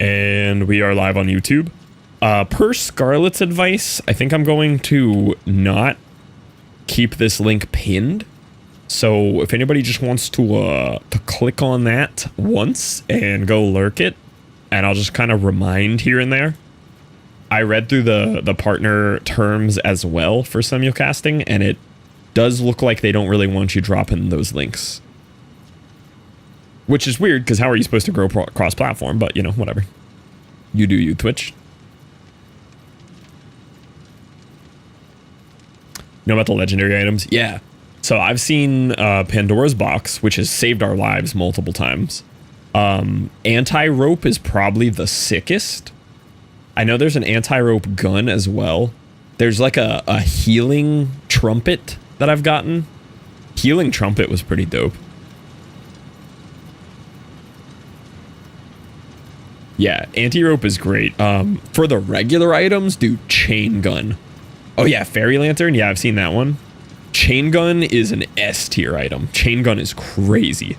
And we are live on YouTube. Per Scarlett's advice, I think I'm going to not keep this link pinned. So if anybody just wants to click on that once and go lurk it, and I'll just kind of remind here and there. I read through the partner terms as well for simulcasting, and it does look like they don't really want you dropping those links. Which is weird, because how are you supposed to grow cross-platform? But, you know, whatever. You do you, Twitch. Know about the legendary items? Yeah. So I've seen Pandora's Box, which has saved our lives multiple times. Anti-rope is probably the sickest. I know there's an anti-rope gun as well. There's like a healing trumpet that I've gotten. Healing trumpet was pretty dope. Yeah, anti-rope is great. For the regular items, dude, chain gun. Oh yeah, fairy lantern. Yeah, I've seen that one. Chain gun is an S tier item. Chain gun is crazy.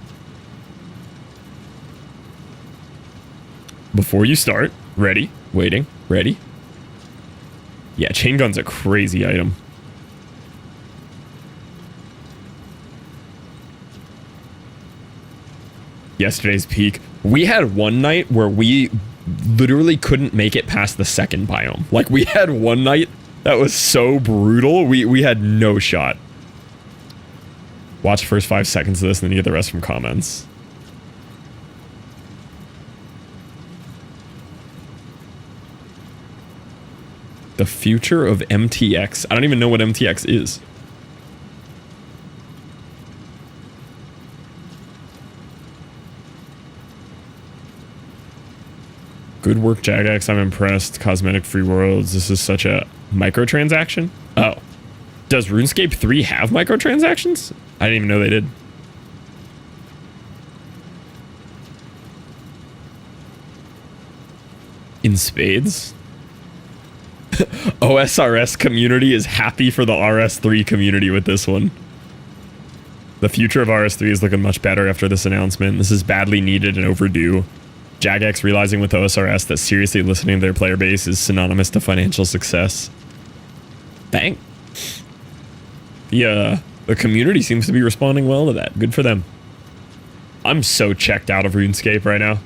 Before you start, ready, waiting, ready. Yeah, chain gun's a crazy item. Yesterday's peak. We had one night where we literally couldn't make it past the second biome. Like, we had one night that was so brutal, we had no shot. Watch the first 5 seconds of this and then you get the rest from comments. The future of MTX. I don't even know what MTX is. Good work, Jagex. I'm impressed. Cosmetic free worlds. This is such a microtransaction. Oh. Does RuneScape 3 have microtransactions? I didn't even know they did. In spades? OSRS community is happy for the RS3 community with this one. The future of RS3 is looking much better after this announcement. This is badly needed and overdue. Jagex realizing with OSRS that seriously listening to their player base is synonymous to financial success. Bang. The community seems to be responding well to that. Good for them. I'm so checked out of RuneScape right now.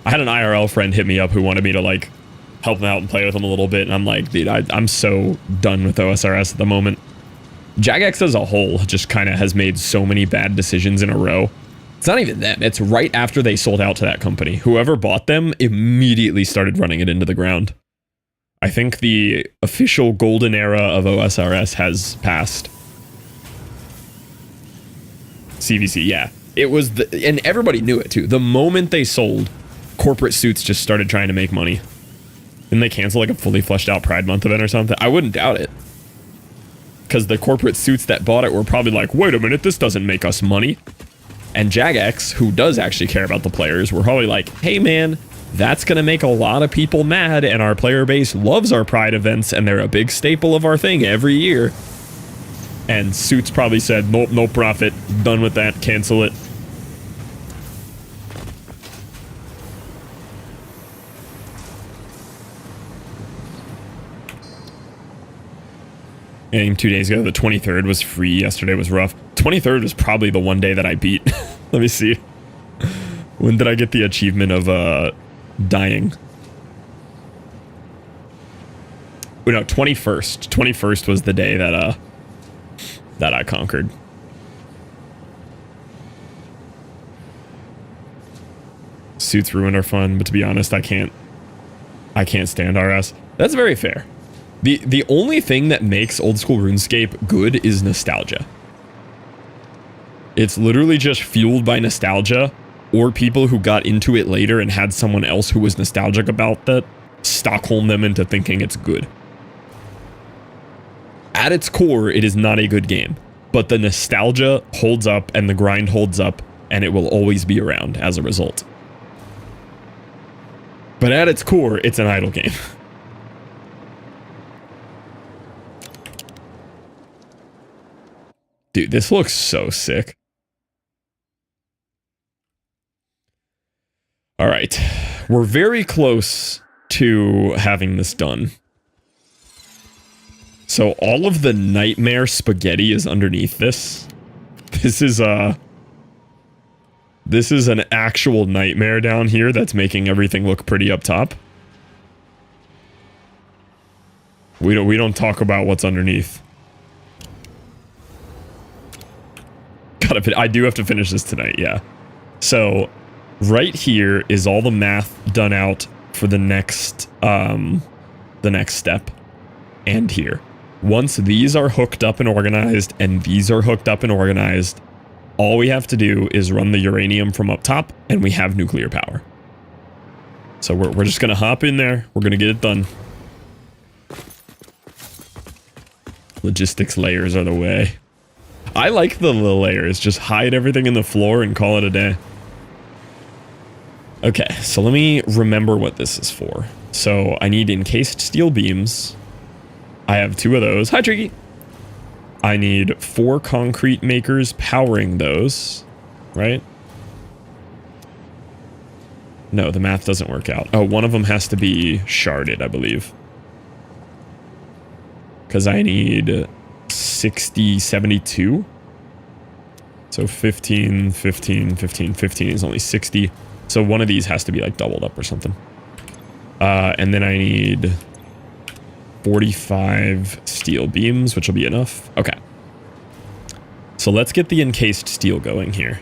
I had an IRL friend hit me up who wanted me to, like, help him out and play with him a little bit, and I'm like, dude, I'm so done with OSRS at the moment. Jagex as a whole just kind of has made so many bad decisions in a row. It's not even them. It's right after they sold out to that company. Whoever bought them immediately started running it into the ground. I think the official golden era of OSRS has passed. CVC, yeah. It was and everybody knew it too. The moment they sold, corporate suits just started trying to make money. Didn't they cancel like a fully fleshed out Pride Month event or something? I wouldn't doubt it. Because the corporate suits that bought it were probably like, wait a minute, this doesn't make us money. And Jagex, who does actually care about the players, were probably like, hey man, that's going to make a lot of people mad, and our player base loves our Pride events, and they're a big staple of our thing every year. And Suits probably said, nope, no profit, done with that, cancel it. And 2 days ago, the 23rd was free. Yesterday was rough. 23rd was probably the one day that I beat. Let me see. When did I get the achievement of dying? Oh, no, 21st. 21st was the day that that I conquered. Suits ruined our fun, but to be honest, I can't stand RS. That's very fair. The only thing that makes old school RuneScape good is nostalgia. It's literally just fueled by nostalgia, or people who got into it later and had someone else who was nostalgic about that Stockholm them into thinking it's good. At its core, it is not a good game, but the nostalgia holds up and the grind holds up, and it will always be around as a result. But at its core, it's an idle game. Dude, this looks so sick. All right, We're very close to having this done. So all of the nightmare spaghetti is underneath this. This is an actual nightmare down here that's making everything look pretty up top. We don't talk about what's underneath. I do have to finish this tonight, yeah. So right here is all the math done out for the next step, and here. Once these are hooked up and organized, and these are hooked up and organized, all we have to do is run the uranium from up top, and we have nuclear power. So we're just gonna hop in there. We're gonna get it done. Logistics layers are the way. I like the little layers. Just hide everything in the floor and call it a day. Okay, so let me remember what this is for. So I need encased steel beams. I have 2 of those. Hi, Tricky. I need 4 concrete makers powering those, right? No, the math doesn't work out. Oh, one of them has to be sharded, I believe. Because I need 60, 72. So 15, 15, 15, 15 is only 60. So one of these has to be like doubled up or something. And then I need 45 steel beams, which will be enough. Okay. So let's get the encased steel going here.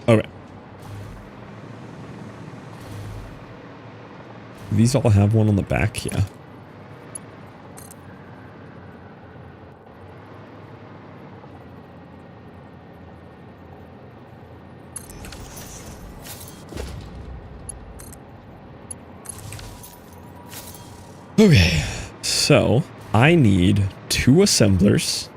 Okay. These all have one on the back, yeah. Okay, so I need 2 assemblers.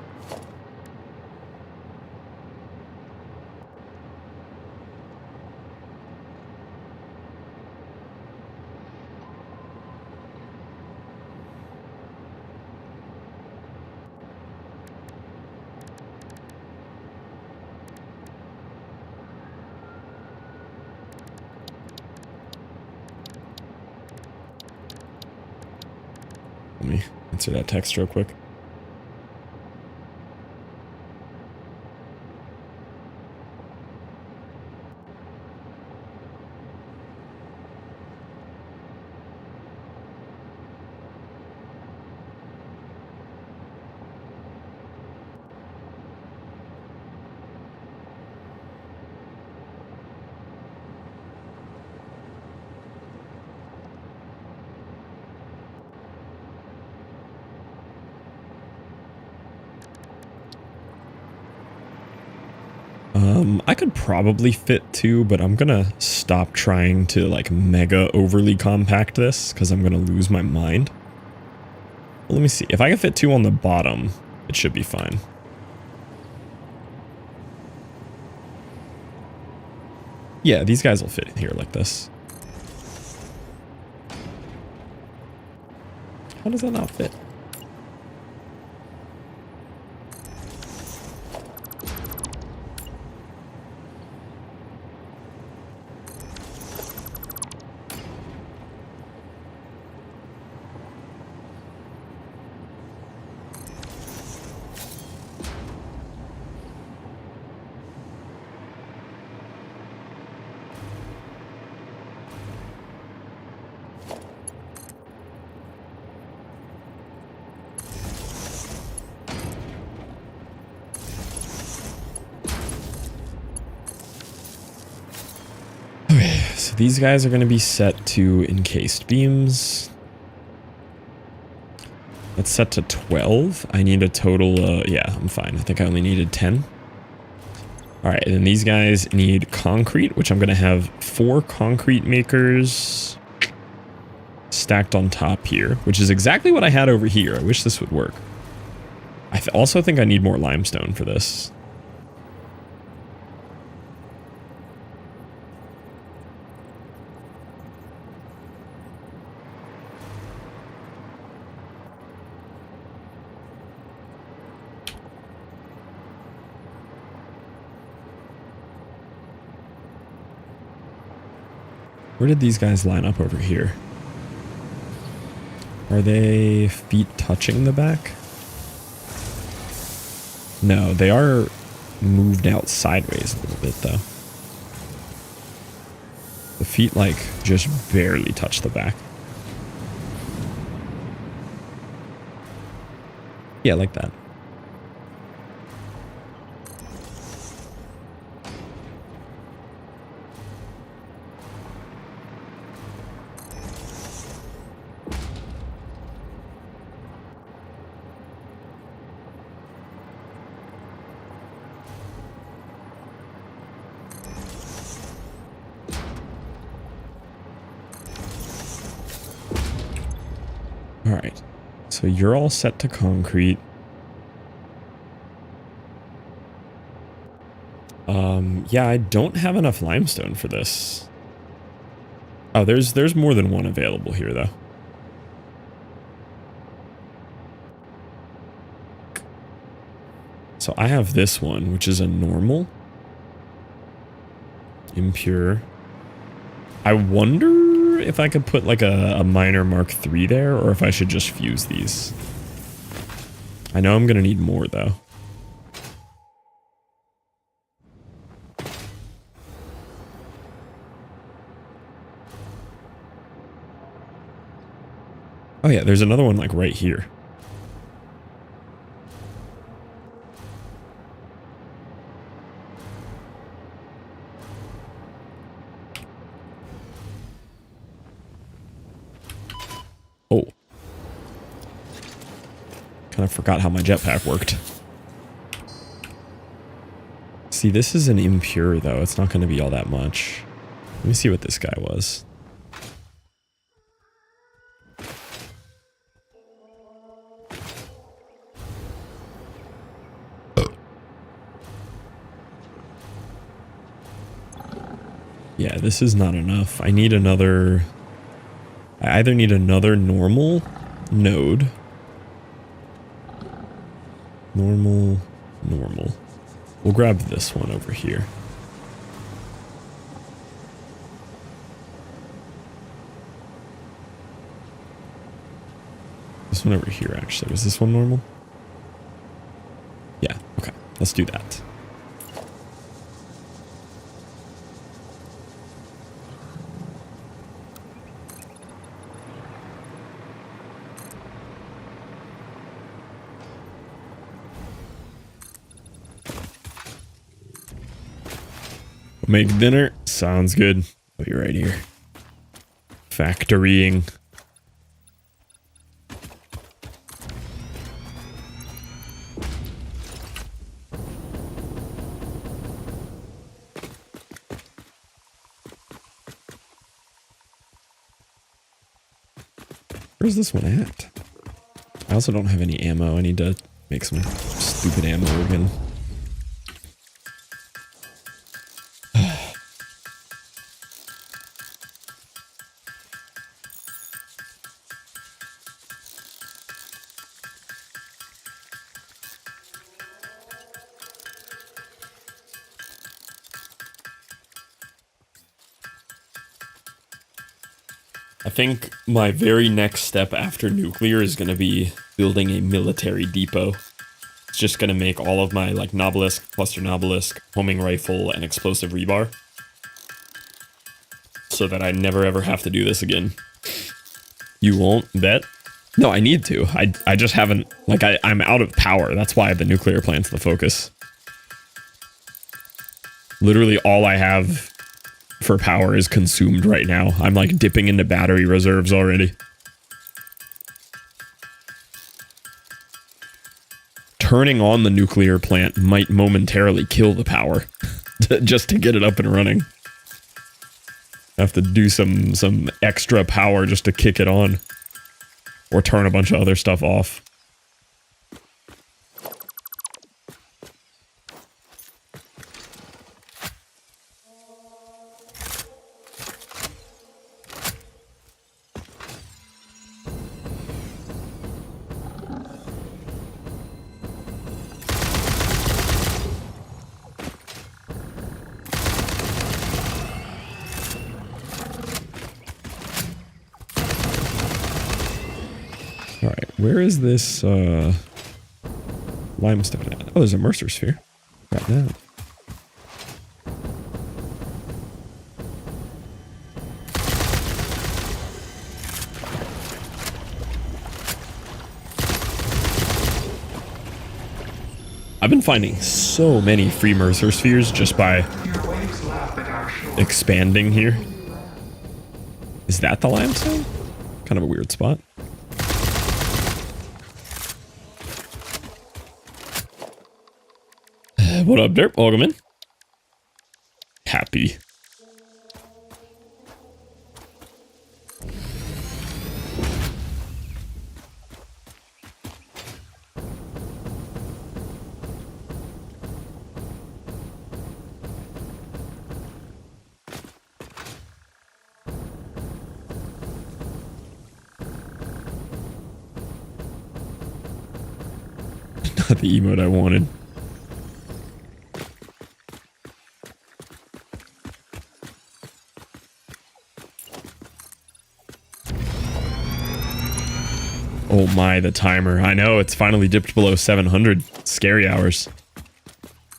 Let me answer that text real quick. I could probably fit 2, but I'm gonna stop trying to like mega overly compact this because I'm gonna lose my mind. Well, let me see. If I can fit 2 on the bottom, it should be fine. Yeah, these guys will fit in here like this. How does that not fit? So these guys are going to be set to encased beams. Let's set to 12. I need a total, yeah, I'm fine. I think I only needed 10. All right, and then these guys need concrete, which I'm going to have 4 concrete makers stacked on top here, which is exactly what I had over here. I wish this would work. I also think I need more limestone for this. Where did these guys line up over here? Are they feet touching the back? No, they are moved out sideways a little bit, though. The feet, like, just barely touch the back. Yeah, like that. All right, so you're all set to concrete. Yeah, I don't have enough limestone for this. Oh, there's more than one available here, though. So I have this one, which is a normal. Impure. I wonder if I could put like a minor Mark III there, or if I should just fuse these. I know I'm going to need more, though. Oh yeah, there's another one like right here. Oh. Kind of forgot how my jetpack worked. See, this is an impure though. It's not going to be all that much. Let me see what this guy was. Yeah, this is not enough. I need another... I either need another normal node. Normal. We'll grab this one over here. This one over here, actually. Was this one normal? Yeah, okay. Let's do that. Make dinner. Sounds good. I'll be right here. Factorying. Where's this one at? I also don't have any ammo. I need to make some stupid ammo again. I think my very next step after nuclear is going to be building a military depot. It's just going to make all of my like Nobelisk, Cluster Nobelisk, homing rifle, and explosive rebar. So that I never ever have to do this again. You won't bet? No, I need to. I just haven't, like I'm out of power. That's why the nuclear plant's the focus. Literally all I have for power is consumed right now. I'm like dipping into battery reserves already. turning on the nuclear plant might momentarily kill the power just to get it up and running. Have to do some extra power just to kick it on. Or turn a bunch of other stuff off. Alright, where is this limestone at? Oh, there's a Mercer sphere. Got that. I've been finding so many free Mercer spheres just by expanding here. Is that the limestone? Kind of a weird spot. What up, Derp? Welcome in. Happy. Not the emote I wanted. Oh my, the timer. I know, it's finally dipped below 700. Scary hours.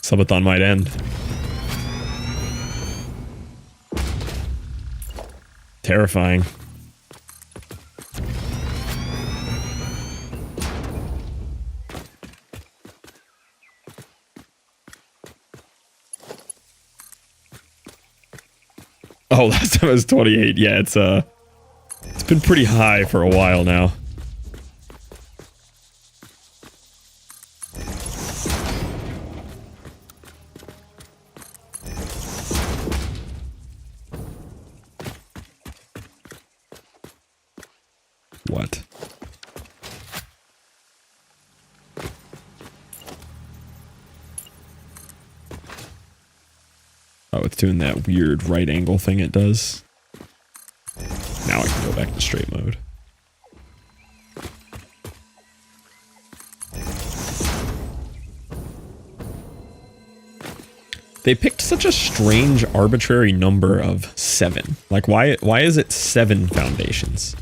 Subathon might end. Terrifying. Oh, last time it was 28. Yeah, it's been pretty high for a while now. What? Oh, it's doing that weird right angle thing it does. Now I can go back to straight mode. They picked such a strange arbitrary number of 7. Like, why is it 7 foundations?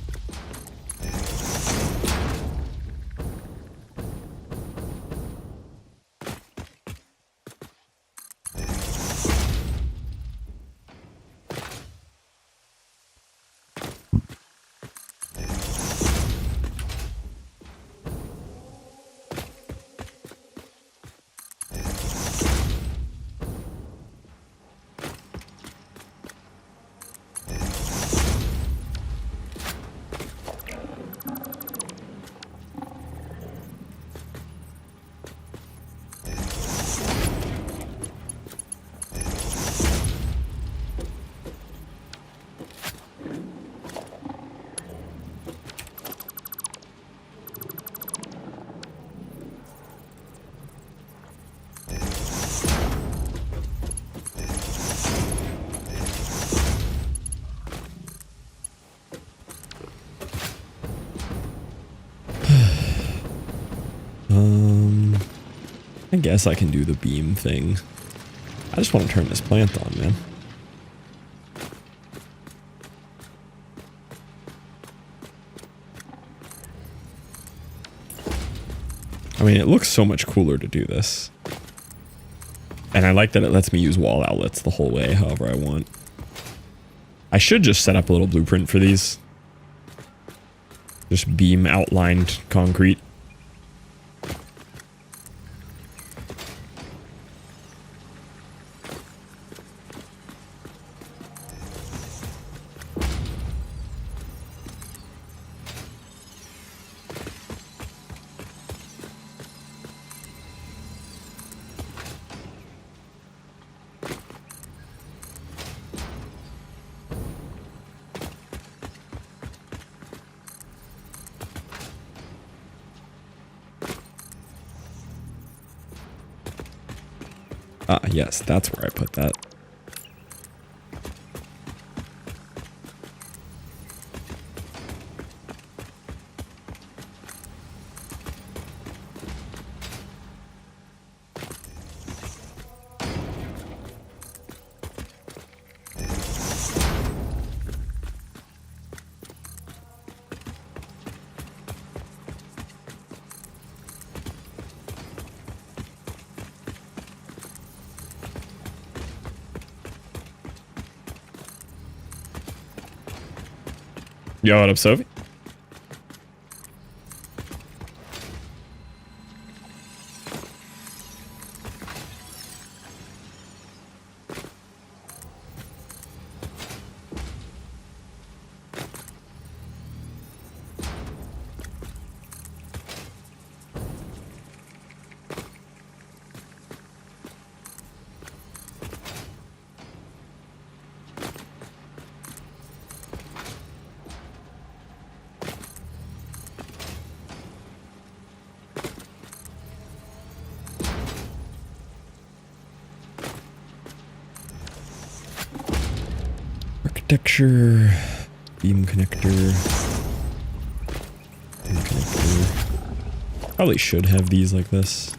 I guess I can do the beam thing. I just want to turn this plant on, man. I mean, it looks so much cooler to do this. And I like that it lets me use wall outlets the whole way, however I want. I should just set up a little blueprint for these. Just beam outlined concrete. Ah, yes, that's where I put that. Yo, what up, Sophie? Architecture, beam connector, beam connector. Probably should have these like this.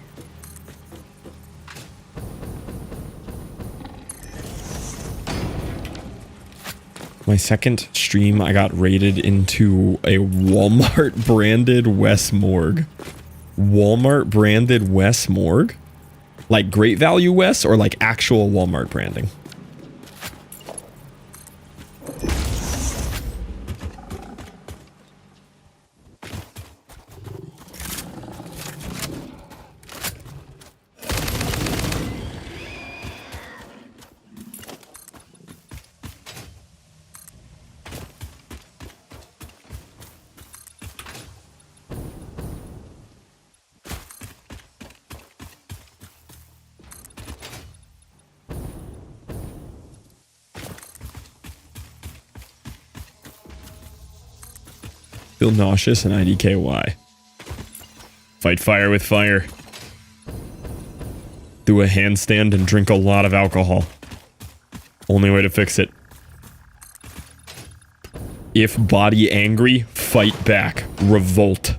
My second stream, I got raided into a Walmart branded West Morgue. Walmart branded West Morgue? Like Great Value West or like actual Walmart branding? Feel nauseous and IDKY. Fight fire with fire. Do a handstand and drink a lot of alcohol. Only way to fix it. If body angry, fight back. Revolt.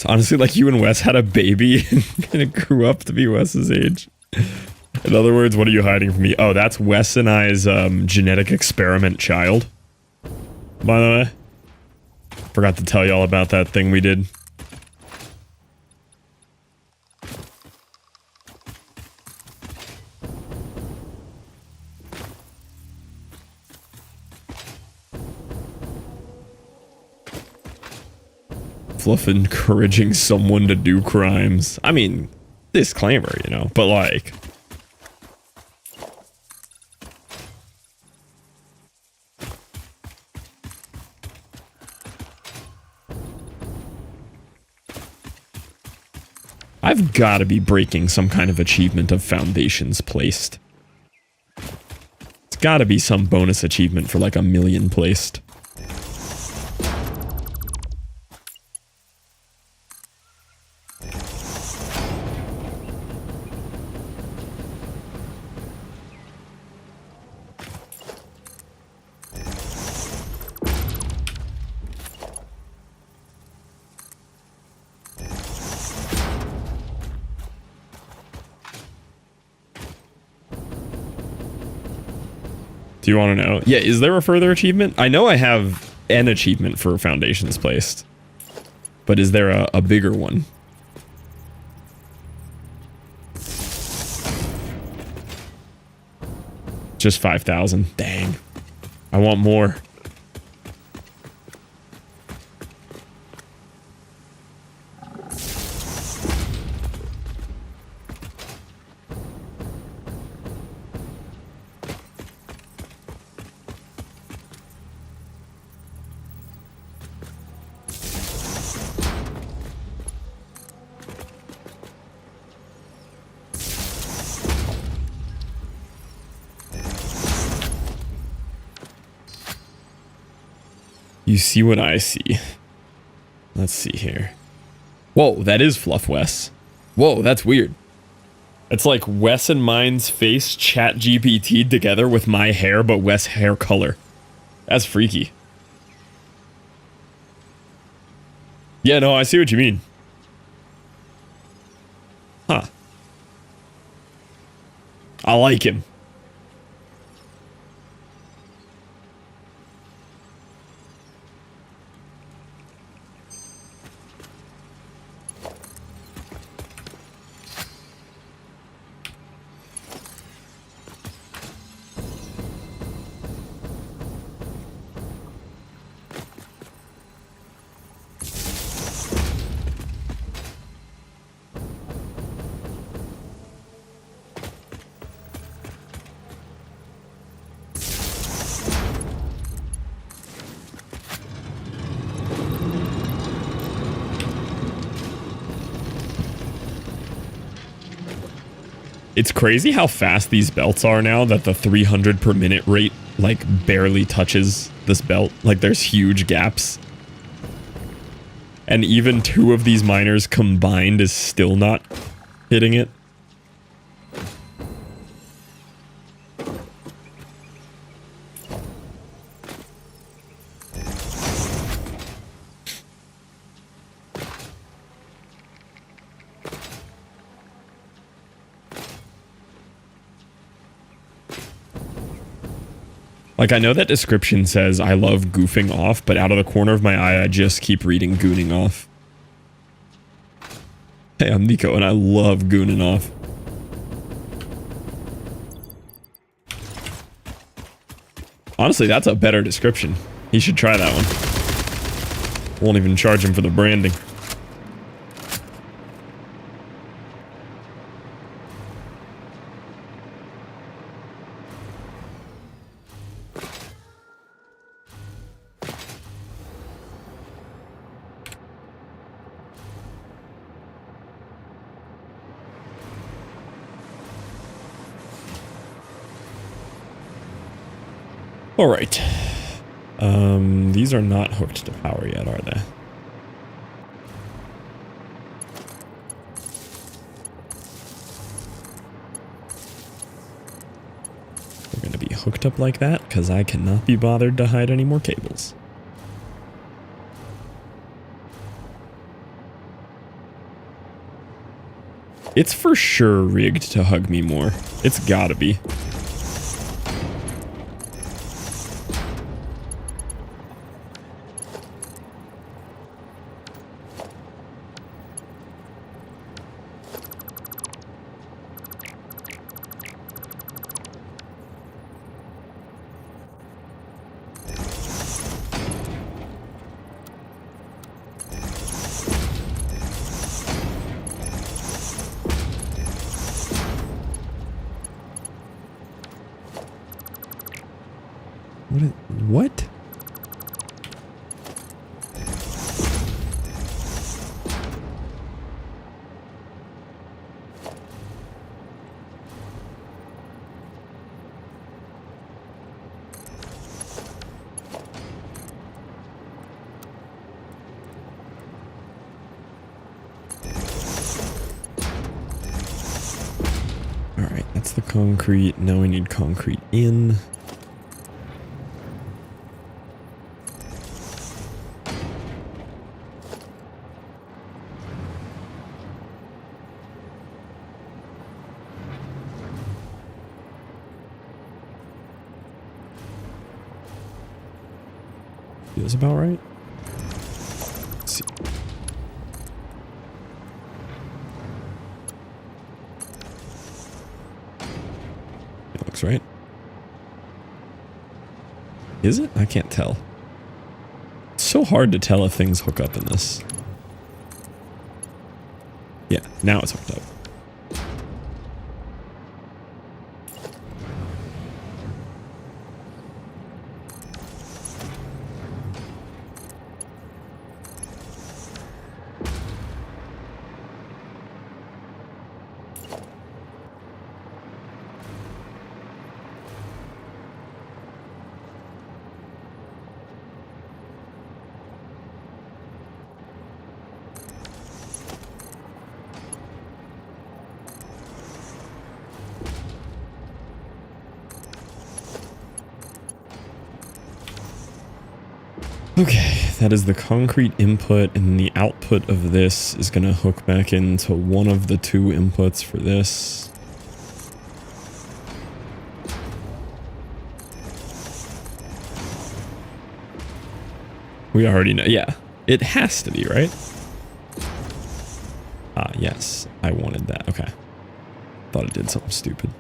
Honestly, like you and Wes had a baby and it grew up to be Wes's age. In other words, what are you hiding from me? Oh, that's Wes and I's genetic experiment child. By the way, forgot to tell y'all about that thing we did. Fluff encouraging someone to do crimes. I mean, disclaimer, you know, but like... I've got to be breaking some kind of achievement of foundations placed. It's got to be some bonus achievement for like 1,000,000 placed. Do you want to know? Yeah, is there a further achievement? I know I have an achievement for foundations placed. But is there a bigger one? Just 5,000. Dang. I want more. You see what I see. Let's see here. Whoa, that is Fluff Wes. Whoa, that's weird. It's like Wes and mine's face chat GPT'd together with my hair, but Wes' hair color. That's freaky. Yeah, no, I see what you mean. Huh. I like him. It's crazy how fast these belts are now that the 300 per minute rate like barely touches this belt. Like there's huge gaps. And even two of these miners combined is still not hitting it. Like, I know that description says I love goofing off, but out of the corner of my eye, I just keep reading gooning off. Hey, I'm Nico, and I love gooning off. Honestly, that's a better description. He should try that one. Won't even charge him for the branding. All right. These are not hooked to power yet, are they? They're going to be hooked up like that because I cannot be bothered to hide any more cables. It's for sure rigged to hug me more. It's gotta be. What? All right, that's the concrete. Now we need concrete in. Feels about right. Let's see. It looks right. Is it? I can't tell. It's so hard to tell if things hook up in this. Yeah, now it's hooked up. Okay, that is the concrete input, and the output of this is going to hook back into one of the two inputs for this. We already know. Yeah, it has to be, right? Ah, yes. I wanted that. Okay. Thought it did something stupid.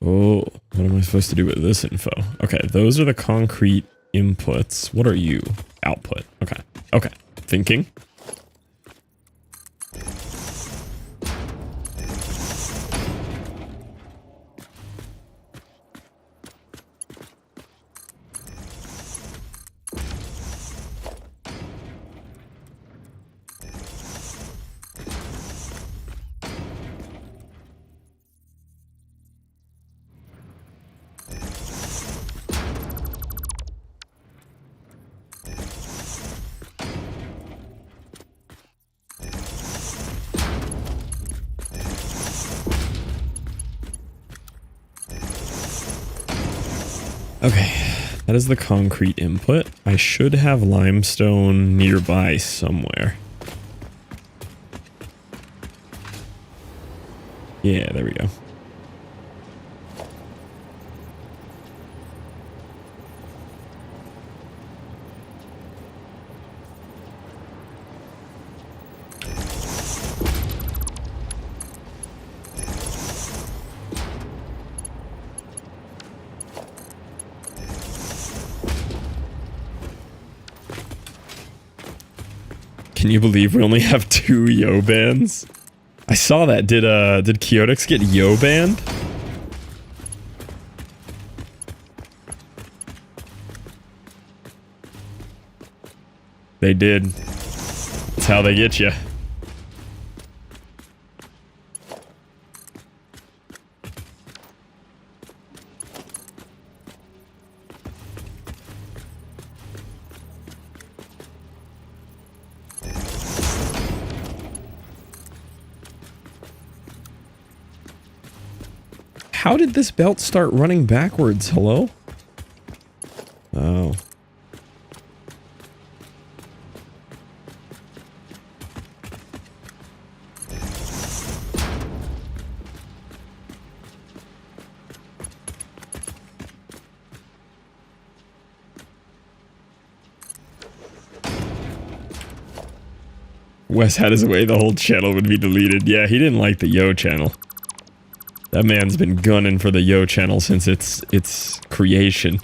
Oh, what am I supposed to do with this info? Okay, those are the concrete inputs. What are you? Output. Okay. Okay. Thinking. Okay, that is the concrete input. I should have limestone nearby somewhere. Yeah, there we go. Can you believe we only have 2 yo bands? I saw that. Did Chaotix get yo banned? They did. That's how they get you. How did this belt start running backwards? Hello? Oh. Wes had his way, the whole channel would be deleted. Yeah, he didn't like the yo channel. That man's been gunning for the yo channel since its creation.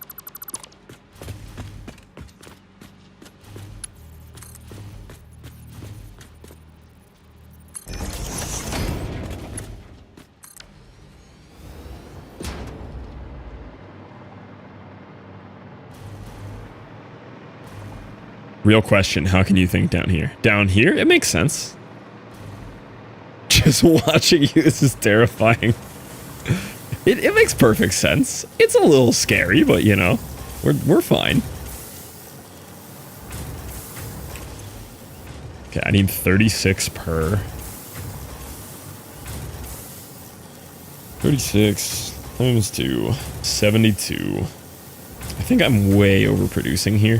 Real question, how can you think down here? Down here? It makes sense. Just watching you, this is terrifying. It makes perfect sense. It's a little scary, but you know, we're fine. Okay, I need 36 per. 36 times 2, 72. I think I'm way overproducing here.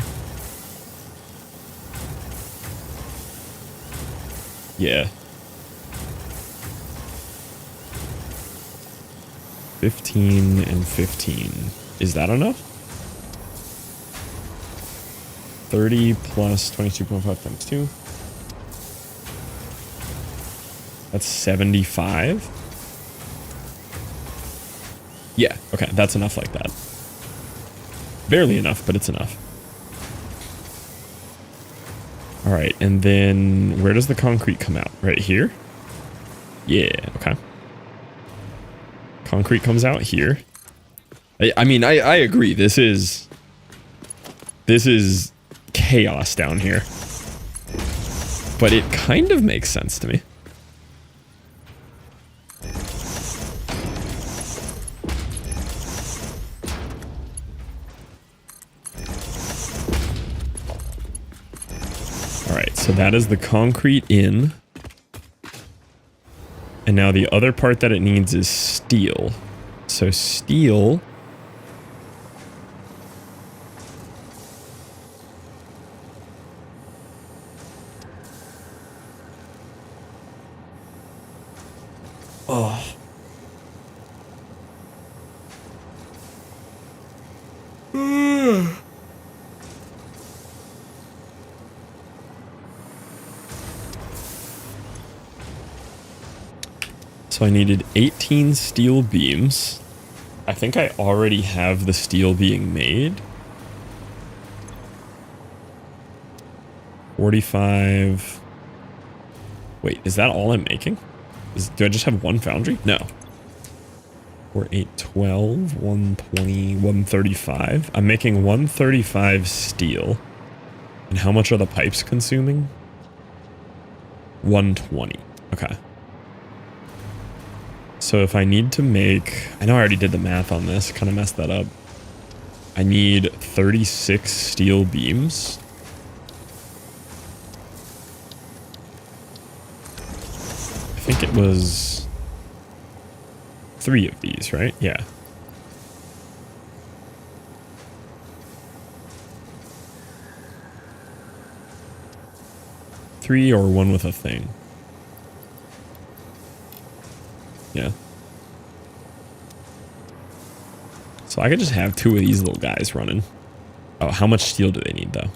Yeah. 15 and 15. Is that enough? 30 plus 22.5 times 2. That's 75. Yeah, okay, that's enough like that. Barely enough, but it's enough. Alright, and then where does the concrete come out? Right here? Yeah, okay. Concrete comes out here. I mean, I agree. This is chaos down here. But it kind of makes sense to me. So that is the concrete in. And now the other part that it needs is steel. So steel. Oh. So I needed 18 steel beams. I think I already have the steel being made. 45. Wait, is that all I'm making? Do I just have one foundry? No. 4, 8, 12, 120, 135. I'm making 135 steel. And how much are the pipes consuming? 120. Okay. So if I need to make... I know I already did the math on this. Kind of messed that up. I need 36 steel beams. I think it was 3 of these, right? Yeah. Three or one with a thing. Yeah. So I could just have 2 of these little guys running. Oh, how much steel do they need though?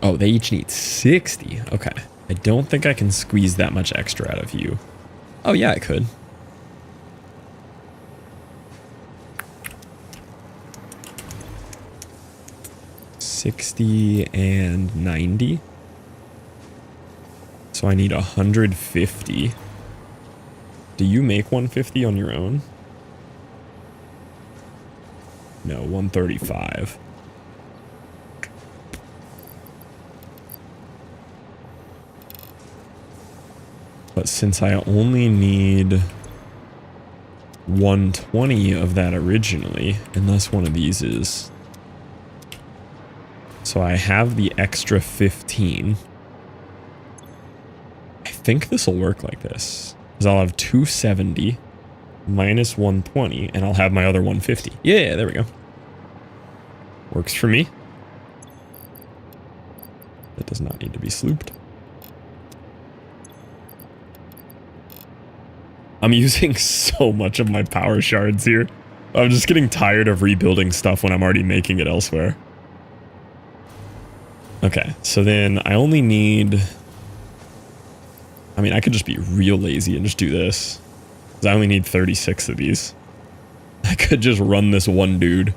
Oh, they each need 60. Okay. I don't think I can squeeze that much extra out of you. Oh yeah, I could. $60 and $90. So I need 150. Do you make 150 on your own? No, 135. But since I only need 120 of that originally, unless one of these is... So I have the extra 15. I think this will work like this. Because I'll have 270 minus 120, and I'll have my other 150. Yeah, there we go. Works for me. That does not need to be slooped. I'm using so much of my power shards here. I'm just getting tired of rebuilding stuff when I'm already making it elsewhere. Okay, so then I only need... I mean, I could just be real lazy and just do this. Because I only need 36 of these. I could just run this one dude.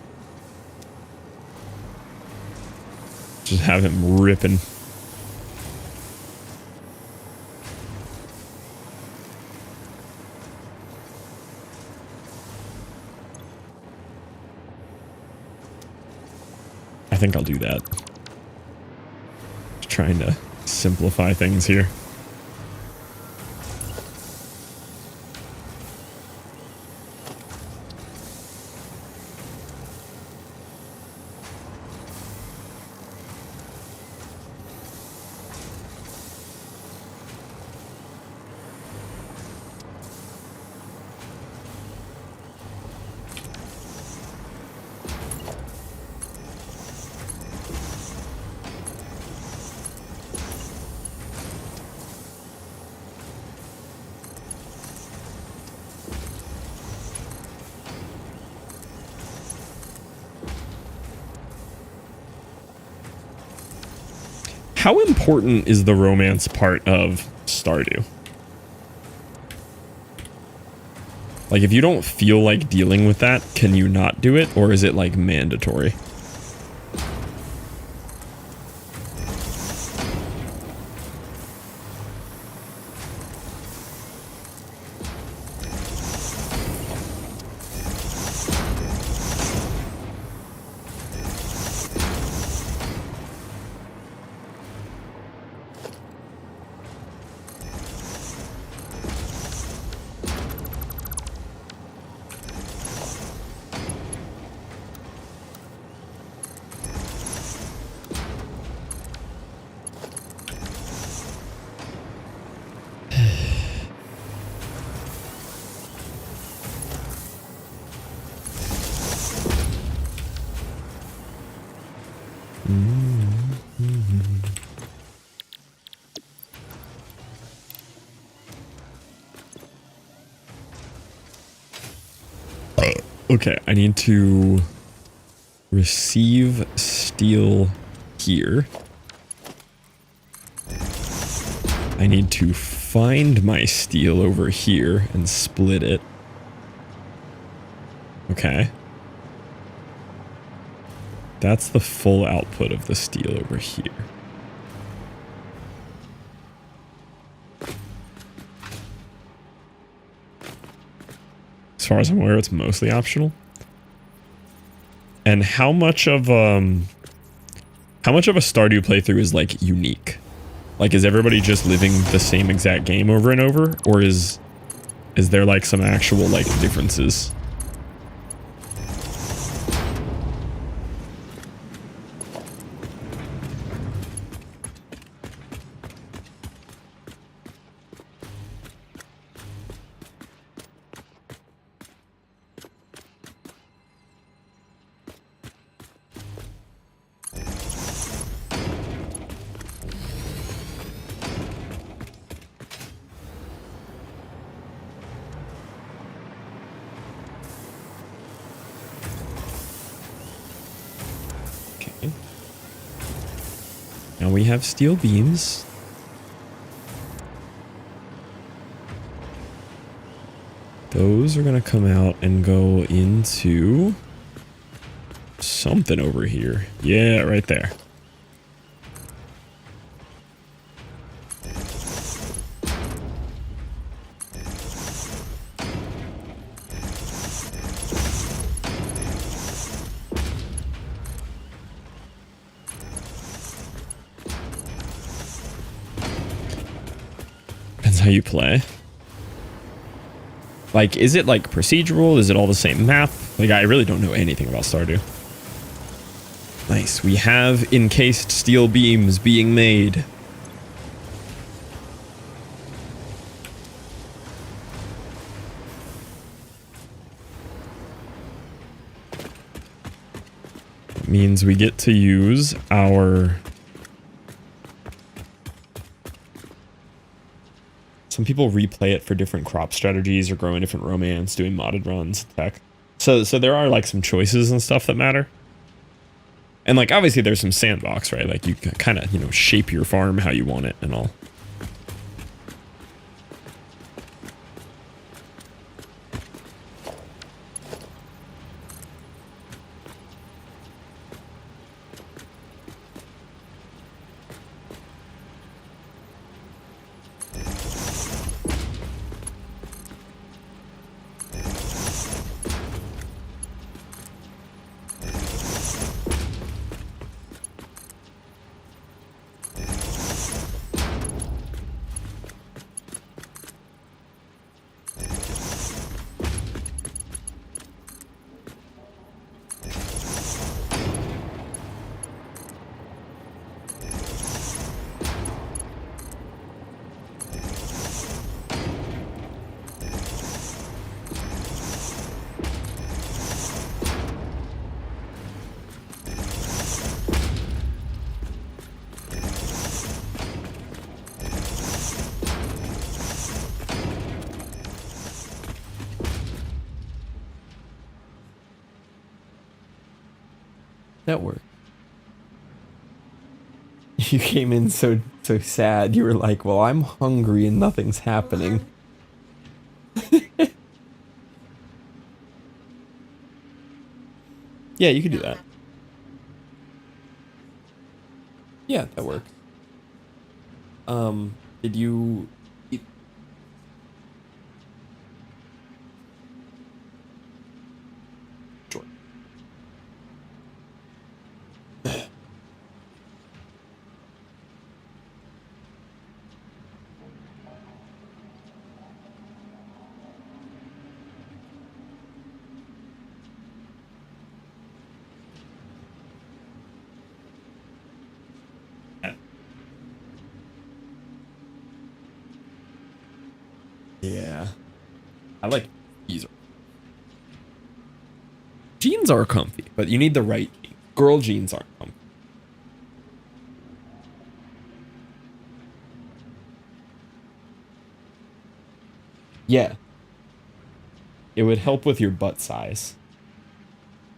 Just have him ripping. I think I'll do that. Just trying to simplify things here. How important is the romance part of Stardew? Like, if you don't feel like dealing with that, can you not do it? Or is it, like, mandatory? Okay, I need to receive steel here. I need to find my steel over here and split it. Okay. That's the full output of the steel over here. As far as I'm aware, it's mostly optional. And how much of a Stardew playthrough is like unique? Like, is everybody just living the same exact game over and over, or is there like some actual like differences? Now we have steel beams. Those are going to come out and go into something over here. Yeah, right there. Depends how you play. Like, is it like procedural? Is it all the same map? Like, I really don't know anything about Stardew. Nice. We have encased steel beams being made. It means we get to use our... Some people replay it for different crop strategies or growing different romance, doing modded runs, tech. So there are like some choices and stuff that matter. And like obviously there's some sandbox, right? Like you kind of, you know, shape your farm how you want it and all. That worked. You came in so sad. You were like, well, I'm hungry and nothing's happening. Yeah, you could do that. Yeah, that works. Did you eat? Sure. Yeah. I like these. Jeans are comfy, but you need the right jeans. Girl jeans aren't comfy. Yeah. It would help with your butt size.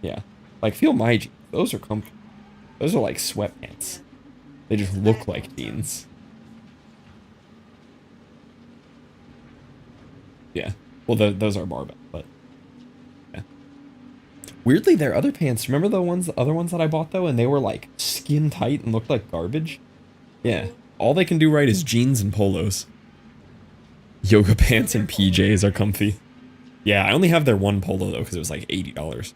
Yeah. Like, feel my jeans. Those are comfy. Those are like sweatpants. They just look like jeans. Yeah. Well, those are barbell, but yeah. Weirdly, their other pants, remember the other ones that I bought though, and they were like skin tight and looked like garbage? Yeah. All they can do right is jeans and polos. Yoga pants and PJs are comfy. Yeah, I only have their one polo though, because it was like $80.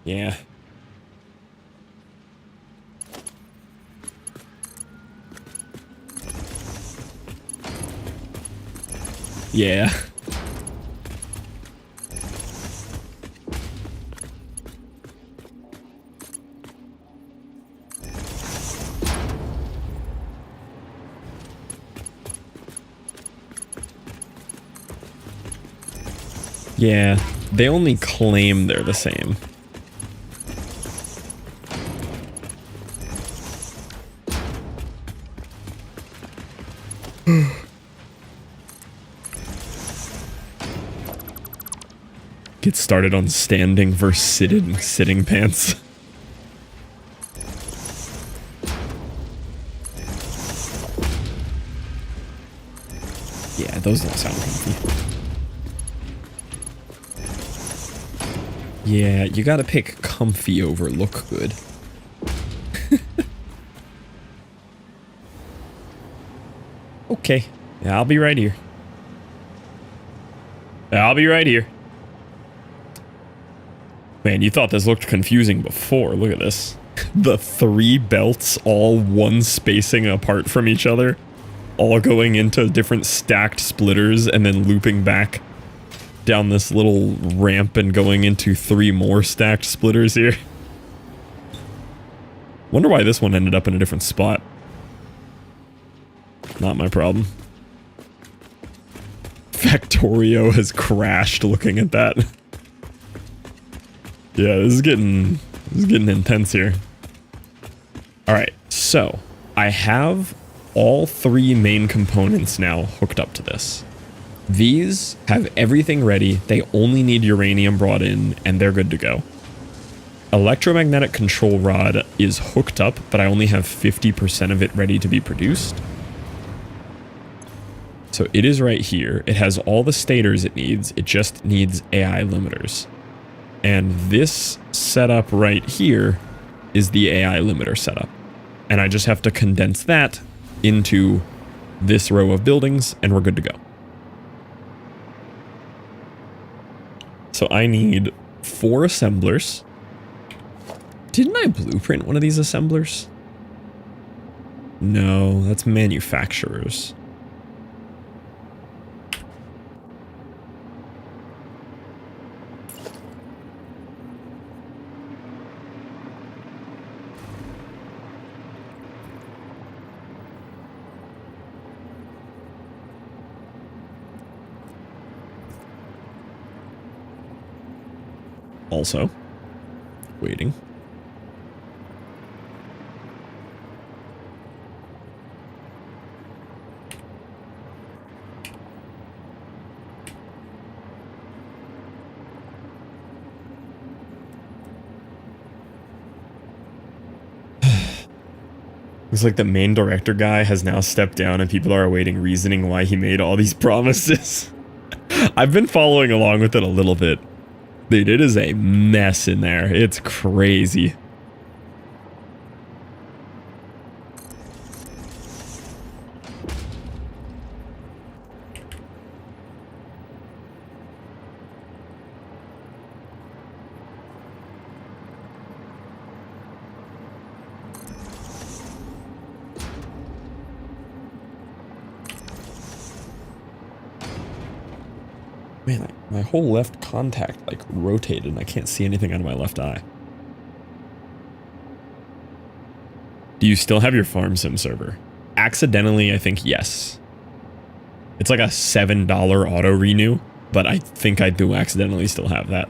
Yeah. Yeah. Yeah. They only claim they're the same. Get started on standing versus sitting pants. Yeah, those don't sound comfy. Yeah, you gotta pick comfy over look good. Okay. Yeah, I'll be right here. I'll be right here. Man, you thought this looked confusing before. Look at this. The 3 belts all one spacing apart from each other, all going into different stacked splitters and then looping back down this little ramp and going into 3 more stacked splitters here. Wonder why this one ended up in a different spot. Not my problem. Factorio has crashed looking at that. Yeah, this is getting intense here. Alright, so I have all 3 main components now hooked up to this. These have everything ready, they only need uranium brought in, and they're good to go. Electromagnetic control rod is hooked up, but I only have 50% of it ready to be produced. So it is right here. It has all the stators it needs, it just needs AI limiters. And this setup right here is the AI limiter setup. And I just have to condense that into this row of buildings, and we're good to go. So I need 4 assemblers. Didn't I blueprint one of these assemblers? No, that's manufacturers. Also, waiting. Looks like the main director guy has now stepped down and people are awaiting reasoning why he made all these promises. I've been following along with it a little bit. Dude, it is a mess in there. It's crazy. Man, my whole left contact like rotated and I can't see anything out of my left eye. Do you still have your farm sim server? Accidentally, I think yes. It's like a $7 auto renew, but I think I do accidentally still have that.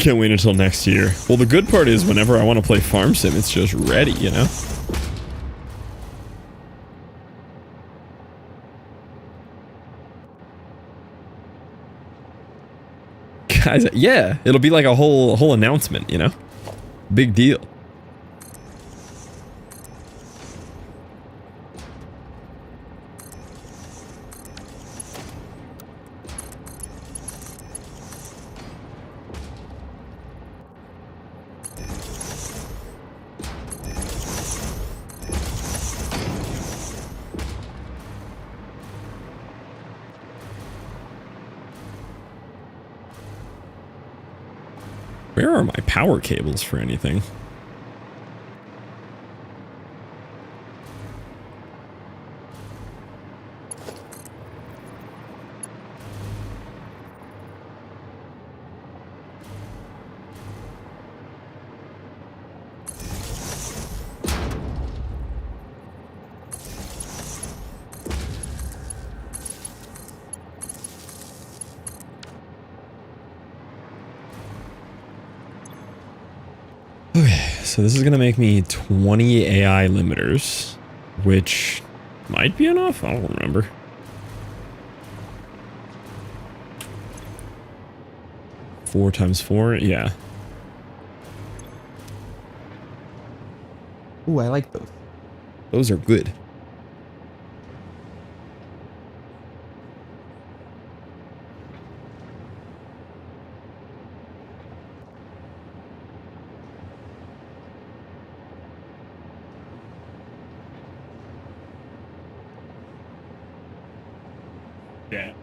Can't wait until next year. Well, the good part is whenever I want to play Farm Sim, it's just ready, you know? Guys, yeah, it'll be like a whole announcement, you know? Big deal. Where are my power cables for anything? Okay, so this is going to make me 20 AI limiters, which might be enough. I don't remember. Four times four, yeah. Ooh, I like those. Those are good. Yeah.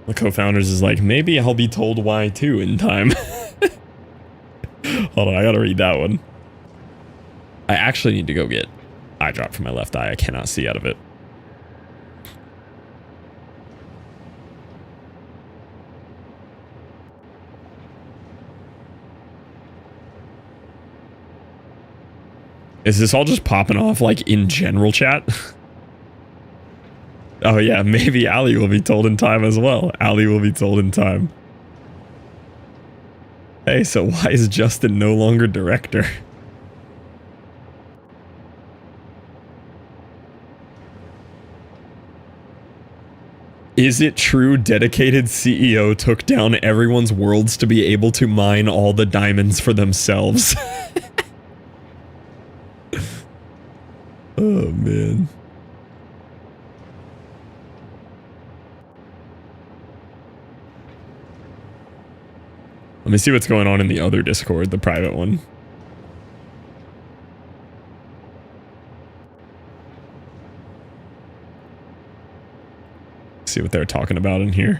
The co-founders is like, maybe I'll be told why too in time. Hold on, I gotta read that one. I actually need to go get eye drop for my left eye. I cannot see out of it. Is this all just popping off like in general chat? Oh yeah, maybe Ali will be told in time as well. Ali will be told in time. Hey, so why is Justin no longer director? Is it true dedicated CEO took down everyone's worlds to be able to mine all the diamonds for themselves? Oh man. Let me see what's going on in the other Discord, the private one. See what they're talking about in here.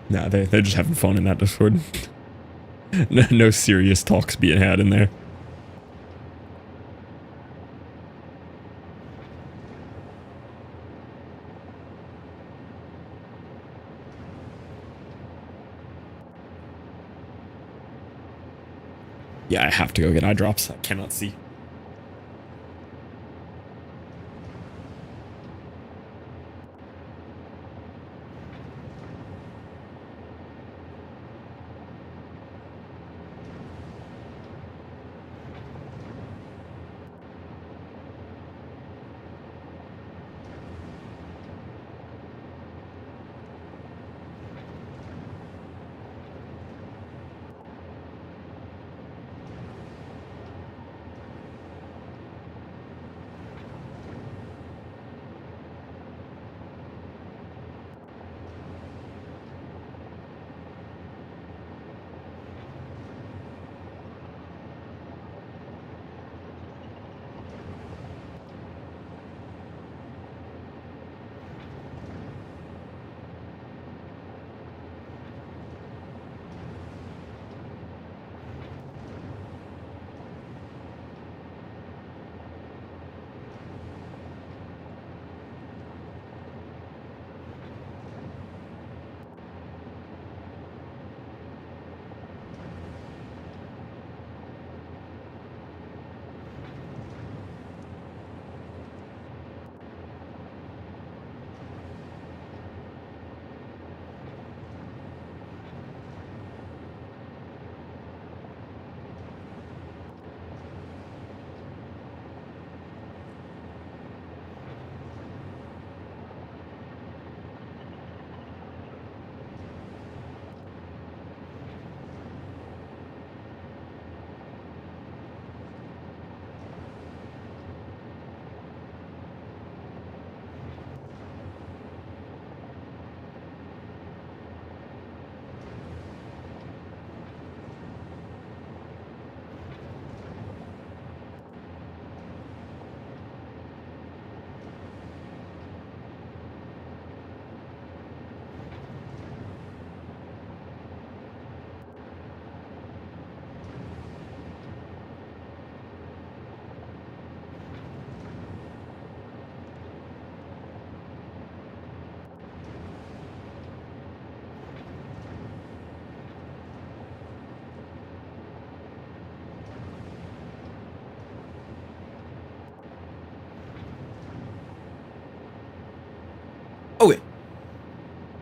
Nah, they're just having fun in that Discord. No serious talks being had in there. Yeah, I have to go get eye drops. I cannot see.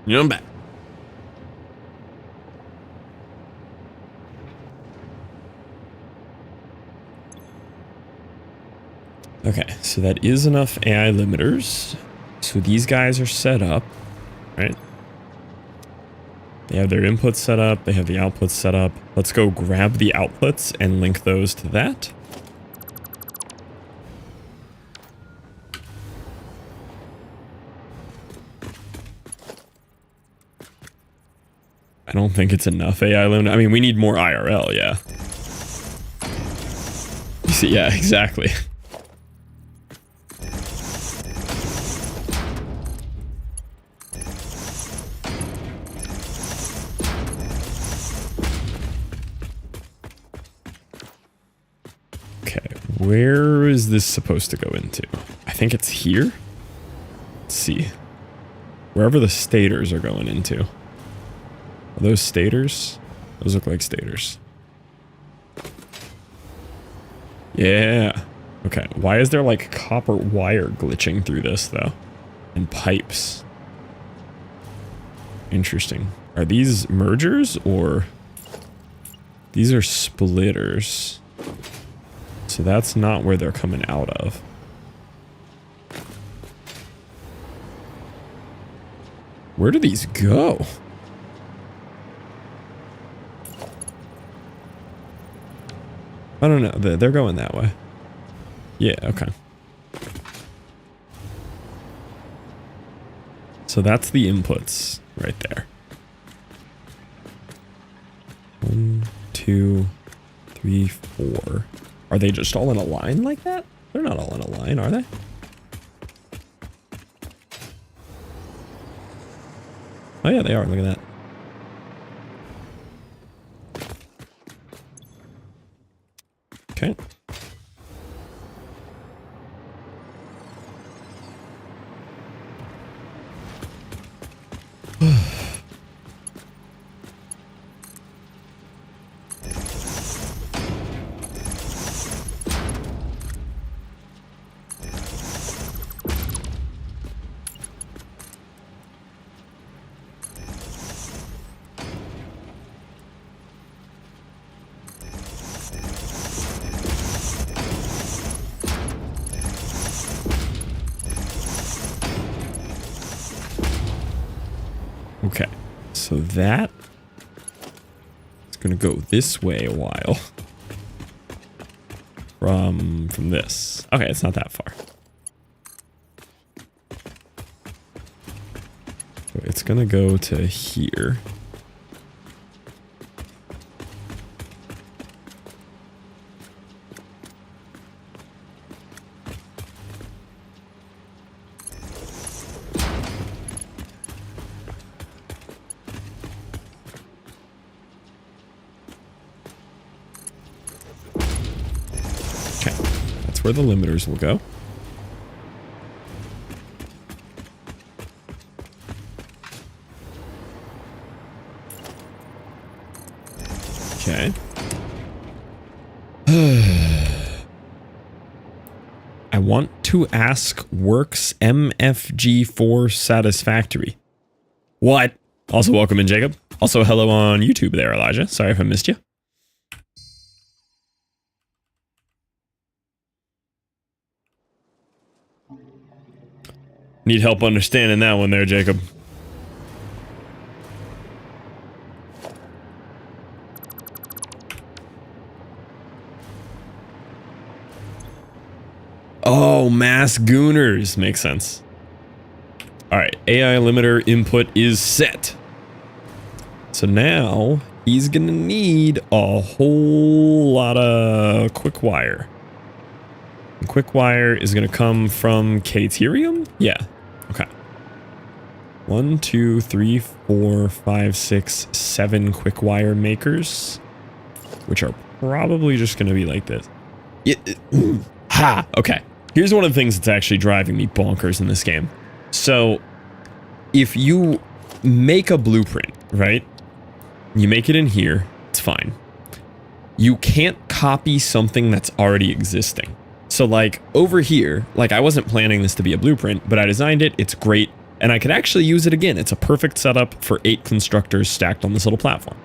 You know, I'm back. Okay, so that is enough AI limiters. So these guys are set up, right? They have their inputs set up. They have the outputs set up. Let's go grab the outputs and link those to that. I don't think it's enough AI limit. I mean, we need more IRL, yeah. You see, yeah, exactly. Okay, where is this supposed to go into? I think it's here. Let's see. Wherever the stators are going into. Are those stators? Those look like stators. Yeah. Okay. Why is there like copper wire glitching through this though? And pipes. Interesting. Are these mergers or... These are splitters. So that's not where they're coming out of. Where do these go? I don't know. They're going that way. Yeah, okay. So that's the inputs right there. 1, 2, 3, 4. Are they just all in a line like that? They're not all in a line, are they? Oh yeah, they are. Look at that. Okay. Okay, so that is going to go this way a while from this. Okay, it's not that far. So it's going to go to here. Where the limiters will go. Okay. I want to ask works MFG4 Satisfactory. What? Also welcome in, Jacob. Also hello on YouTube there, Elijah. Sorry if I missed you. Need help understanding that one there, Jacob. Oh, mass gooners. Makes sense. Alright, AI limiter input is set. So now, he's gonna need a whole lot of quick wire. And quick wire is gonna come from Caterium? Yeah. Okay. 1, 2, 3, 4, 5, 6, 7 quick wire makers. Which are probably just gonna be like this. Ha! Okay. Here's one of the things that's actually driving me bonkers in this game. So, if you make a blueprint, right? You make it in here, it's fine. You can't copy something that's already existing. So like over here, like I wasn't planning this to be a blueprint, but I designed it, it's great. And I could actually use it again. It's a perfect setup for 8 constructors stacked on this little platform.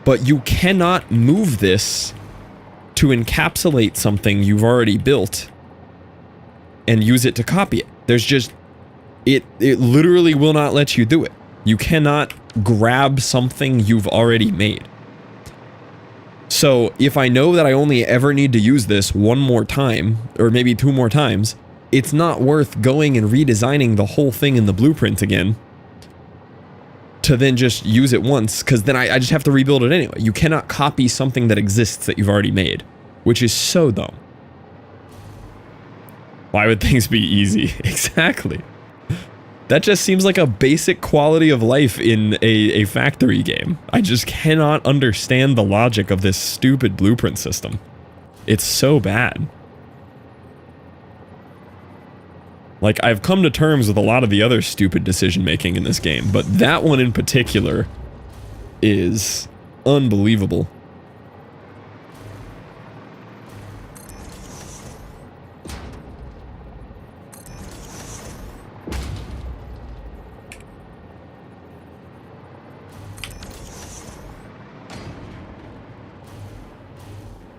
But you cannot move this to encapsulate something you've already built and use it to copy it. There's just... It literally will not let you do it. You cannot grab something you've already made. So if I know that I only ever need to use this one more time, or maybe 2 more times, it's not worth going and redesigning the whole thing in the blueprint again to then just use it once, because then I just have to rebuild it anyway. You cannot copy something that exists that you've already made, which is so dumb. Why would things be easy? Exactly. That just seems like a basic quality of life in a factory game. I just cannot understand the logic of this stupid blueprint system. It's so bad. Like, I've come to terms with a lot of the other stupid decision-making in this game, but that one in particular is unbelievable.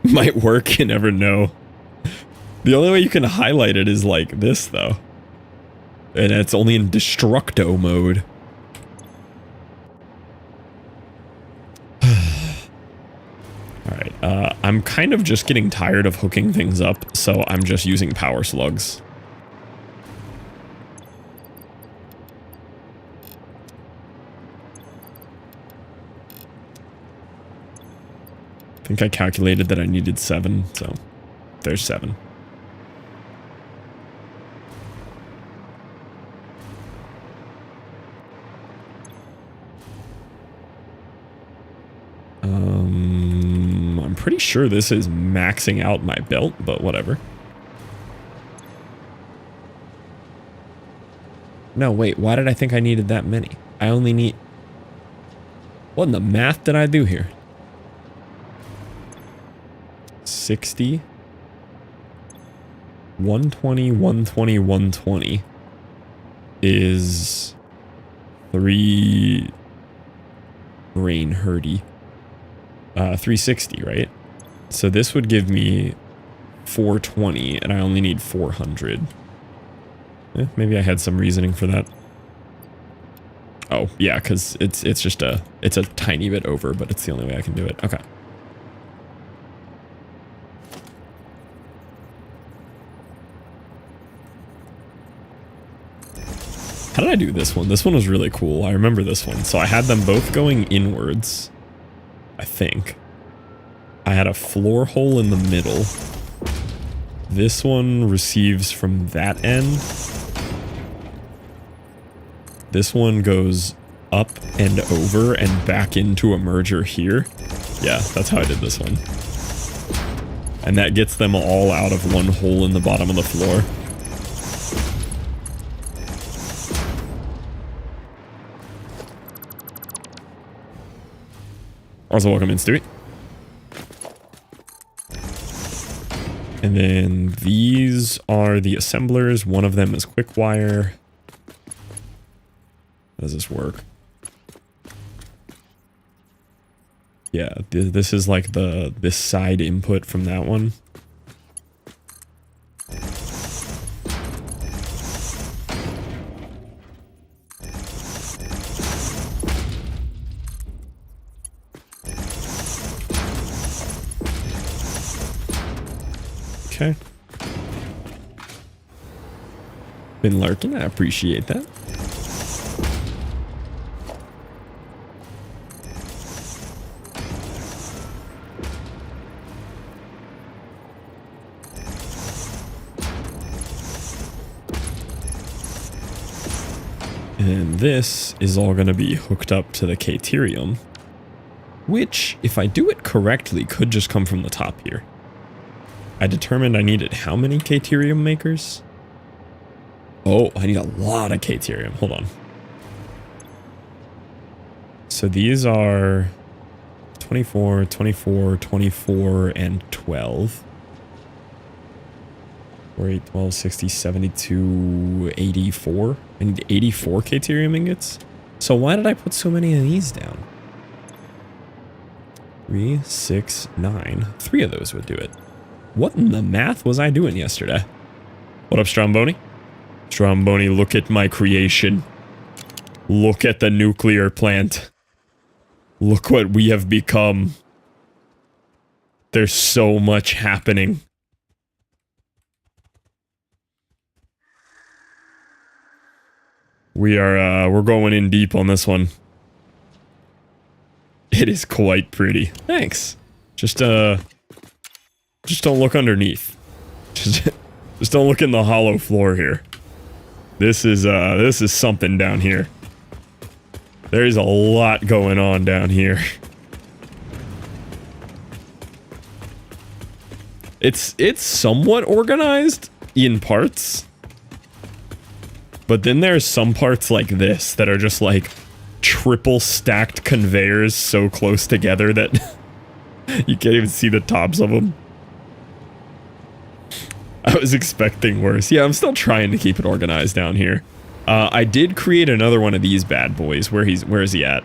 Might work, you never know. The only way you can highlight it is like this, though. And it's only in Destructo mode. Alright, I'm kind of just getting tired of hooking things up, so I'm just using power slugs. I think I calculated that I needed 7, so there's 7. I'm pretty sure this is maxing out my belt, but whatever. No, wait, why did I think I needed that many? I only need... What in the math did I do here? 60, 120, 120, 120 is 3 grain herdy. 360, right? So this would give me 420, and I only need 400. Maybe I had some reasoning for that. Oh, yeah, because it's just it's a tiny bit over, but it's the only way I can do it. Okay. How did I do this one? This one was really cool. I remember this one. So I had them both going inwards, I think. I had a floor hole in the middle. This one receives from that end. This one goes up and over and back into a merger here. Yeah, that's how I did this one. And that gets them all out of one hole in the bottom of the floor. Also, welcome in, Stewie. And then these are the assemblers. One of them is quick wire. How does this work? Yeah, this is like this side input from that one. Okay. Been lurking, I appreciate that. And this is all going to be hooked up to the Caterium, which, if I do it correctly, could just come from the top here. I determined I needed how many Caterium makers? Oh, I need a lot of Caterium. Hold on. So these are 24, 24, 24, and 12. 4, 8, 12, 60, 72, 84. I need 84 Caterium ingots. So why did I put so many of these down? 3, 6, 9. 3 of those would do it. What in the math was I doing yesterday? What up, Stromboni? Stromboni, look at my creation. Look at the nuclear plant. Look what we have become. There's so much happening. We're going in deep on this one. It is quite pretty. Thanks. Just don't look underneath. Just don't look in the hollow floor here. This is something down here. There's a lot going on down here. It's somewhat organized in parts. But then there's some parts like this that are just like triple stacked conveyors so close together that you can't even see the tops of them. I was expecting worse. Yeah, I'm still trying to keep it organized down here. I did create another one of these bad boys. Where is he at?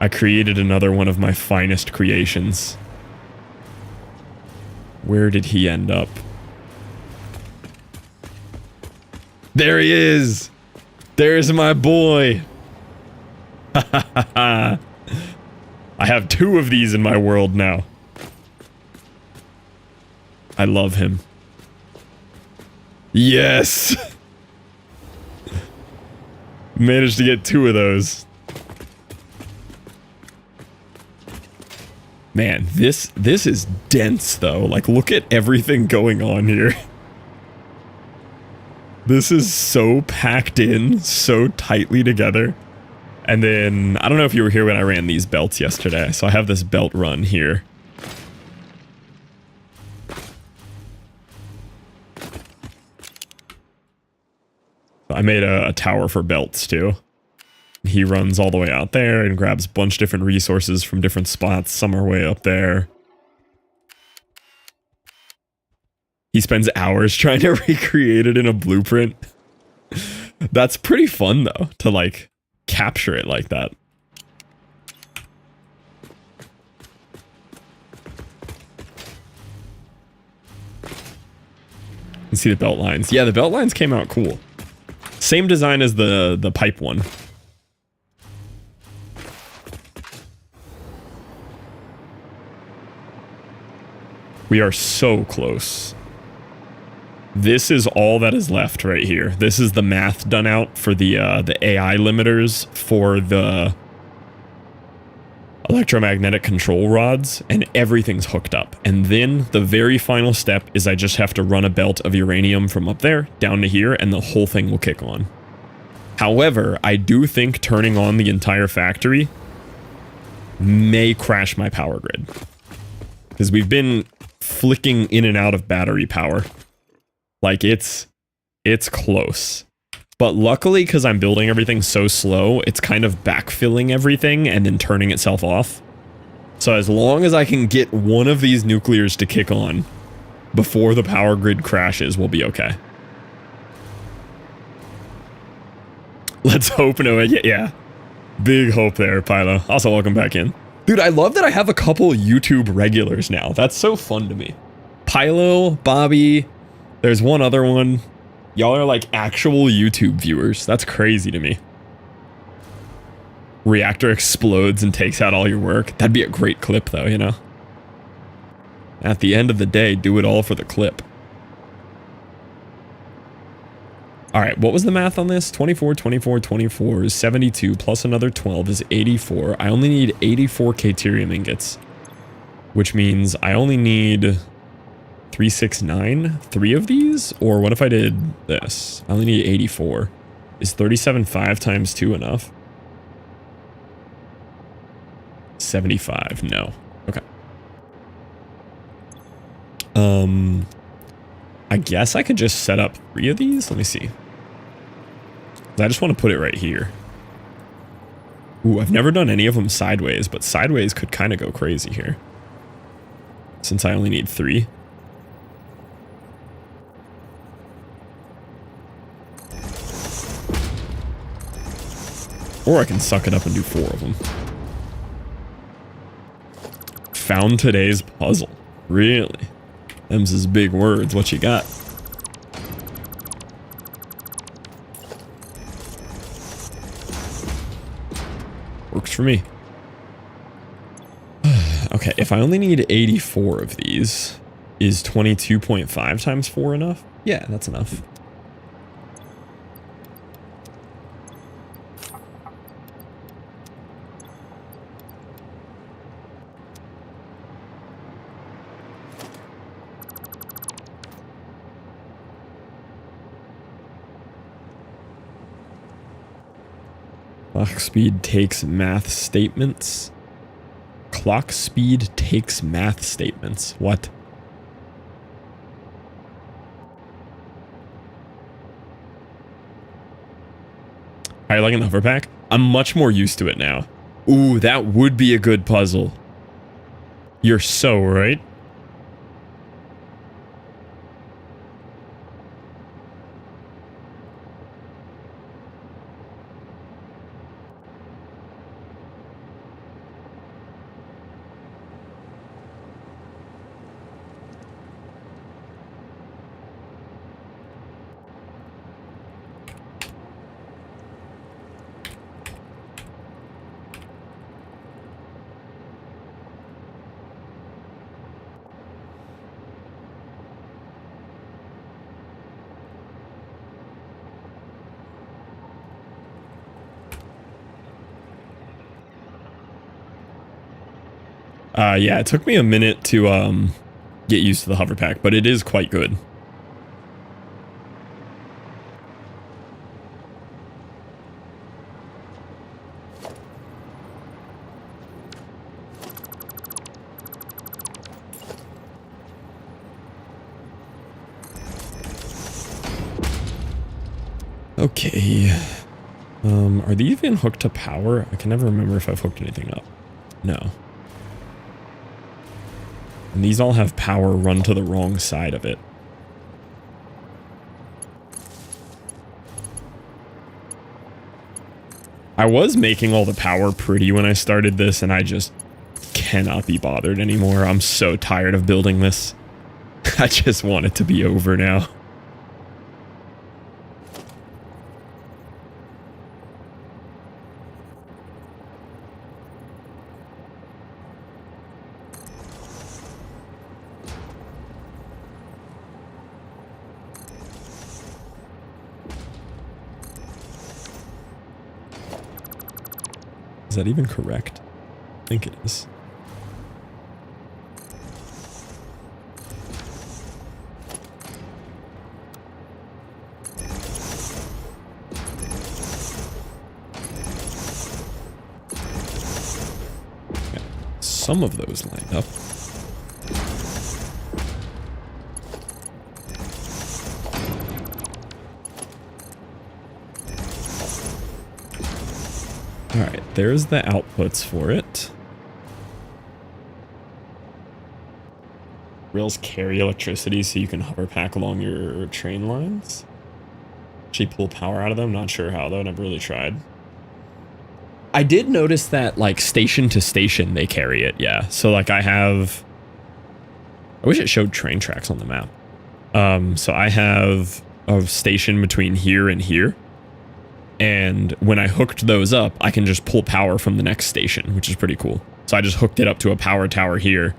I created another one of my finest creations. Where did he end up? There he is! There's my boy! I have 2 of these in my world now. I love him. Yes! Managed to get 2 of those. Man, this is dense though. Like, look at everything going on here. This is so packed in, so tightly together. And then, I don't know if you were here when I ran these belts yesterday, so I have this belt run here. I made a tower for belts too. He runs all the way out there and grabs a bunch of different resources from different spots. Some are way up there. He spends hours trying to recreate it in a blueprint. That's pretty fun though, to like capture it like that. You see the belt lines. Yeah, the belt lines came out cool. Same design as the pipe one. We are so close. This is all that is left right here. This is the math done out for the AI limiters for the electromagnetic control rods, and everything's hooked up. And then the very final step is I just have to run a belt of uranium from up there down to here, and the whole thing will kick on. However, I do think turning on the entire factory may crash my power grid, because we've been flicking in and out of battery power. Like, it's close. But luckily, because I'm building everything so slow, it's kind of backfilling everything and then turning itself off. So as long as I can get one of these nuclears to kick on before the power grid crashes, we'll be okay. Let's hope no. Yeah. Big hope there, Pilo. Also, welcome back in. Dude, I love that I have a couple YouTube regulars now. That's so fun to me. Pilo, Bobby, there's one other one. Y'all are like actual YouTube viewers. That's crazy to me. Reactor explodes and takes out all your work. That'd be a great clip though, you know? At the end of the day, do it all for the clip. Alright, what was the math on this? 24, 24, 24 is 72, plus another 12 is 84. I only need 84 Caterium ingots. Which means I only need 369? 3 of these? Or what if I did this? I only need 84. Is 37.5 times 2 enough? 75, no. Okay. I guess I could just set up 3 of these? Let me see. I just want to put it right here. Ooh, I've never done any of them sideways, but sideways could kind of go crazy here. Since I only need 3. Or I can suck it up and do 4 of them. Found today's puzzle. Really? Them's his big words. What you got? Works for me. Okay, if I only need 84 of these, is 22.5 times 4 enough? Yeah, that's enough. Clock speed takes math statements. Clock speed takes math statements. What? Are you liking the hover pack? I'm much more used to it now. Ooh, that would be a good puzzle. You're so right. Yeah, it took me a minute to get used to the hover pack, but it is quite good. Okay. Are these even hooked to power? I can never remember if I've hooked anything up. No. And these all have power run to the wrong side of it. I was making all the power pretty when I started this, and I just cannot be bothered anymore. I'm so tired of building this. I just want it to be over now. Is that even correct? I think it is. Okay. Some of those lined up. Alright, there's the outputs for it. Rails carry electricity so you can hover pack along your train lines. Actually pull power out of them, not sure how though, never really tried. I did notice that like station to station they carry it, yeah. So like I wish it showed train tracks on the map. So I have a station between here and here. And when I hooked those up, I can just pull power from the next station, which is pretty cool. So I just hooked it up to a power tower here,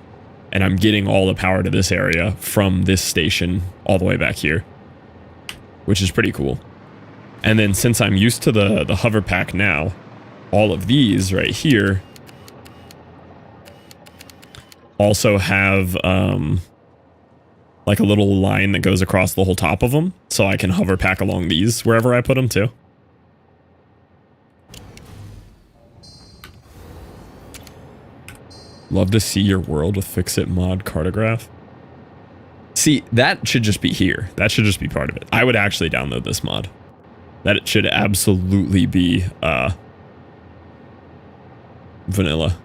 and I'm getting all the power to this area from this station all the way back here, which is pretty cool. And then since I'm used to the hover pack now, all of these right here also have like a little line that goes across the whole top of them, so I can hover pack along these wherever I put them too. Love to see your world with Fix-It mod cartograph. See, that should just be here. That should just be part of it. I would actually download this mod. That it should absolutely be vanilla.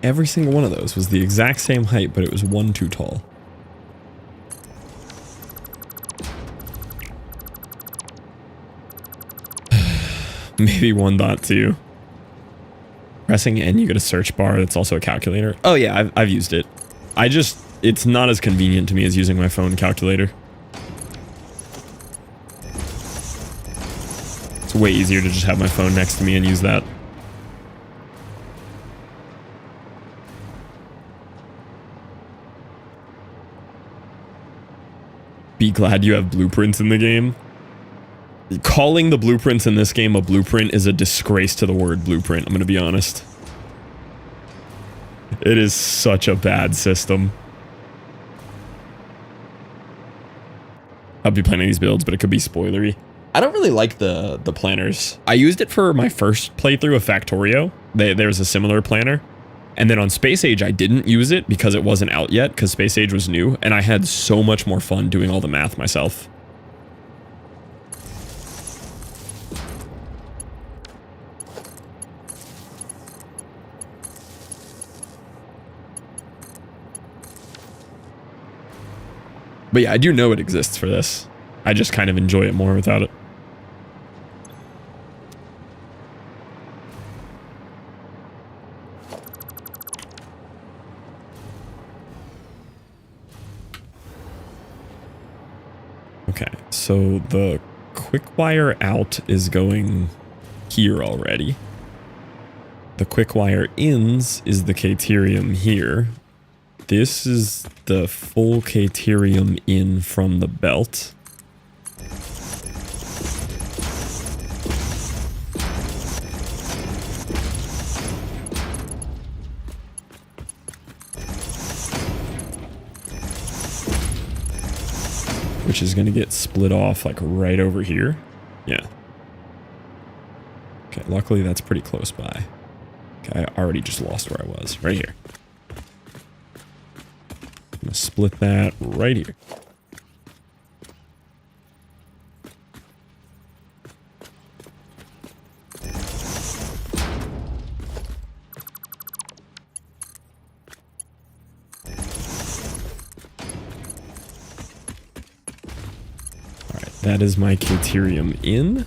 every single one of those was the exact same height, but it was one too tall. Maybe 1.2. Pressing N, you get a search bar that's also a calculator. Oh yeah, I've used it. It's not as convenient to me as using my phone calculator. It's way easier to just have my phone next to me and use that. Be glad you have blueprints in the game. Calling the blueprints in this game a blueprint is a disgrace to the word blueprint, I'm going to be honest. It is such a bad system. I'll be planning these builds, but it could be spoilery. I don't really like the planners. I used it for my first playthrough of Factorio. There's a similar planner. And then on Space Age, I didn't use it because it wasn't out yet, because Space Age was new, and I had so much more fun doing all the math myself. But yeah, I do know it exists for this. I just kind of enjoy it more without it. Okay, so the quick wire out is going here already. The quick wire ins is the Caterium here. This is the full Caterium in from the belt. Which is going to get split off like right over here. Yeah. Okay, luckily that's pretty close by. Okay, I already just lost where I was. Right here. I'm going to split that right here. That is my Caterium in.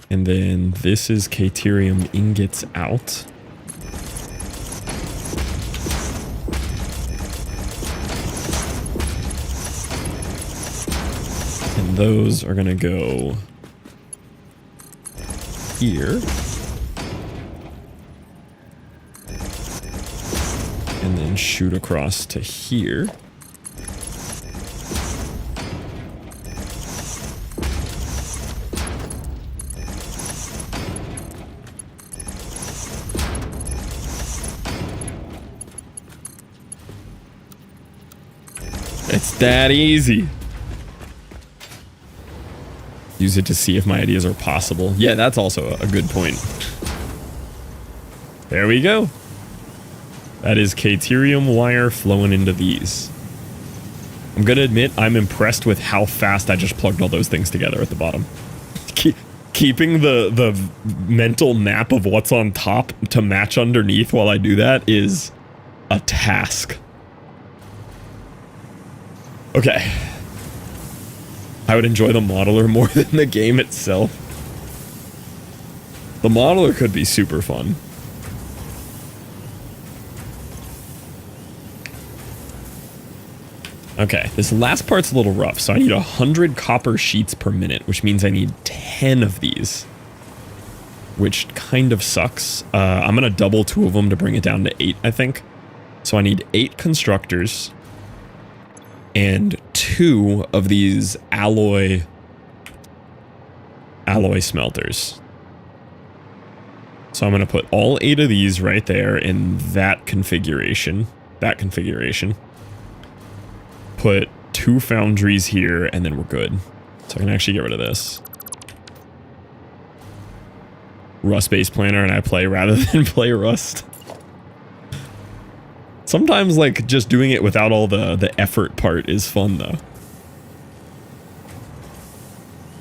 And then this is Caterium ingots out. And those are going to go here. And then shoot across to here. It's that easy. Use it to see if my ideas are possible. Yeah, that's also a good point. There we go. That is Caterium wire flowing into these. I'm gonna admit I'm impressed with how fast I just plugged all those things together at the bottom. Keeping the mental map of what's on top to match underneath while I do that is a task. Okay. I would enjoy the modeler more than the game itself. The modeler could be super fun. Okay, this last part's a little rough, so I need 100 copper sheets per minute, which means I need 10 of these. Which kind of sucks. I'm gonna double 2 of them to bring it down to 8, I think. So I need 8 constructors. And 2 of these alloy smelters. So I'm going to put all 8 of these right there in that configuration. Put 2 foundries here, and then we're good. So I can actually get rid of this. Rust-based planner, and I play rather than play Rust. Sometimes, like, just doing it without all the effort part is fun, though.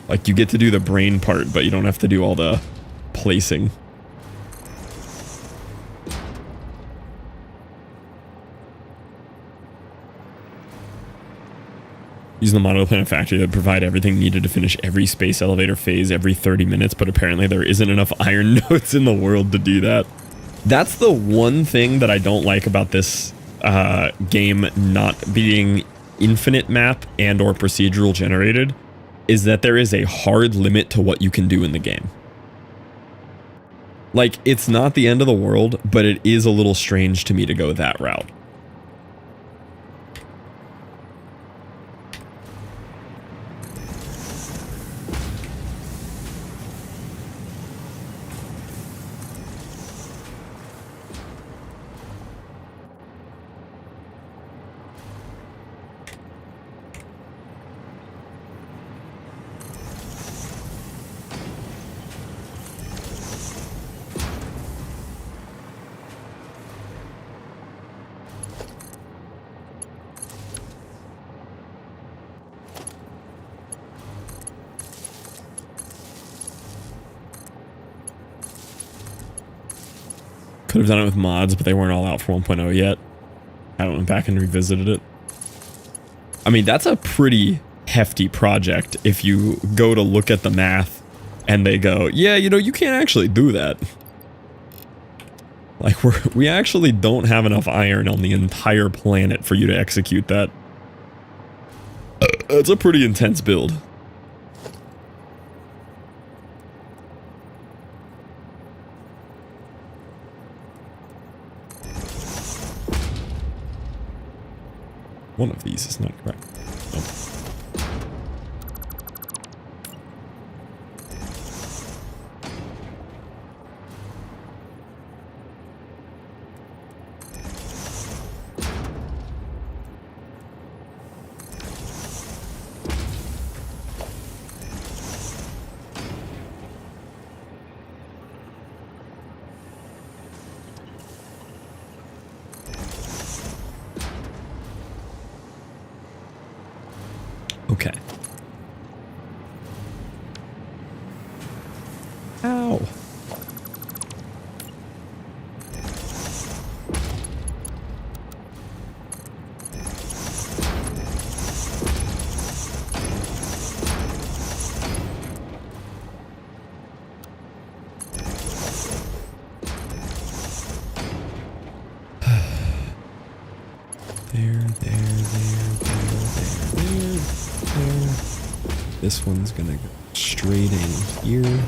Like, you get to do the brain part, but you don't have to do all the placing. using the model to plan a factory that provide everything needed to finish every space elevator phase every 30 minutes, but apparently there isn't enough iron nodes in the world to do that. That's the one thing that I don't like about this game not being infinite map and or procedural generated, is that there is a hard limit to what you can do in the game. Like, it's not the end of the world, but it is a little strange to me to go that route. Could have done it with mods, but they weren't all out for 1.0 yet. I went back and revisited it. I mean, that's a pretty hefty project if you go to look at the math and they go, yeah, you know, you can't actually do that. Like, we actually don't have enough iron on the entire planet for you to execute that. It's a pretty intense build. One of these is not correct. Nope. Okay. Ow. This one's gonna go straight in here.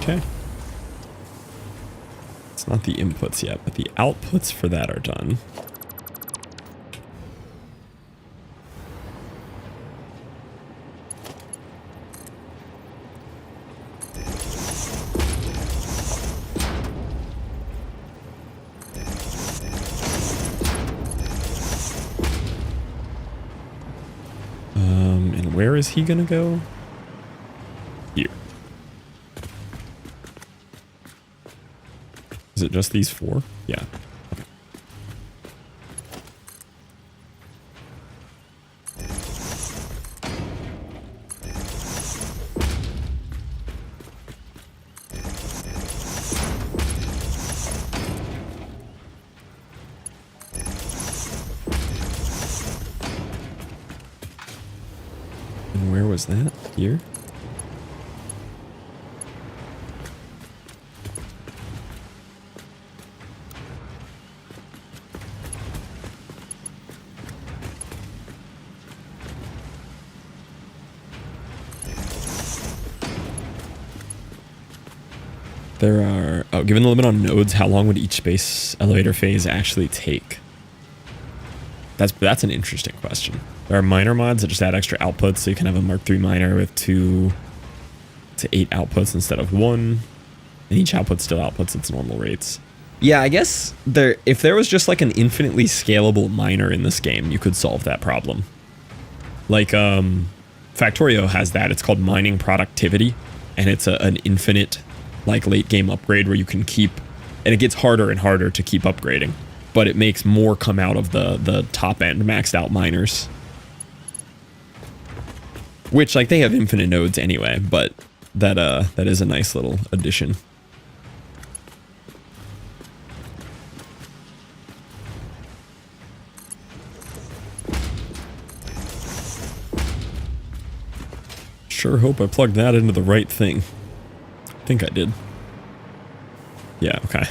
Okay. It's not the inputs yet, but the outputs for that are done. Where is he gonna go? Here. Is it just these four? Yeah. Where was that? Here? There are... Oh, given the limit on nodes, how long would each space elevator phase actually take? That's an interesting question. There are miner mods that just add extra outputs, so you can have a Mark III miner with 2 to 8 outputs instead of 1, and each output still outputs its normal rates. Yeah, I guess if there was just like an infinitely scalable miner in this game, you could solve that problem. Like, Factorio has that. It's called mining productivity, and it's an infinite, like, late game upgrade where you can keep, and it gets harder and harder to keep upgrading, but it makes more come out of the top end maxed out miners. Which, like, they have infinite nodes anyway, but that is a nice little addition. Sure hope I plugged that into the right thing. I think I did. Yeah, okay.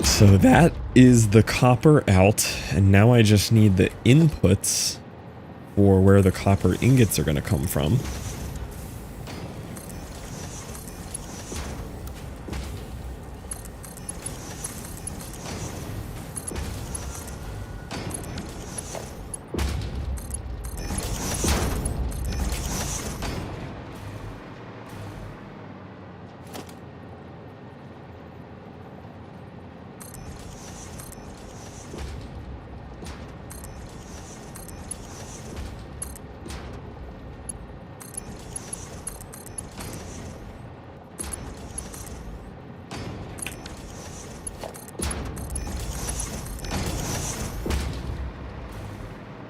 So that is the copper out, and now I just need the inputs for where the copper ingots are going to come from.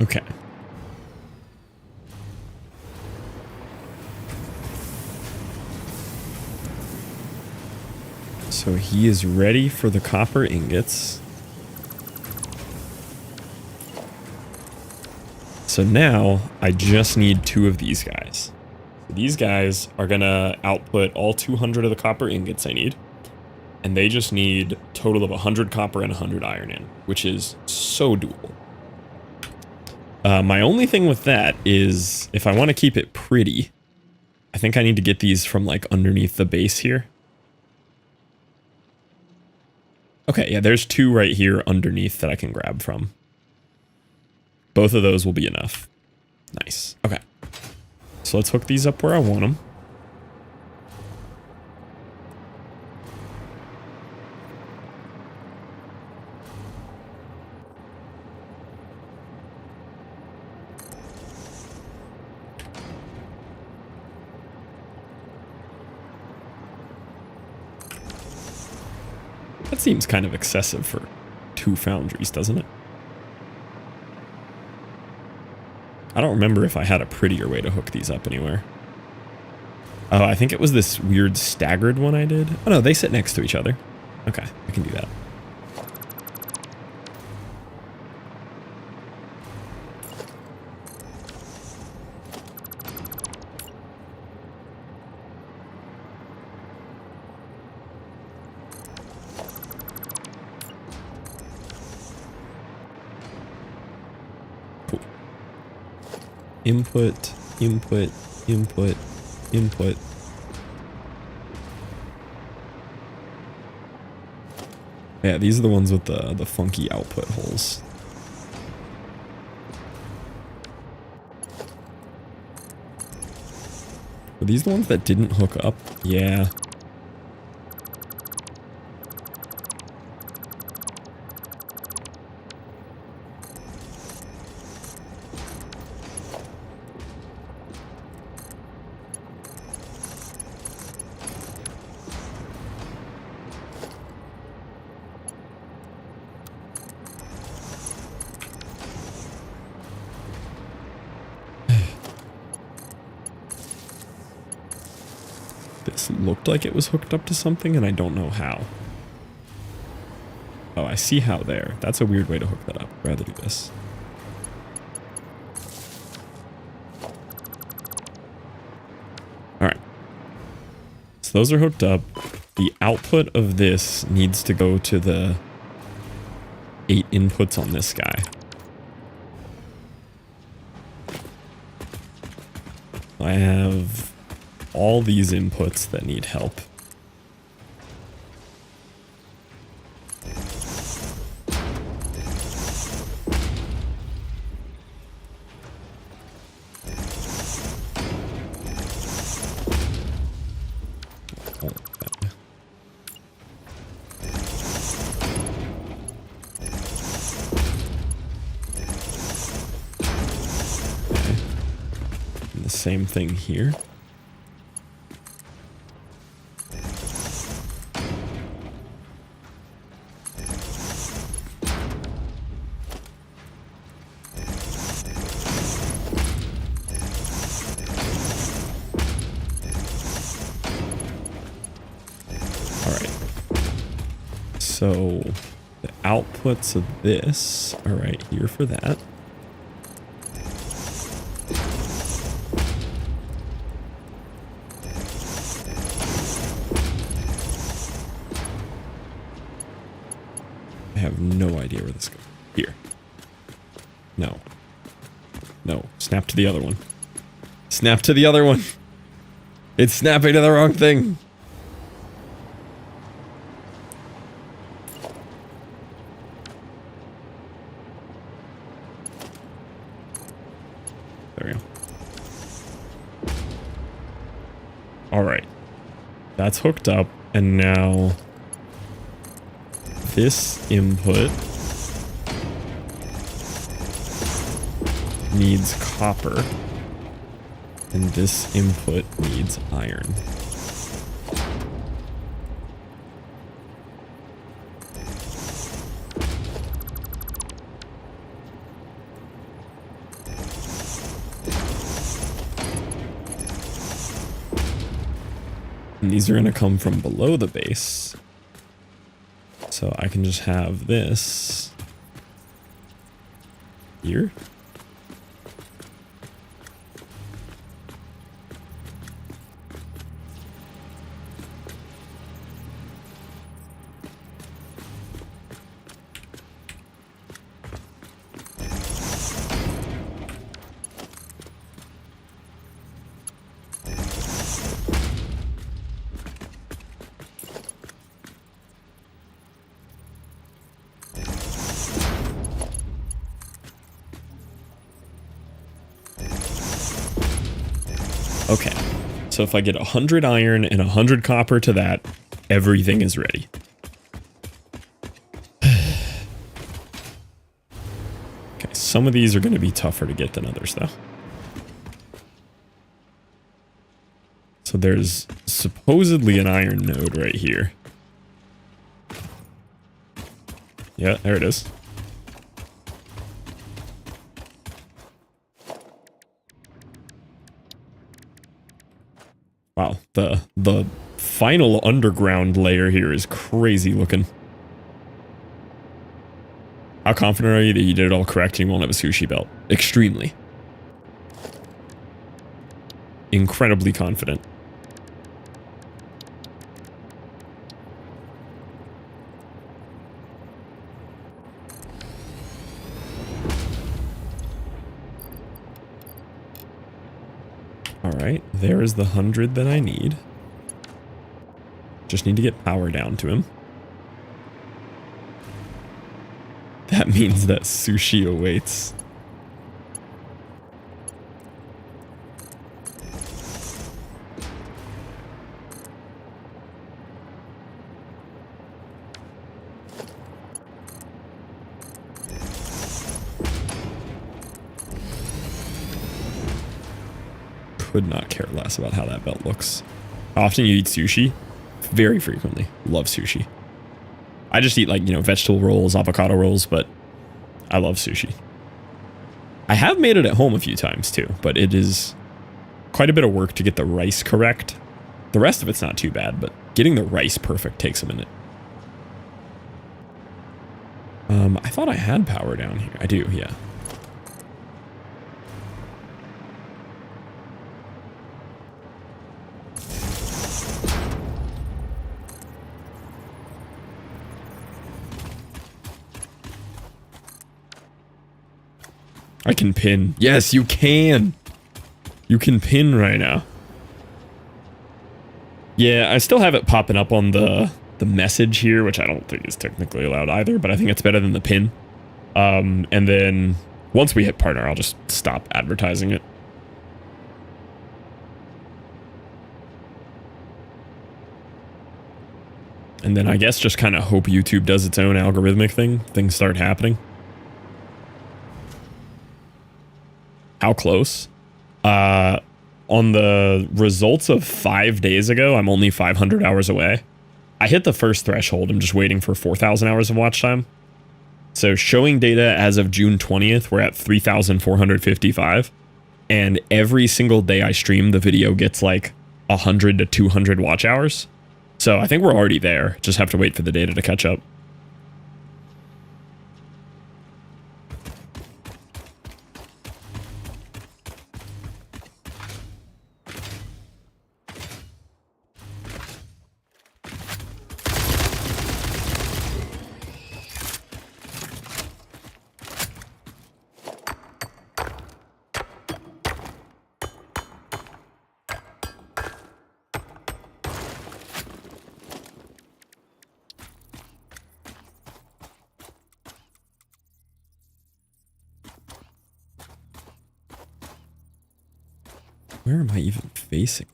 Okay. So he is ready for the copper ingots. So now I just need 2 of these guys. These guys are gonna output all 200 of the copper ingots I need. And they just need a total of 100 copper and 100 iron in, which is so doable. My only thing with that is if I want to keep it pretty, I think I need to get these from like underneath the base here. Okay, yeah, there's 2 right here underneath that I can grab from. Both of those will be enough. Nice. Okay. So let's hook these up where I want them. That seems kind of excessive for 2 foundries, doesn't it? I don't remember if I had a prettier way to hook these up anywhere. Oh, I think it was this weird staggered one I did. Oh no, they sit next to each other. Okay, I can do that. Input, input, input, input. Yeah, these are the ones with the funky output holes. Were these the ones that didn't hook up? Yeah. This looked like it was hooked up to something, and I don't know how. Oh, I see how there. That's a weird way to hook that up. I'd rather do this. Alright. So those are hooked up. The output of this needs to go to the 8 inputs on this guy. I have all these inputs that need help. The same thing here. So the outputs of this are right here for that. have no idea where this goes. Here. No. No. Snap to the other one. Snap to the other one. It's snapping to the wrong thing. There we go. Alright. That's hooked up, and now this input needs copper, and this input needs iron. And these are going to come from below the base. So I can just have this here. Okay, so if I get 100 iron and 100 copper to that, everything is ready. Okay, some of these are going to be tougher to get than others, though. So there's supposedly an iron node right here. Yeah, there it is. Wow, the final underground layer here is crazy looking. How confident are you that you did it all correct and you won't have a sushi belt? Extremely. Incredibly confident. Alright, there is the 100 that I need. Just need to get power down to him. That means that sushi awaits. Could not care less about how that belt looks. How often you eat sushi? Very frequently. Love sushi. I just eat, like, you know, vegetable rolls, avocado rolls, but I love sushi. I have made it at home a few times too, but it is quite a bit of work to get the rice correct. The rest of it's not too bad, but getting the rice perfect takes a minute. I thought I had power down here. I do, yeah. I can pin. Yes, you can. You can pin right now. Yeah, I still have it popping up on the message here, which I don't think is technically allowed either, but I think it's better than the pin. And then once we hit partner, I'll just stop advertising it. And then I guess just kind of hope YouTube does its own algorithmic thing. Things start happening. How close? On the results of 5 days ago, I'm only 500 hours away. I hit the first threshold. I'm just waiting for 4,000 hours of watch time. So showing data as of June 20th, we're at 3,455. And every single day I stream, the video gets like 100 to 200 watch hours. So I think we're already there. Just have to wait for the data to catch up. Where am I even facing?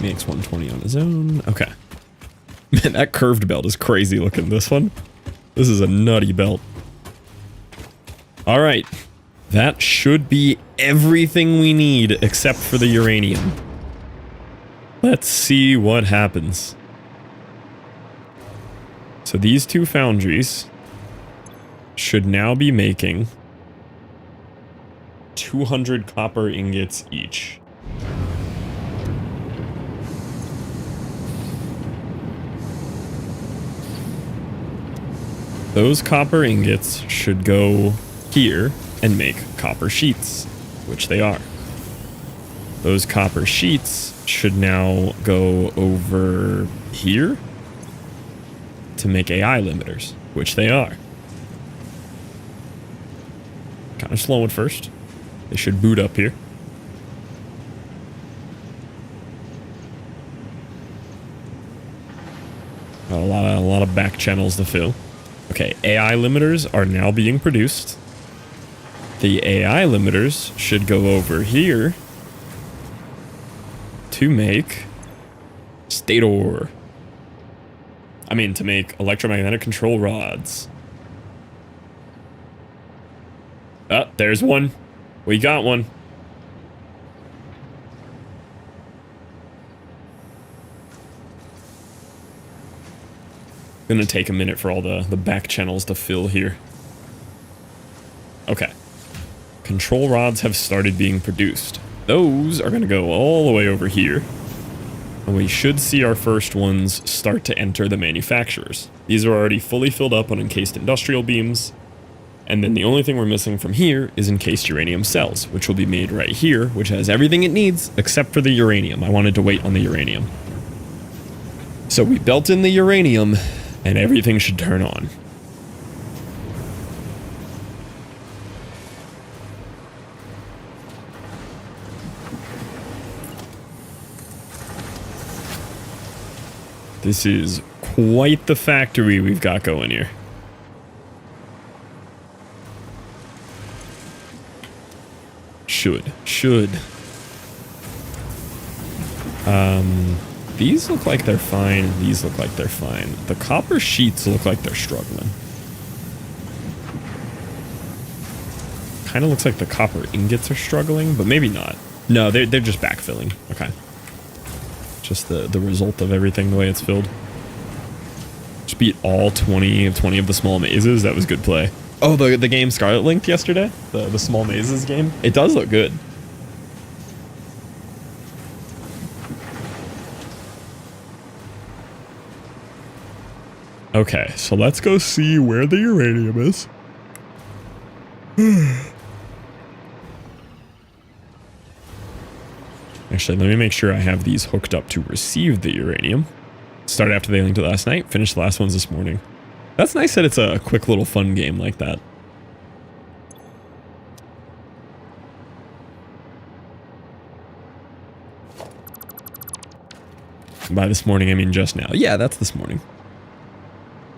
Makes 120 on his own. Okay. Man, that curved belt is crazy looking, this one. This is a nutty belt. Alright. That should be everything we need except for the uranium. Let's see what happens. So these two foundries should now be making 200 copper ingots each. Those copper ingots should go here and make copper sheets, which they are. Those copper sheets should now go over here to make AI limiters, which they are. Kind of slow at first. They should boot up here. Got a lot of back channels to fill. Okay, AI limiters are now being produced. The AI limiters should go over here to make stator. I mean, to make electromagnetic control rods. Oh, there's one. We got one. Gonna take a minute for all the back channels to fill here. Okay. Control rods have started being produced. Those are gonna go all the way over here. And we should see our first ones start to enter the manufacturers. These are already fully filled up on encased industrial beams. And then the only thing we're missing from here is encased uranium cells, which will be made right here, which has everything it needs except for the uranium. I wanted to wait on the uranium. So we belt in the uranium, and everything should turn on. This is quite the factory we've got going here. Should. These look like they're fine. These look like they're fine. The copper sheets look like they're struggling. Kind of looks like the copper ingots are struggling, but maybe not. No, they're just backfilling. Okay. Just the result of everything the way it's filled. Just beat all 20 of the small mazes. That was good play. Oh, the game Scarlet linked yesterday? The small mazes game? It does look good. Okay, so let's go see where the uranium is. Actually, let me make sure I have these hooked up to receive the uranium. Started after they linked it last night, finished the last ones this morning. That's nice that it's a quick little fun game like that. By this morning, I mean just now. Yeah, that's this morning.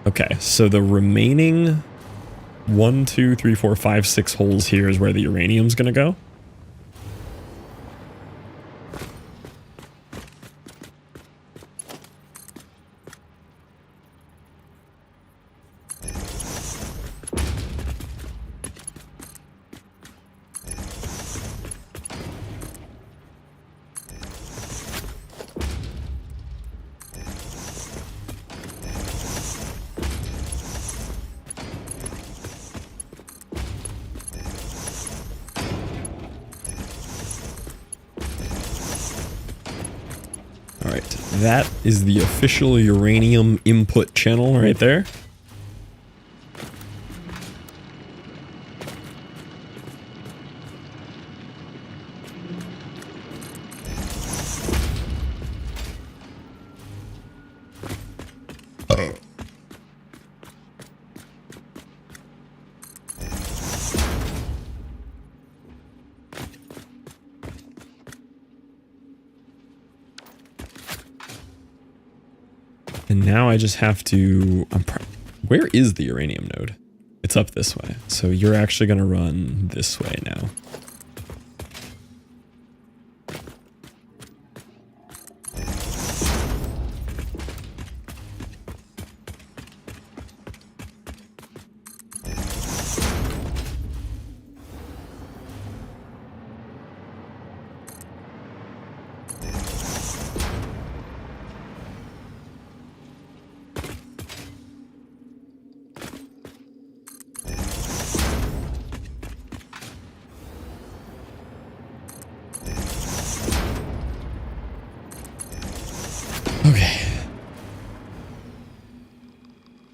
Okay, so the remaining 1, 2, 3, 4, 5, 6 holes here is where the uranium's gonna go. That is the official uranium input channel right there. And now I just have to... where is the uranium node? It's up this way. So you're actually going to run this way now. Okay.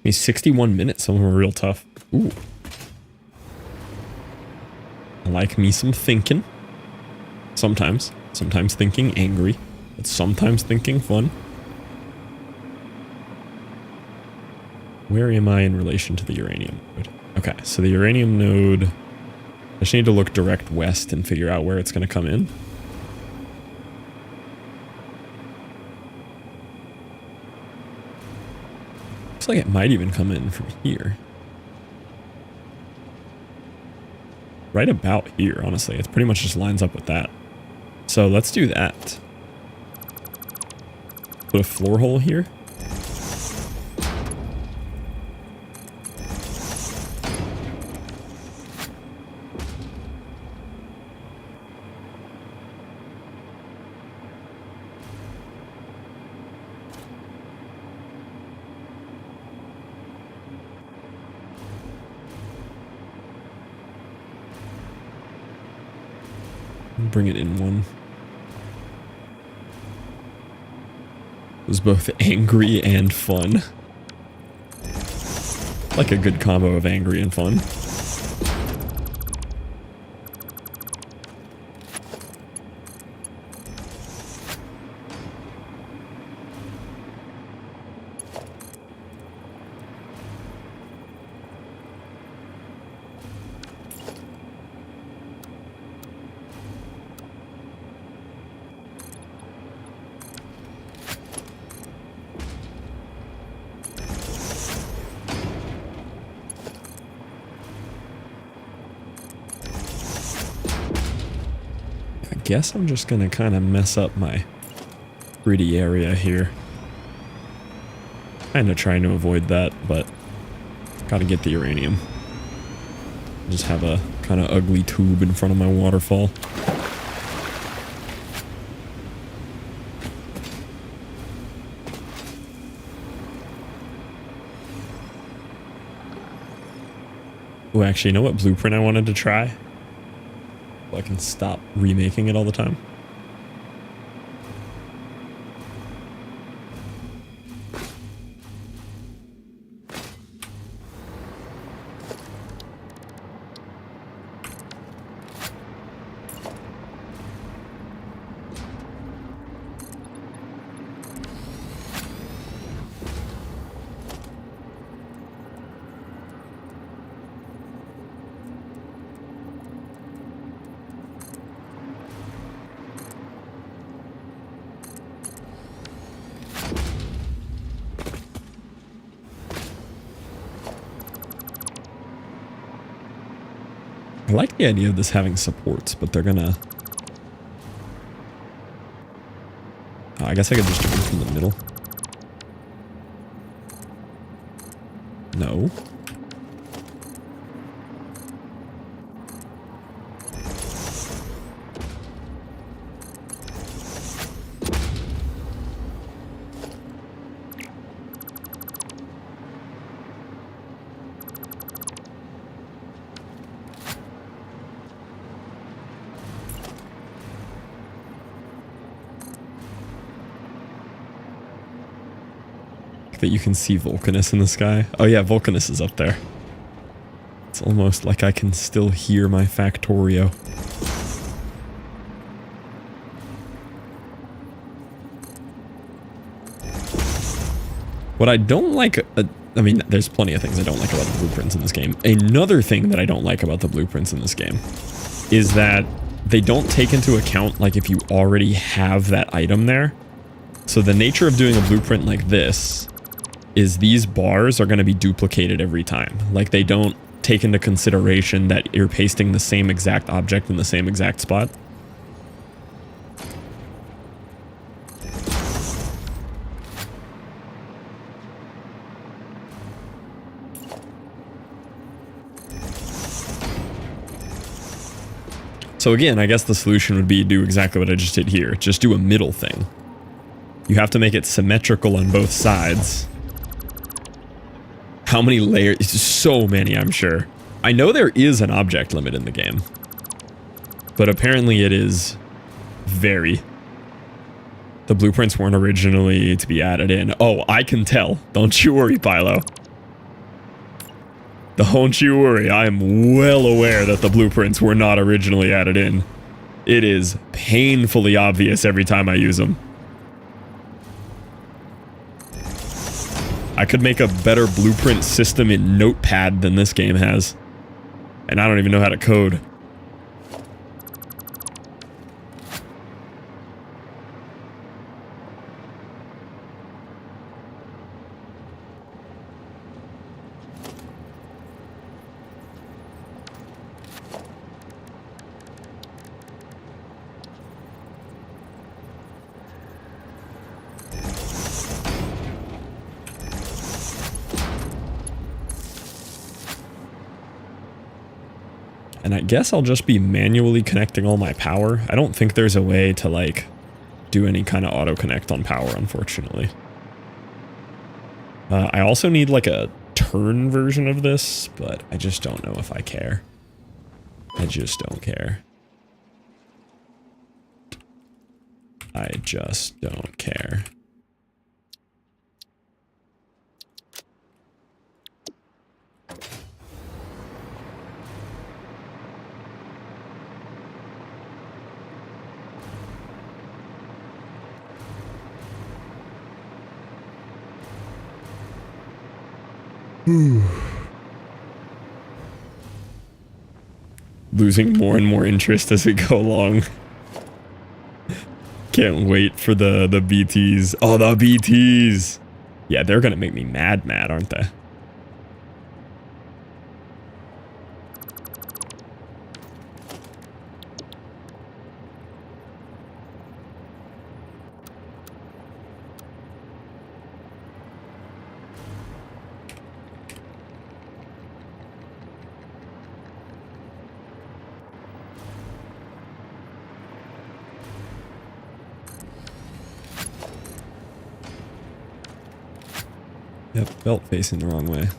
These 61 minutes, some of them are real tough. Ooh. I like me some thinking. Sometimes. Sometimes thinking angry. But sometimes thinking fun. Where am I in relation to the uranium node? Okay, so the uranium node... I just need to look direct west and figure out where it's going to come in. Looks like it might even come in from here. Right about here, honestly. It pretty much just lines up with that. So let's do that. Put a floor hole here. Bring it in one. It was both angry and fun. Like a good combo of angry and fun. I guess I'm just gonna kind of mess up my pretty area here. Kinda trying to avoid that, but gotta get the uranium. Just have a kind of ugly tube in front of my waterfall. Oh, actually, you know what blueprint I wanted to try? So I can stop remaking it all the time. I like the idea of this having supports, but they're gonna... Oh, I guess I could just do it from the middle. No. that you can see Vulcanus in the sky. Oh yeah, Vulcanus is up there. It's almost like I can still hear my Factorio. What I don't like, I mean, there's plenty of things I don't like about the blueprints in this game. Another thing that I don't like about the blueprints in this game is that they don't take into account, like, if you already have that item there. So the nature of doing a blueprint like this is these bars are going to be duplicated every time. Like, they don't take into consideration that you're pasting the same exact object in the same exact spot. So again, I guess the solution would be do exactly what I just did here. Just do a middle thing. You have to make it symmetrical on both sides. How many layers? So many, I'm sure. I know there is an object limit in the game, but apparently it is very. The blueprints weren't originally to be added in. Oh, I can tell. Don't you worry, Pilo. Don't you worry, I am well aware that the blueprints were not originally added in. It is painfully obvious every time I use them. I could make a better blueprint system in Notepad than this game has. And I don't even know how to code. And I guess I'll just be manually connecting all my power. I don't think there's a way to, like, do any kind of auto-connect on power, unfortunately. I also need, like, a turn version of this, but I just don't know if I care. I just don't care. I just don't care. Losing more and more interest as we go along. Can't wait for the BTs. Oh, the BTs! Yeah, they're gonna make me mad, aren't they? Yep, belt facing the wrong way.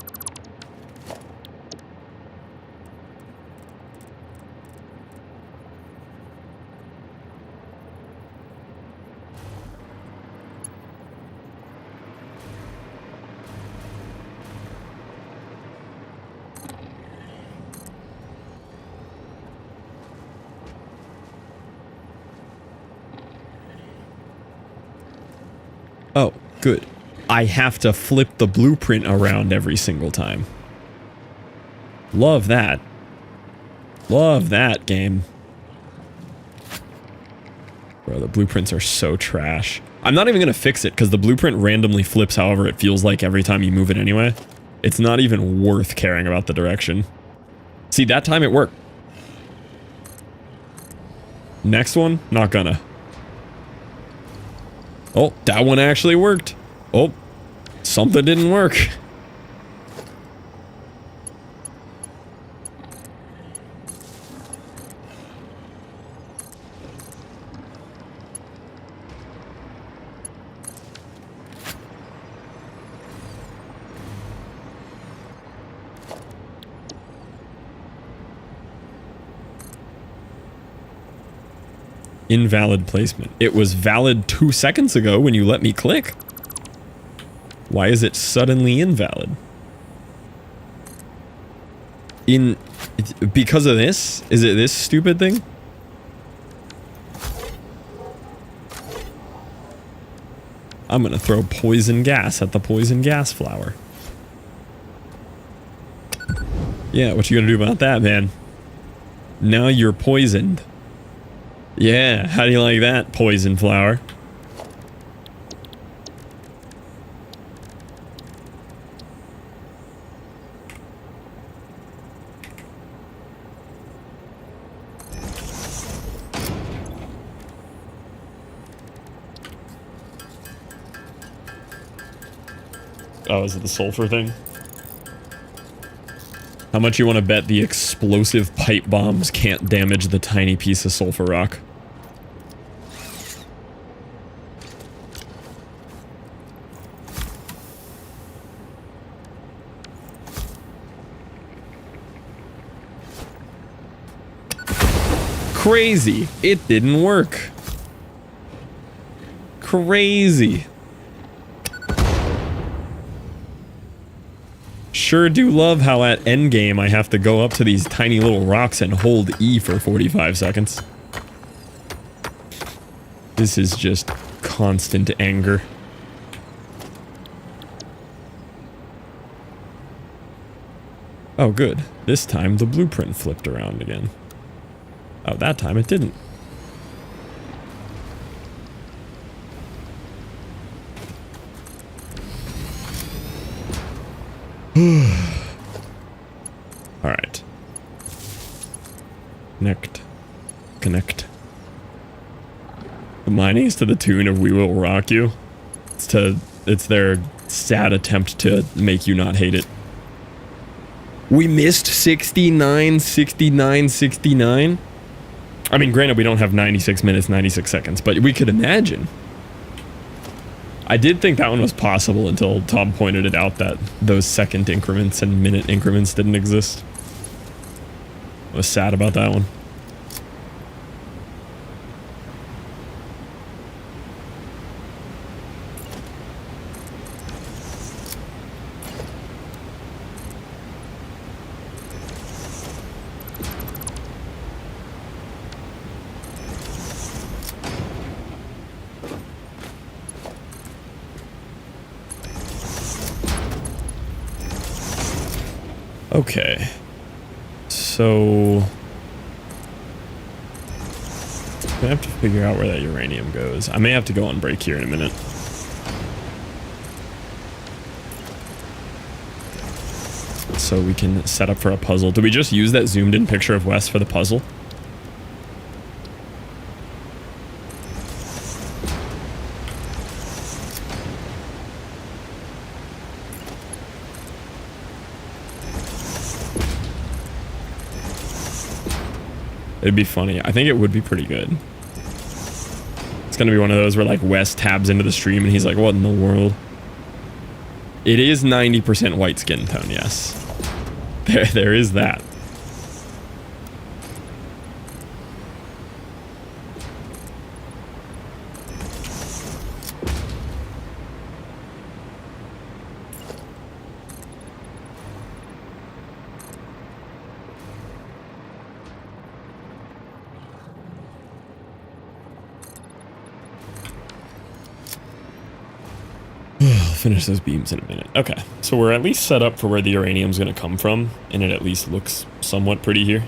Oh, good. I have to flip the blueprint around every single time. Love that. Love that game. Bro, the blueprints are so trash. I'm not even going to fix it because the blueprint randomly flips however it feels like every time you move it anyway. It's not even worth caring about the direction. See, that time it worked. Next one, not gonna. Oh, that one actually worked. Oh, something didn't work. Invalid placement. It was valid 2 seconds ago when you let me click. Why is it suddenly invalid? Because of this? Is it this stupid thing? I'm gonna throw poison gas at the poison gas flower. Yeah, what you gonna do about that, man? Now you're poisoned. Yeah, how do you like that, poison flower? Oh, is it the sulfur thing? How much you want to bet the explosive pipe bombs can't damage the tiny piece of sulfur rock? Crazy. It didn't work. Crazy. Sure do love how at endgame I have to go up to these tiny little rocks and hold E for 45 seconds. This is just constant anger. Oh good. This time the blueprint flipped around again. Oh, that time it didn't. Alright. Connect. The mining is to the tune of We Will Rock You. It's their sad attempt to make you not hate it. We missed 69, 69, 69. I mean, granted, we don't have 96 minutes, 96 seconds, but we could imagine. I did think that one was possible until Tom pointed it out that those second increments and minute increments didn't exist. I was sad about that one. Okay, so I have to figure out where that uranium goes. I may have to go on break here in a minute. So we can set up for a puzzle. Did we just use that zoomed in picture of Wes for the puzzle? It'd be funny. I think it would be pretty good. It's gonna be one of those where like Wes tabs into the stream and he's like, what in the world? It is 90% white skin tone, yes. There is that. Finish those beams in a minute. Okay, so we're at least set up for where the uranium's going to come from, and it at least looks somewhat pretty here.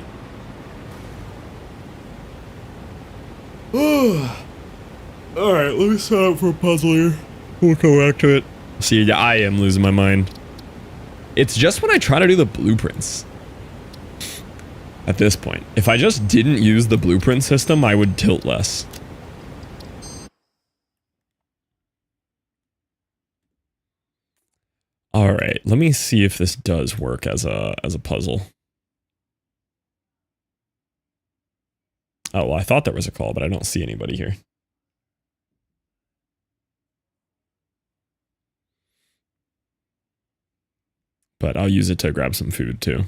Alright, let me set up for a puzzle here. We'll go back to it. See, I am losing my mind. It's just when I try to do the blueprints. At this point. If I just didn't use the blueprint system, I would tilt less. All right, let me see if this does work as a puzzle. Oh, well, I thought there was a call, but I don't see anybody here. But I'll use it to grab some food too.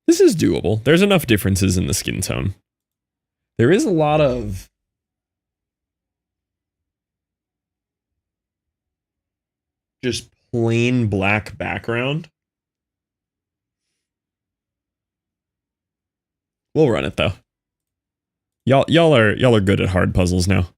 This is doable. There's enough differences in the skin tone. There is a lot of just plain black background. We'll run it though. Y'all are good at hard puzzles now.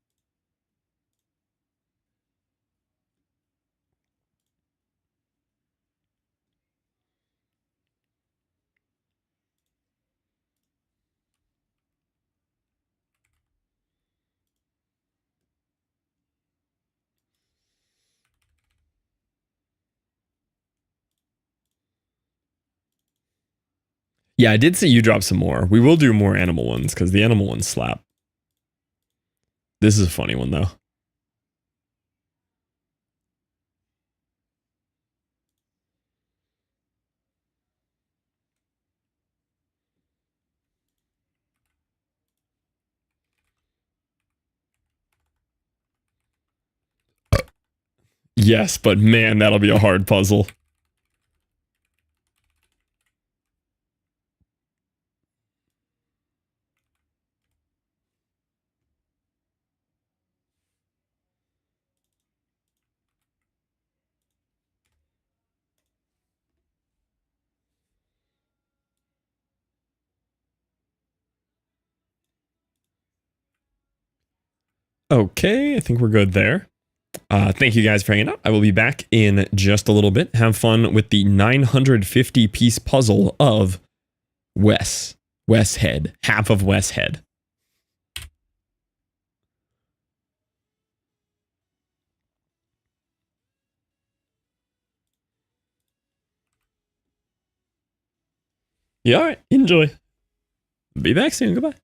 Yeah, I did see you drop some more. We will do more animal ones because the animal ones slap. This is a funny one though. Yes, but man, that'll be a hard puzzle. Okay, I think we're good there. Thank you guys for hanging out. I will be back in just a little bit. Have fun with the 950 piece puzzle of Wes. Wes Head. Half of Wes Head. Yeah, all right. Enjoy. Be back soon. Goodbye.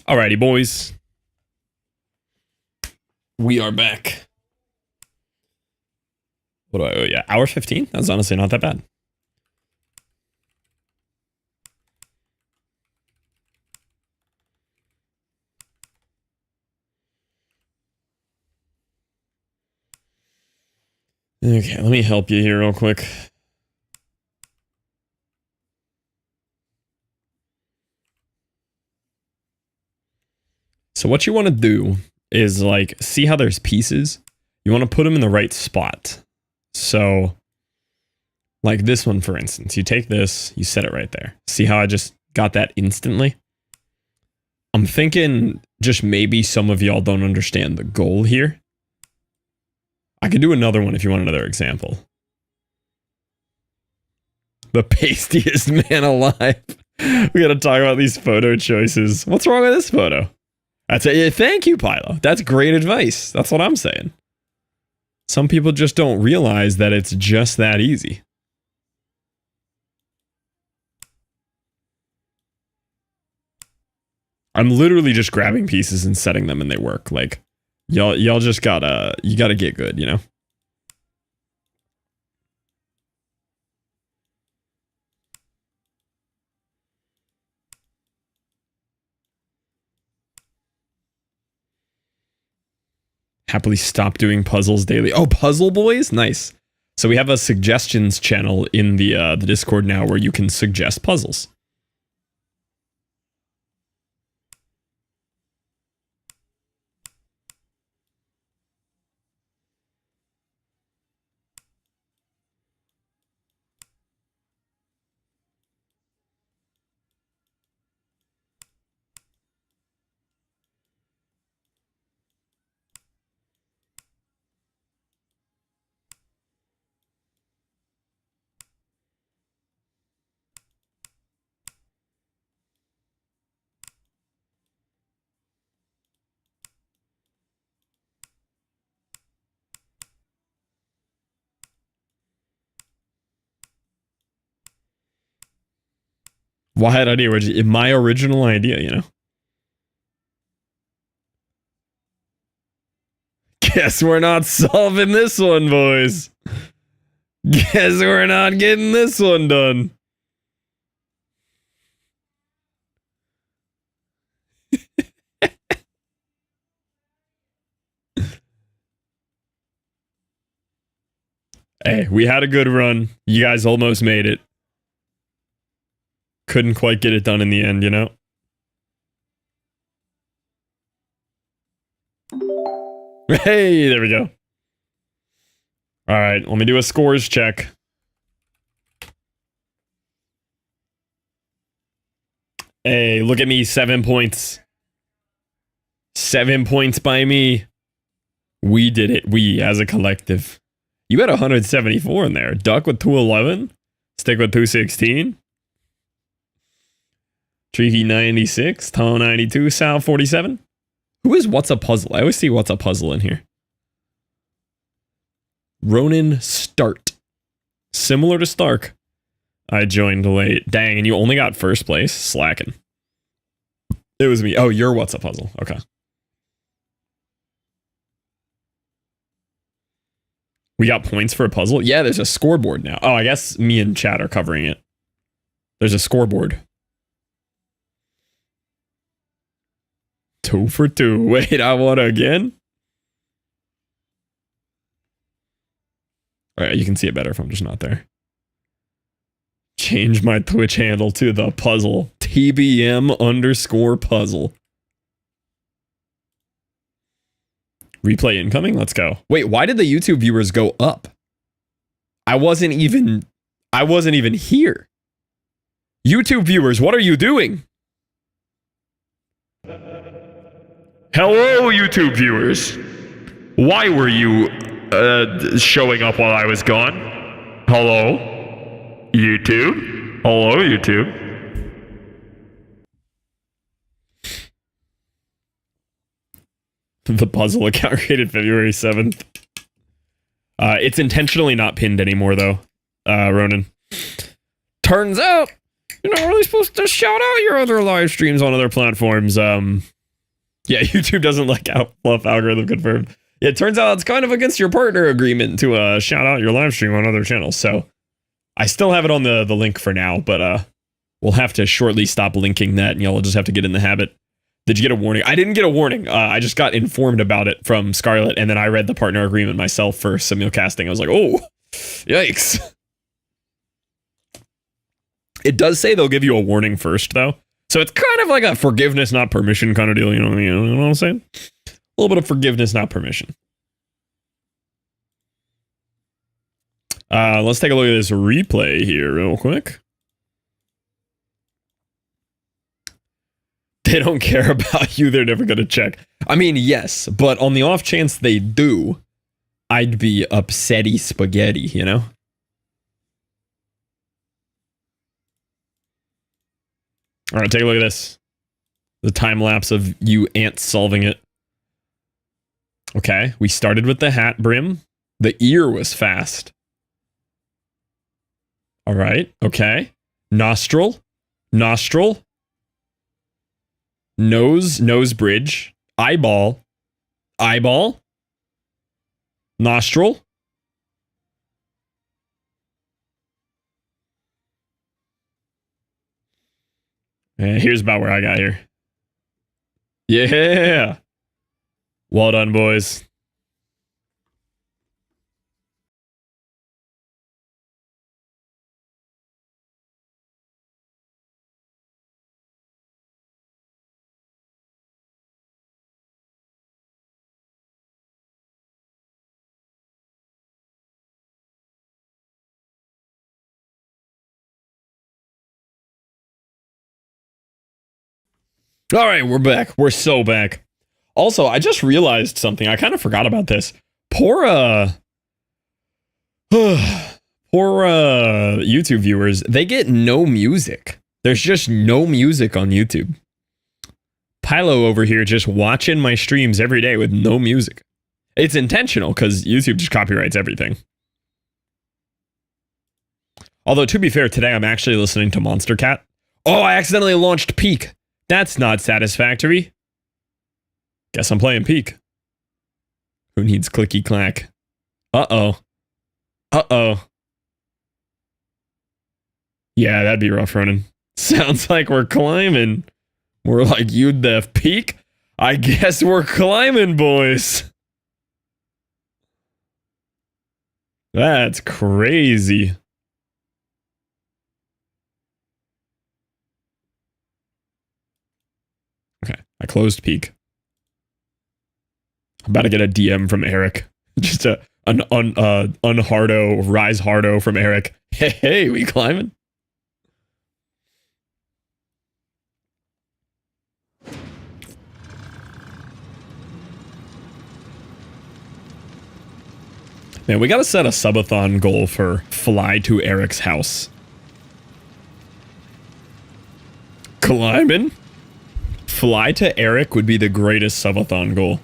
Alrighty, boys. We are back. What do I owe you? Hour 15? That's honestly not that bad. Okay, let me help you here real quick. So what you want to do is like, see how there's pieces? You want to put them in the right spot. So like this one, for instance, you take this, you set it right there. See how I just got that instantly? I'm thinking just maybe some of y'all don't understand the goal here. I could do another one if you want another example. The pastiest man alive. We gotta talk about these photo choices. What's wrong with this photo? That's it. Thank you, Pilo. That's great advice. That's what I'm saying. Some people just don't realize that it's just that easy. I'm literally just grabbing pieces and setting them and they work. Like, y'all just you gotta get good, you know? Happily stop doing puzzles daily. Oh, Puzzle Boys? Nice. So we have a suggestions channel in the Discord now where you can suggest puzzles. Wild idea, my original idea, you know? Guess we're not solving this one, boys. Guess we're not getting this one done. Hey, we had a good run. You guys almost made it. Couldn't quite get it done in the end, you know? Hey, there we go. All right, let me do a scores check. Hey, look at me, 7 points. 7 points by me. We did it, we as a collective. You had 174 in there. Duck with 211. Stick with 216. Tricky 96. Tone 92. Sal 47. Who is What's a Puzzle? I always see What's a Puzzle in here. Ronan Start. Similar to Stark. I joined late. Dang, and you only got first place? Slacking. It was me. Oh, you're What's a Puzzle. Okay. We got points for a puzzle? Yeah, there's a scoreboard now. Oh, I guess me and Chad are covering it. There's a scoreboard. 2 for 2. Wait, I won again? Alright, you can see it better if I'm just not there. Change my Twitch handle to the puzzle. TBM_puzzle. Replay incoming? Let's go. Wait, why did the YouTube viewers go up? I wasn't even here. YouTube viewers, what are you doing? Hello, YouTube viewers. Why were you showing up while I was gone? Hello? YouTube? Hello, YouTube? The puzzle account created February 7th. It's intentionally not pinned anymore, though, Ronan. Turns out, you're not really supposed to shout out your other live streams on other platforms. Yeah, YouTube doesn't like out fluff algorithm confirmed. It turns out it's kind of against your partner agreement to shout out your live stream on other channels. So I still have it on the link for now, but we'll have to shortly stop linking that, and y'all will just have to get in the habit. Did you get a warning? I didn't get a warning. I just got informed about it from Scarlett, and then I read the partner agreement myself for simulcasting. I was like, oh, yikes. It does say they'll give you a warning first, though. So it's kind of like a forgiveness, not permission kind of deal. You know what I'm saying? A little bit of forgiveness, not permission. Let's take a look at this replay here real quick. They don't care about you. They're never going to check. I mean, yes, but on the off chance they do, I'd be upsetty spaghetti, you know? All right, take a look at this. The time lapse of you ants solving it. Okay, we started with the hat brim. The ear was fast. All right, okay. Nostril. Nostril. Nose bridge. Eyeball. Eyeball. Nostril. And here's about where I got here. Yeah. Well done, boys. All right, we're back. We're so back. Also, I just realized something. I kind of forgot about this. Poor YouTube viewers, they get no music. There's just no music on YouTube. Pylo over here just watching my streams every day with no music. It's intentional because YouTube just copyrights everything. Although, to be fair, today I'm actually listening to Monster Cat. Oh, I accidentally launched Peak. That's not satisfactory. Guess I'm playing Peak. Who needs clicky clack? Uh-oh. Uh-oh. Yeah, that'd be rough running. Sounds like we're climbing. We're like, you'd the Peak? I guess we're climbing, boys. That's crazy. Okay, I closed Peak. I'm about to get a DM from Eric. Just an unhardo, rise hardo from Eric. Hey, we climbing? Man, we gotta set a subathon goal for fly to Eric's house. Climbing? Fly to Eric would be the greatest subathon goal.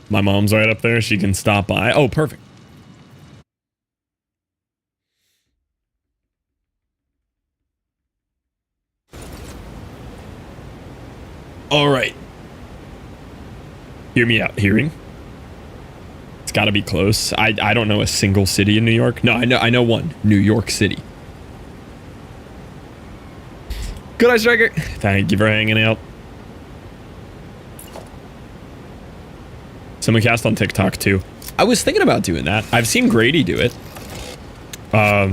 My mom's right up there. She can stop by. Oh, perfect. All right. Hear me out. Hearing? It's got to be close. I don't know a single city in New York. No, I know one. New York City. Good eye, Striker. Thank you for hanging out. Someone cast on TikTok too. I was thinking about doing that. I've seen Grady do it. I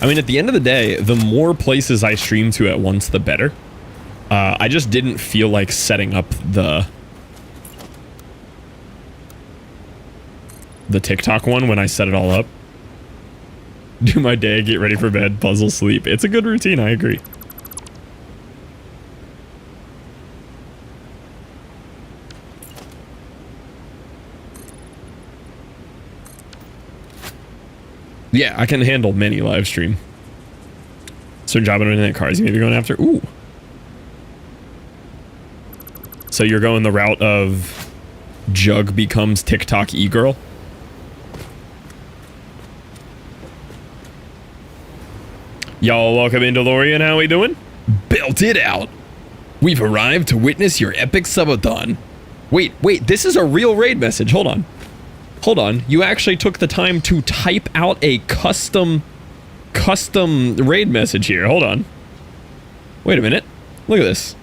mean, at the end of the day, the more places I stream to at once, the better. I just didn't feel like setting up the TikTok one when I set it all up. Do my day, get ready for bed, puzzle, sleep. It's a good routine, I agree. Yeah, I can handle many live stream. So jobbing in that cars you may be going after. Ooh. So you're going the route of Jug becomes TikTok e-girl? Y'all welcome in DeLorean, how we doing? Belt it out. We've arrived to witness your epic subathon. Wait, this is a real raid message. Hold on. You actually took the time to type out a custom raid message here. Hold on. Wait a minute. Look at this.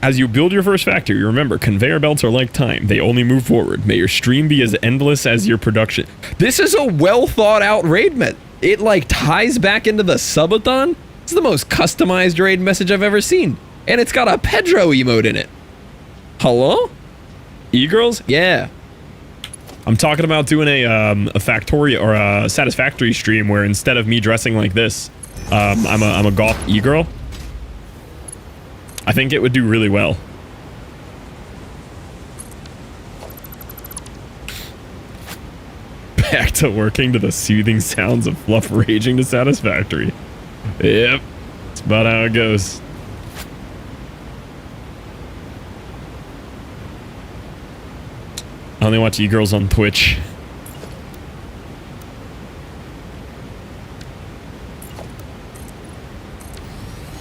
As you build your first factory, remember, conveyor belts are like time. They only move forward. May your stream be as endless as your production. This is a well thought out raid message. It like ties back into the subathon. It's the most customized raid message I've ever seen. And it's got a Pedro emote in it. Hello? E-girls? Yeah. I'm talking about doing a Factory or a Satisfactory stream where instead of me dressing like this, I'm a goth e-girl. I think it would do really well. Back to working to the soothing sounds of Fluff raging to Satisfactory. Yep, that's about how it goes. I only watch e-girls on Twitch.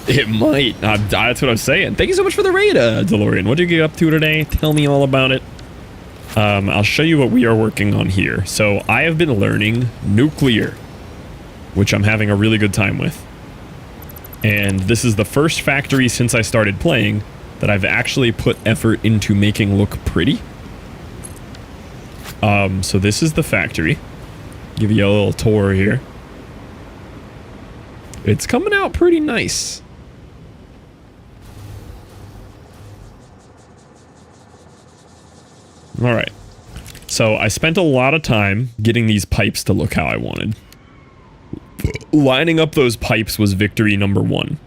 It might. That's what I'm saying. Thank you so much for the raid, DeLorean. What did you get up to today? Tell me all about it. I'll show you what we are working on here. So I have been learning nuclear, which I'm having a really good time with. And this is the first factory since I started playing that I've actually put effort into making look pretty. So this is the factory. Give you a little tour here. It's coming out pretty nice. All right. So I spent a lot of time getting these pipes to look how I wanted. Lining up those pipes was victory number one.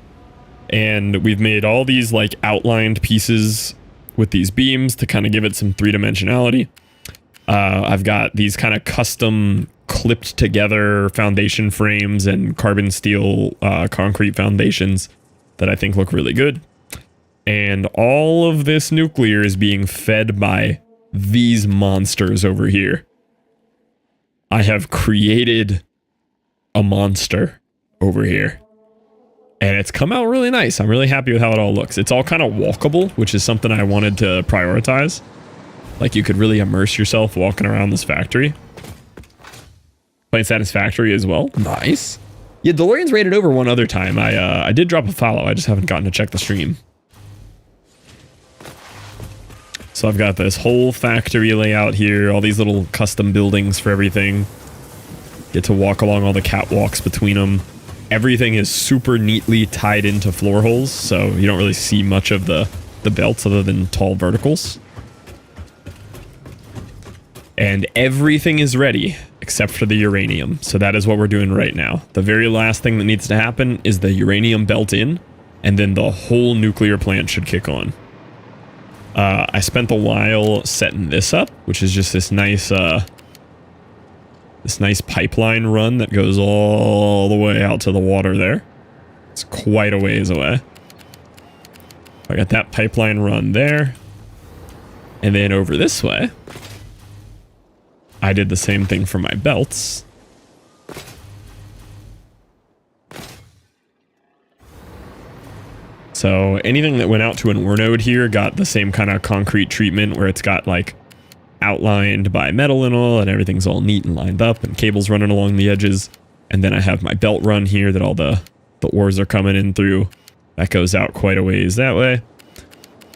And we've made all these like outlined pieces with these beams to kind of give it some three-dimensionality. I've got these kind of custom clipped together foundation frames and carbon steel concrete foundations that I think look really good. And all of this nuclear is being fed by these monsters over here. I have created a monster over here. And it's come out really nice. I'm really happy with how it all looks. It's all kind of walkable, which is something I wanted to prioritize. Like you could really immerse yourself walking around this factory. Playing Satisfactory as well. Nice. Yeah, DeLorean's rated over one other time. I did drop a follow. I just haven't gotten to check the stream. So I've got this whole factory layout here. All these little custom buildings for everything. Get to walk along all the catwalks between them. Everything is super neatly tied into floor holes, so you don't really see much of the belts other than tall verticals. And everything is ready except for the uranium. So that is what we're doing right now. The very last thing that needs to happen is the uranium belt in, and then the whole nuclear plant should kick on. I spent a while setting this up, which is just this nice pipeline run that goes all the way out to the water there. It's quite a ways away. I got that pipeline run there. And then over this way, I did the same thing for my belts. So anything that went out to an ore node here got the same kind of concrete treatment where it's got like outlined by metal and all, and everything's all neat and lined up and cables running along the edges. And then I have my belt run here that all the ores are coming in through. That goes out quite a ways that way.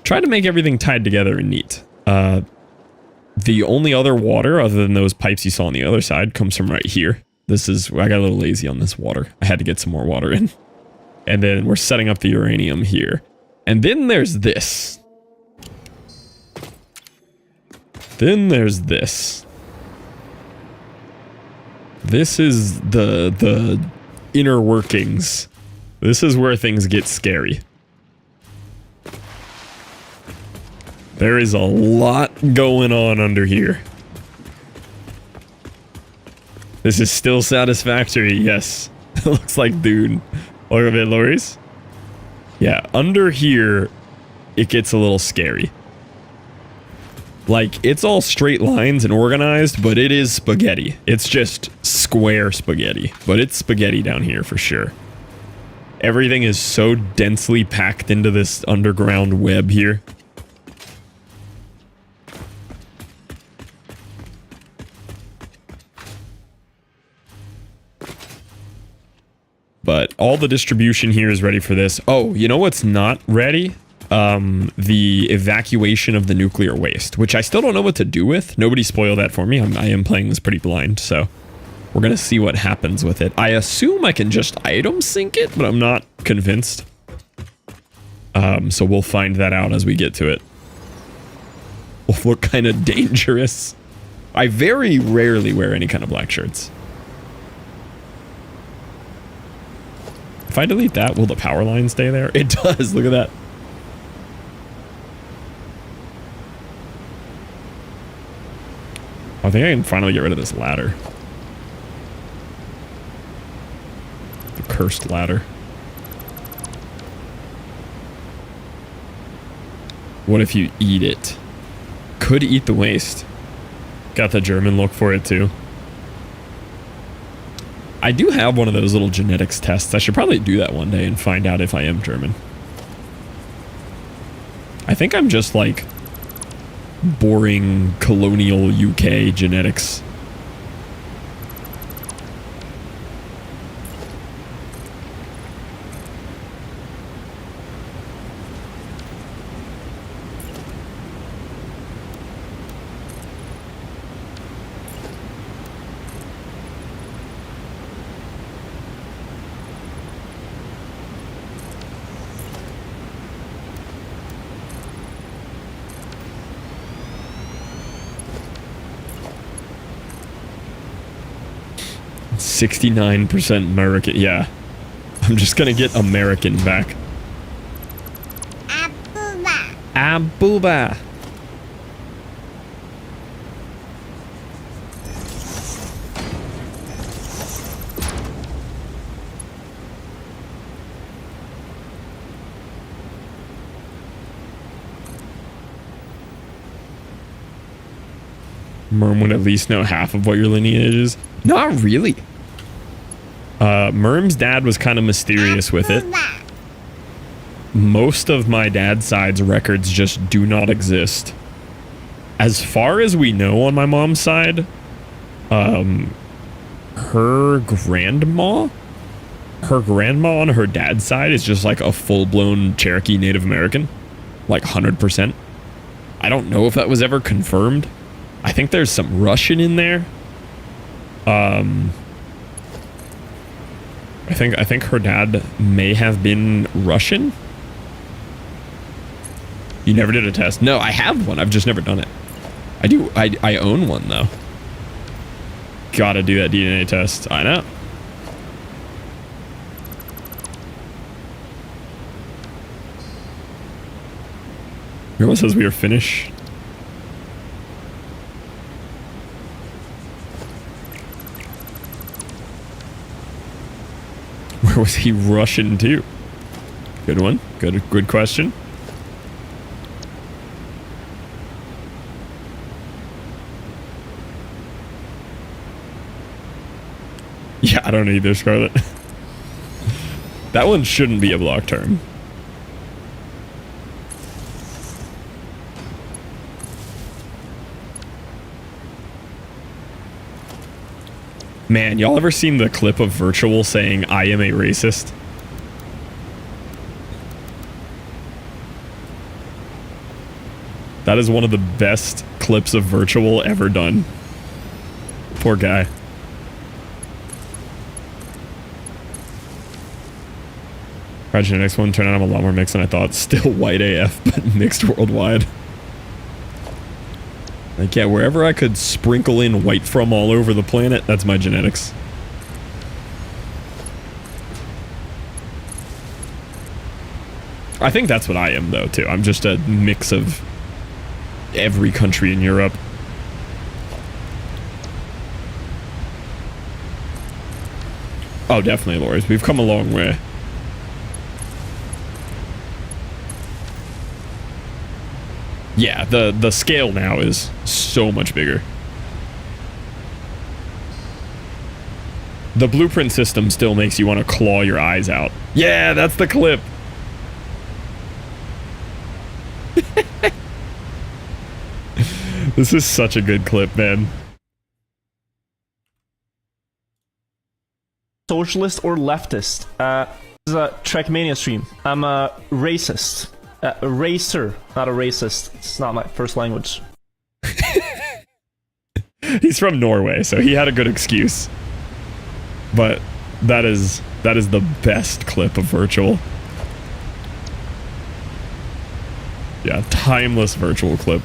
Try to make everything tied together and neat. The only other water other than those pipes you saw on the other side comes from right here. I got a little lazy on this water. I had to get some more water in. And then we're setting up the uranium here. And then there's this. Then there's this. This is the inner workings. This is where things get scary. There is a lot going on under here. This is still satisfactory, yes. It looks like dude. Look a bit, Loris. Yeah, under here, it gets a little scary. Like, it's all straight lines and organized, but it is spaghetti. It's just square spaghetti. But it's spaghetti down here for sure. Everything is so densely packed into this underground web here. But all the distribution here is ready for this. Oh, you know what's not ready? The evacuation of the nuclear waste, which I still don't know what to do with. Nobody spoiled that for me. I am playing this pretty blind, so we're gonna see what happens with it. I assume I can just item sync it, but I'm not convinced. So we'll find that out as we get to it. Will look kind of dangerous. I very rarely wear any kind of black shirts. If I delete that, will the power line stay there? It does, look at that. I think I can finally get rid of this ladder. The cursed ladder. What if you eat it? Could eat the waste. Got the German look for it too. I do have one of those little genetics tests. I should probably do that one day and find out if I am German. I think I'm just like boring colonial UK genetics. %, American. Yeah. I'm just gonna get American back. Abuba. Abuba. Merm would at least know half of what your lineage is. Not really. Merm's dad was kind of mysterious with it. Most of my dad's side's records just do not exist. As far as we know on my mom's side, her grandma on her dad's side is just like a full-blown Cherokee Native American. Like 100%. I don't know if that was ever confirmed. I think there's some Russian in there. I think her dad may have been Russian. You never did a test? No, I have one. I've just never done it. I own one though. Gotta do that DNA test. I know. Everyone says we are finished. Where was he Russian to? Good one. Good question. Yeah, I don't know either, Scarlet. That one shouldn't be a block term. Man, y'all ever seen the clip of Virtual saying, "I am a racist"? That is one of the best clips of Virtual ever done. Poor guy. Next one turned out I'm a lot more mixed than I thought. Still white AF, but mixed worldwide. Like, yeah, wherever I could sprinkle in white from all over the planet, that's my genetics. I think that's what I am, though, too. I'm just a mix of every country in Europe. Oh, definitely, Loris. We've come a long way. Yeah, the scale now is so much bigger. The blueprint system still makes you want to claw your eyes out. Yeah, that's the clip. This is such a good clip, man. Socialist or leftist? This is a Trackmania stream. I'm a racist. A racer, not a racist. It's not my first language. He's from Norway, so he had a good excuse. But that is the best clip of virtual. Yeah, timeless virtual clip.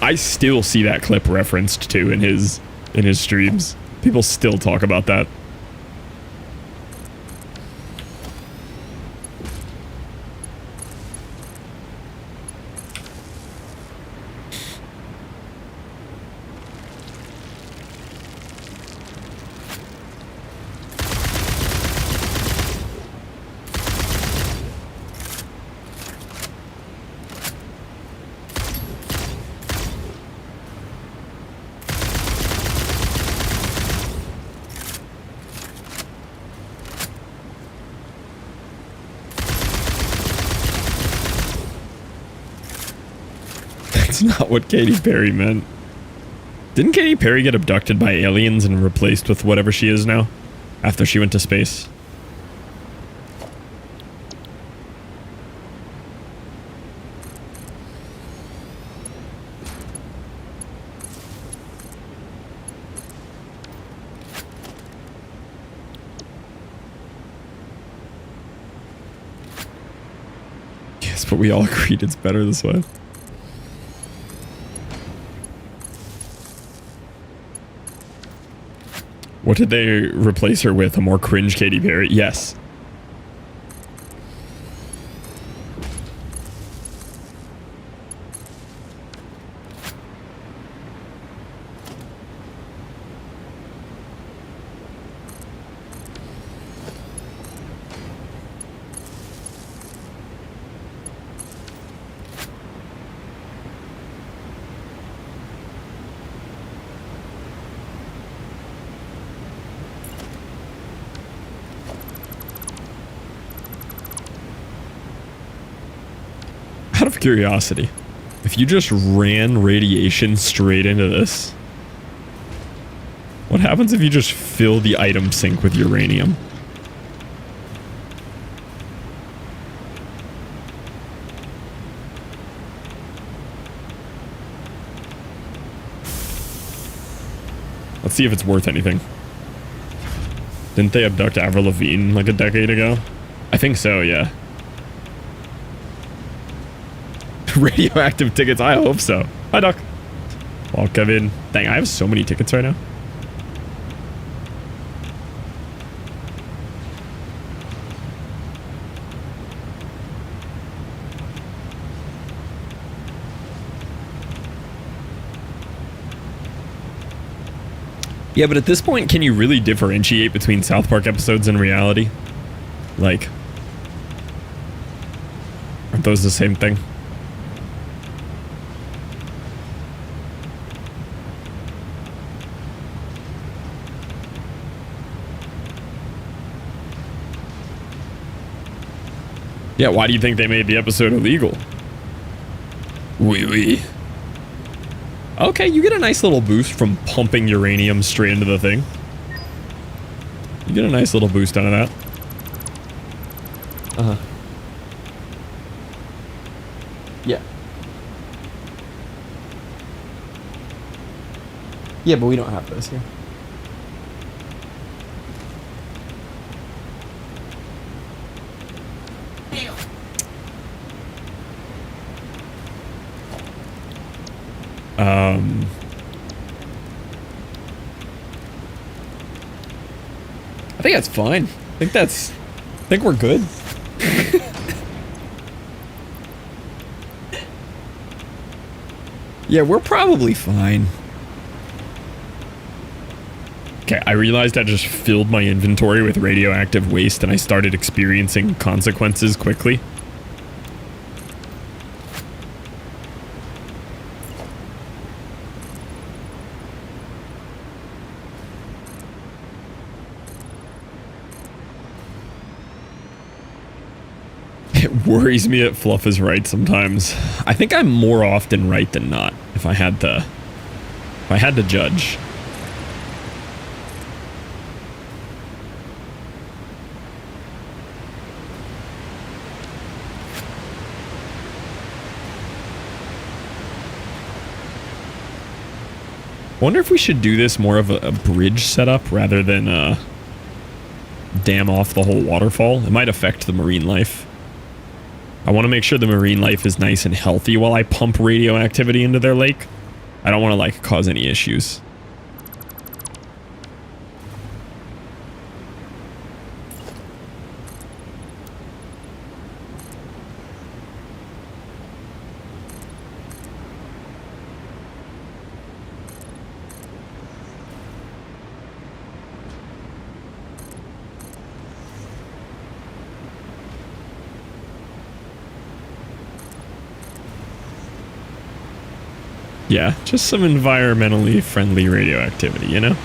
I still see that clip referenced too in his streams. People still talk about that. That's not what Katy Perry meant. Didn't Katy Perry get abducted by aliens and replaced with whatever she is now? After she went to space? Yes, but we all agreed it's better this way. What did they replace her with? A more cringe Katy Perry? Yes. Out of curiosity, if you just ran radiation straight into this, what happens if you just fill the item sink with uranium? Let's see if it's worth anything. Didn't they abduct Avril Lavigne like a decade ago? I think so, yeah. Radioactive tickets, I hope so. Hi, Doc. Welcome in. Dang, I have so many tickets right now. Yeah, but at this point, can you really differentiate between South Park episodes and reality? Like, aren't those the same thing? Yeah, why do you think they made the episode illegal? Oui. Okay, you get a nice little boost from pumping uranium straight into the thing. You get a nice little boost out of that. Uh-huh. Yeah. Yeah, but we don't have those here. I think that's fine. I think we're good. Yeah, we're probably fine. Okay, I realized I just filled my inventory with radioactive waste and I started experiencing consequences quickly. It worries me that Fluff is right sometimes. I think I'm more often right than not, if I had to judge. Wonder if we should do this more of a bridge setup rather than dam off the whole waterfall. It might affect the marine life. I want to make sure the marine life is nice and healthy while I pump radioactivity into their lake. I don't want to like cause any issues. Yeah, just some environmentally friendly radioactivity, you know?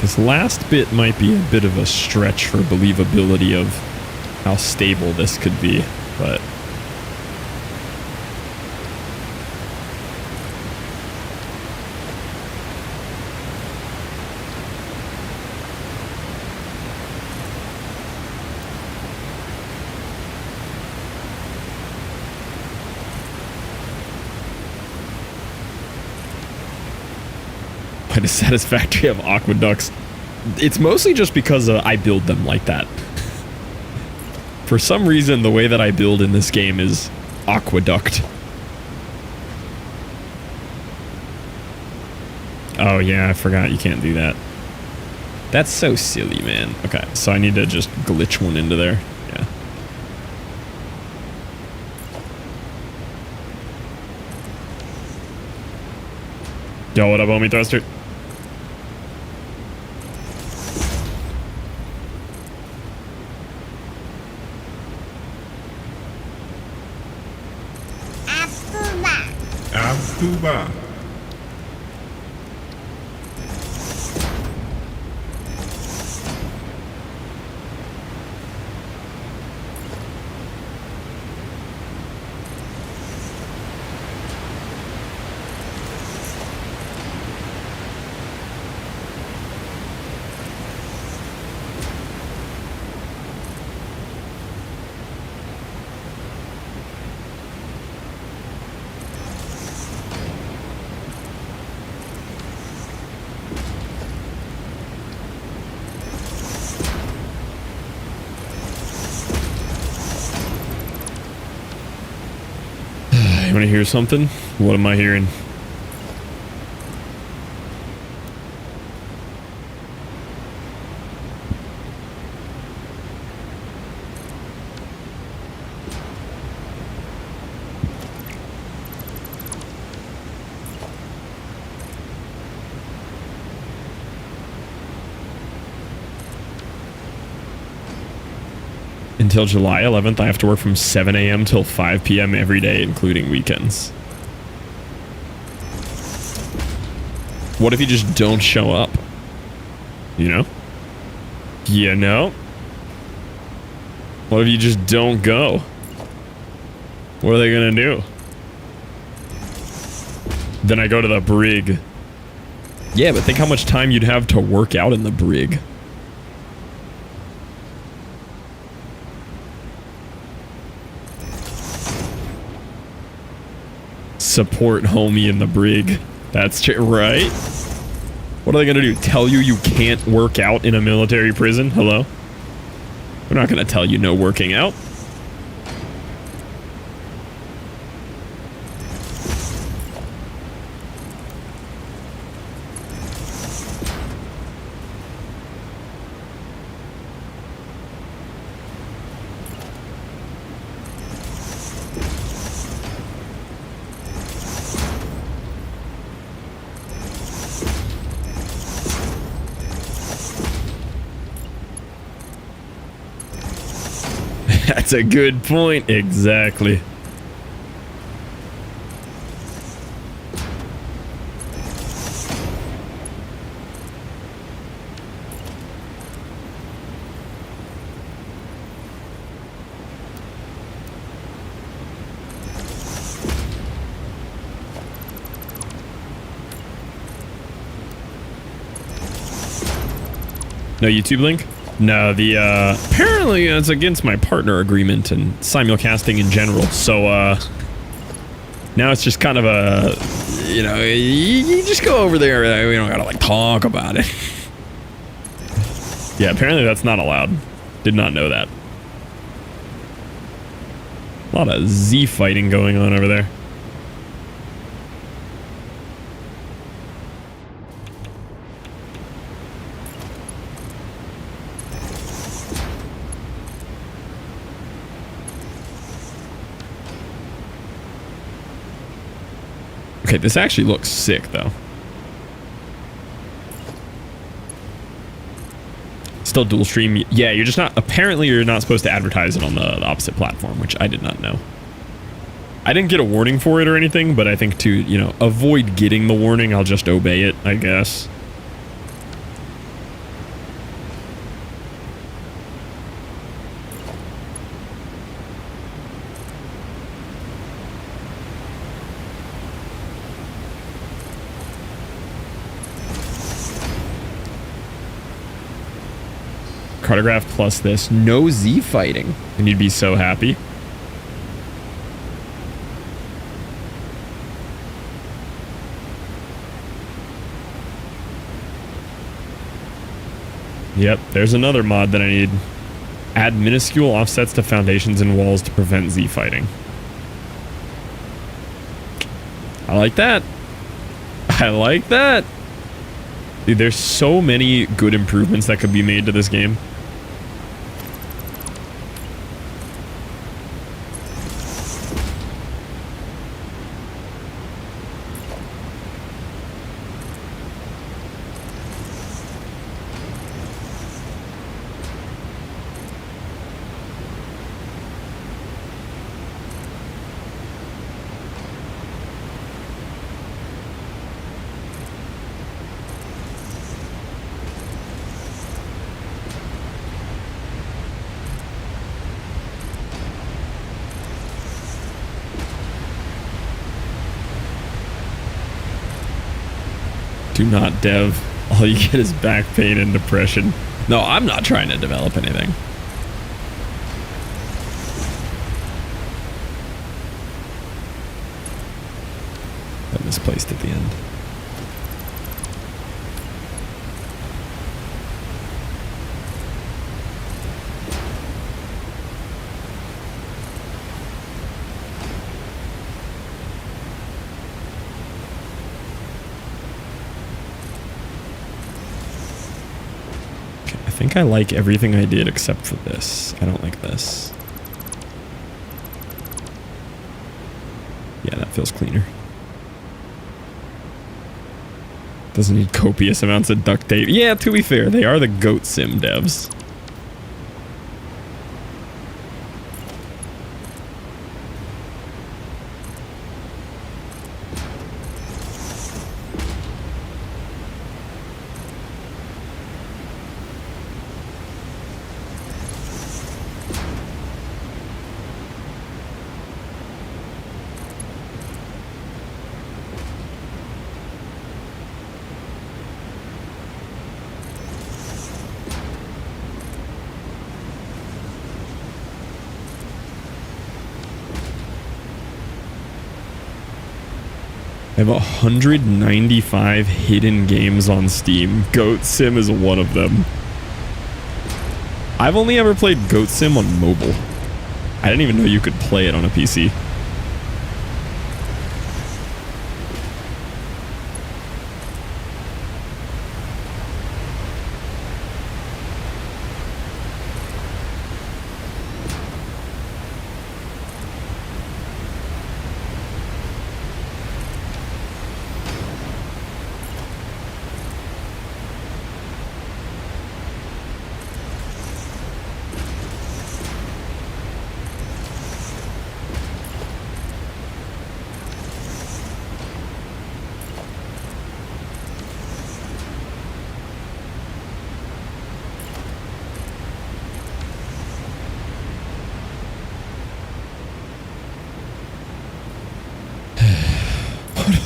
This last bit might be a bit of a stretch for believability of how stable this could be, but by the Satisfactory of aqueducts. It's mostly just because I build them like that. For some reason, the way that I build in this game is aqueduct. Oh yeah, I forgot you can't do that. That's so silly, man. Okay, so I need to just glitch one into there. Yeah. Yo, what up, homie thruster? Cuba. You want to hear something? What am I hearing? Until July 11th, I have to work from 7 a.m. till 5 p.m. every day, including weekends. What if you just don't show up? You know? You know? What if you just don't go? What are they gonna do? Then I go to the brig. Yeah, but think how much time you'd have to work out in the brig. Support homie in the brig. That's true, right? What are they gonna do? Tell you you can't work out in a military prison? Hello? They're not gonna tell you no working out. That's a good point. Exactly. No YouTube link? No, the apparently it's against my partner agreement and simulcasting in general. So now it's just kind of a, you know, you just go over there. We don't gotta like talk about it. Yeah, apparently that's not allowed. Did not know that. A lot of Z fighting going on over there. Okay, this actually looks sick, though. Still dual stream. Yeah, you're just not... Apparently, you're not supposed to advertise it on the opposite platform, which I did not know. I didn't get a warning for it or anything, but I think to, you know, avoid getting the warning, I'll just obey it, I guess. Cartograph plus this. No Z fighting. And you'd be so happy. Yep, there's another mod that I need. Add minuscule offsets to foundations and walls to prevent Z fighting. I like that. I like that. Dude, there's so many good improvements that could be made to this game. Do not dev. All you get is back pain and depression. No, I'm not trying to develop anything. I misplaced at the end. I think I like everything I did except for this. I don't like this. Yeah, that feels cleaner. Doesn't need copious amounts of duct tape. Yeah, to be fair, they are the goat sim devs. I have 195 hidden games on Steam. Goat Sim is one of them. I've only ever played Goat Sim on mobile. I didn't even know you could play it on a PC.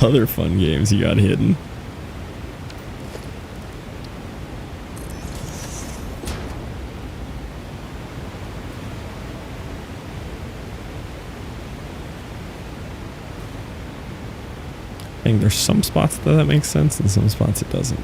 other fun games you got hidden? I think there's some spots that makes sense and some spots it doesn't.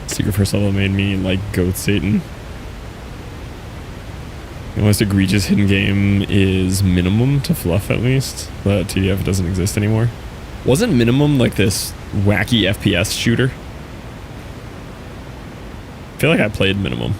Secret first level made me like Goat Satan. The most egregious hidden game is Minimum to Fluff, at least. But TDF doesn't exist anymore. Wasn't Minimum like this wacky FPS shooter? I feel like I played Minimum.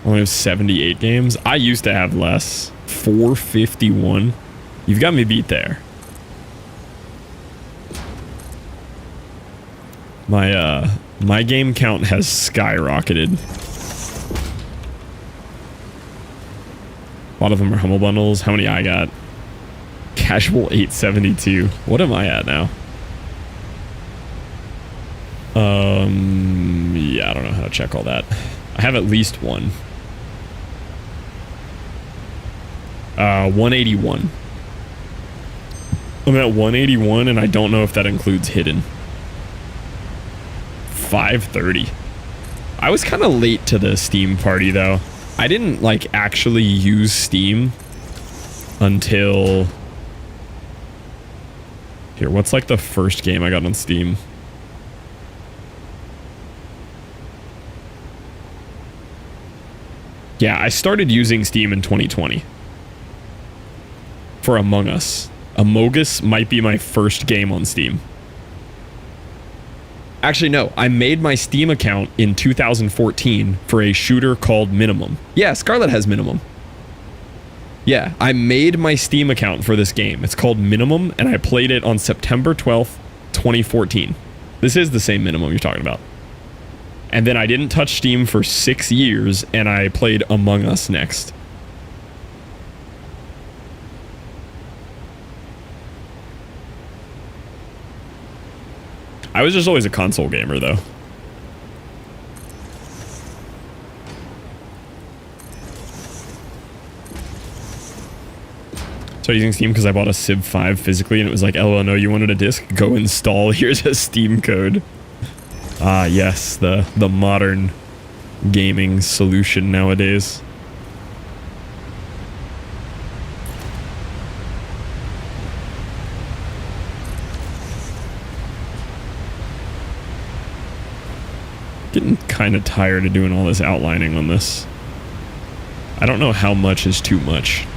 Only have 78 games. I used to have less. 451. You've got me beat there. My game count has skyrocketed. A lot of them are Humble Bundles. How many I got? Casual 872. What am I at now? Yeah, I don't know how to check all that. I have at least one. 181. I'm at 181 and I don't know if that includes hidden. 530. I was kind of late to the Steam party though. I didn't like actually use Steam until... Here, what's like the first game I got on Steam? Yeah, I started using Steam in 2020. For Among Us. Among Us might be my first game on Steam. Actually, no. I made my Steam account in 2014 for a shooter called Minimum. Yeah, Scarlet has Minimum. Yeah, I made my Steam account for this game. It's called Minimum, and I played it on September 12th, 2014. This is the same Minimum you're talking about. And then I didn't touch Steam for 6 years, and I played Among Us next. I was just always a console gamer, though. Started using Steam because I bought a Civ 5 physically, and it was like, LOL, no, you wanted a disc? Go install. Here's a Steam code. Ah, yes, the modern gaming solution nowadays. Getting kind of tired of doing all this outlining on this. I don't know how much is too much.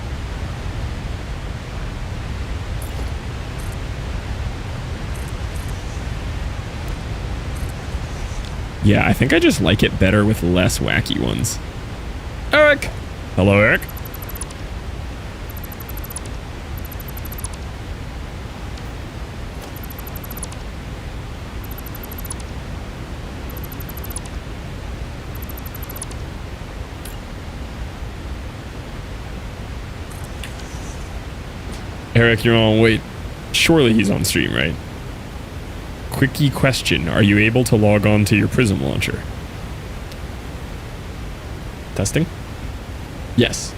Yeah, I think I just like it better with less wacky ones. Eric! Hello, Eric. Eric, you're on. Wait. Surely he's on stream, right? Quickie question. Are you able to log on to your Prism launcher? Testing? Yes.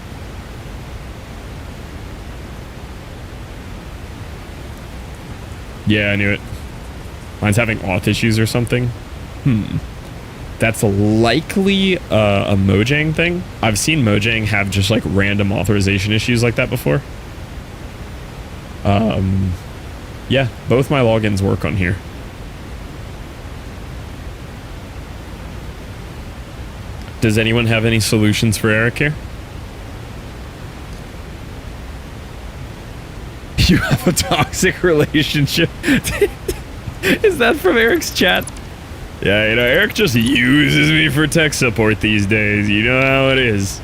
Yeah, I knew it. Mine's having auth issues or something. That's likely a Mojang thing. I've seen Mojang have just like random authorization issues like that before. Yeah, both my logins work on here. Does anyone have any solutions for Eric here? You have a toxic relationship. Is that from Eric's chat? Yeah, you know, Eric just uses me for tech support these days. You know how it is.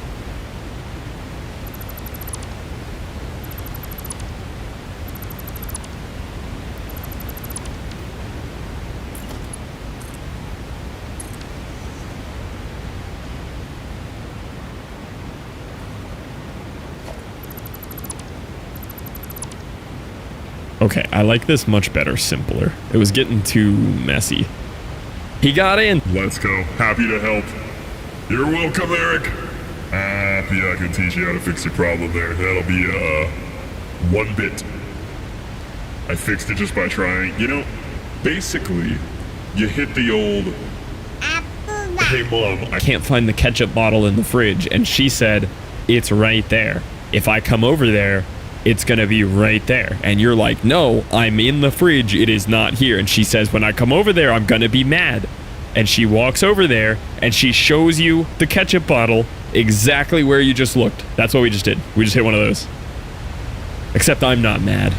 Okay, I like this much better, simpler. It was getting too messy. He got in. Let's go. Happy to help. You're welcome, Eric. Happy I can teach you how to fix your problem there. That'll be, 1 bit. I fixed it just by trying. You know, basically, you hit the old... Hey, Mom, I can't find the ketchup bottle in the fridge. And she said, it's right there. If I come over there, it's gonna be right there. And you're like, no, I'm in the fridge, it is not here. And she says, when I come over there, I'm gonna be mad. And she walks over there and she shows you the ketchup bottle exactly where you just looked. That's what we just did. We just hit one of those. Except I'm not mad.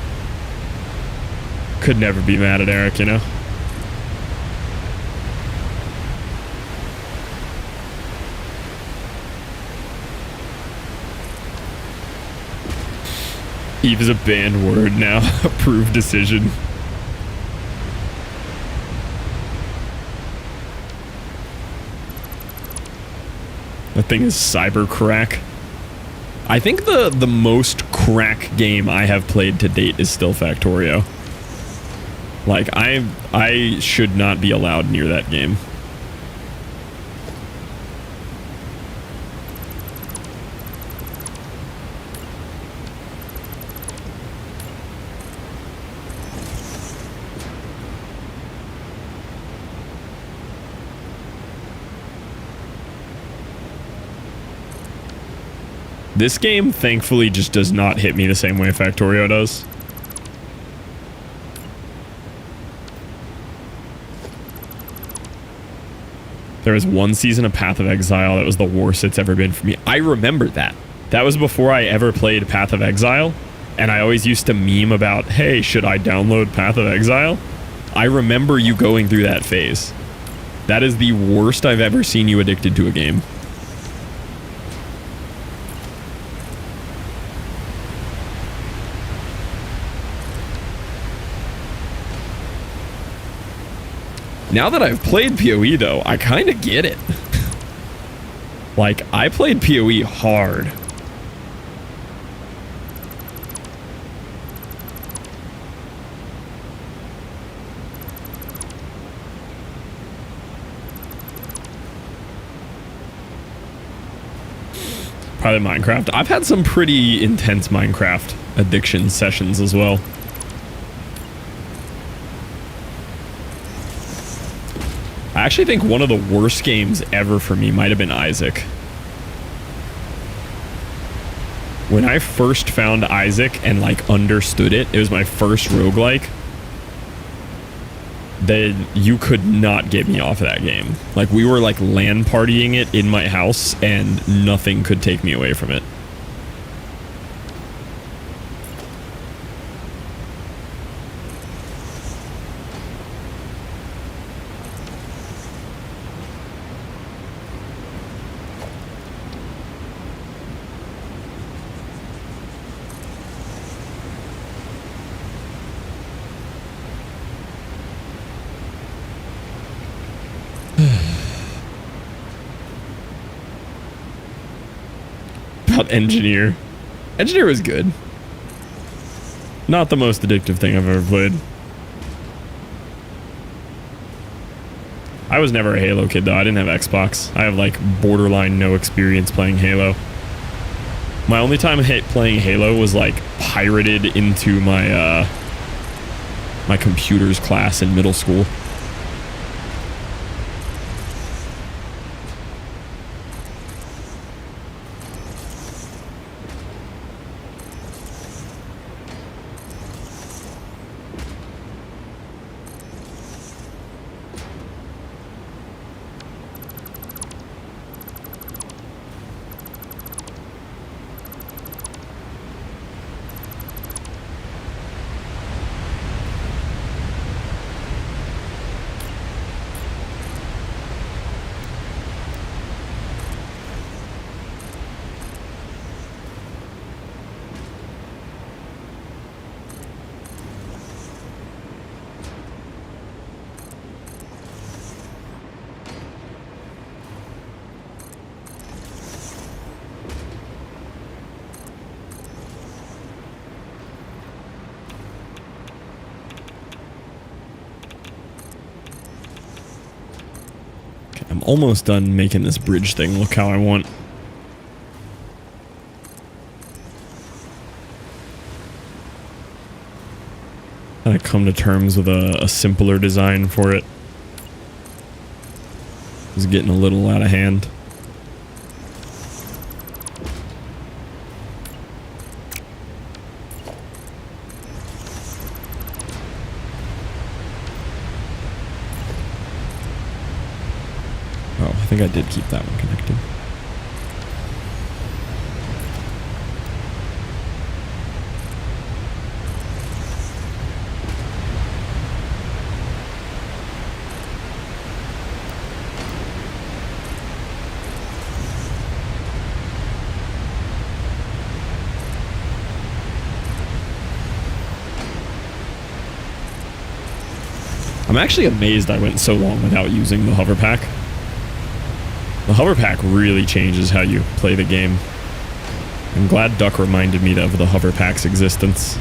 Could never be mad at Eric, you know? Eve is a banned word now. Approved decision. That thing is cyber crack. I think the most crack game I have played to date is still Factorio. Like, I should not be allowed near that game. This game, thankfully, just does not hit me the same way Factorio does. There was one season of Path of Exile that was the worst it's ever been for me. I remember that. That was before I ever played Path of Exile, and I always used to meme about, hey, should I download Path of Exile? I remember you going through that phase. That is the worst I've ever seen you addicted to a game. Now that I've played PoE, though, I kind of get it. Like, I played PoE hard. Probably Minecraft. I've had some pretty intense Minecraft addiction sessions as well. I actually think one of the worst games ever for me might have been Isaac. When I first found Isaac and like understood it, it was my first roguelike. Then you could not get me off of that game. Like, we were like LAN partying it in my house and nothing could take me away from it. Engineer. Engineer was good. Not the most addictive thing I've ever played. I was never a Halo kid, though. I didn't have Xbox. I have, like, borderline no experience playing Halo. My only time playing Halo was, like, pirated into my, my computers class in middle school. I'm almost done making this bridge thing look how I want. Gotta come to terms with a simpler design for it. It's getting a little out of hand. I think I did keep that one connected. I'm actually amazed I went so long without using the hover pack. The hover pack really changes how you play the game. I'm glad Duck reminded me of the hover pack's existence.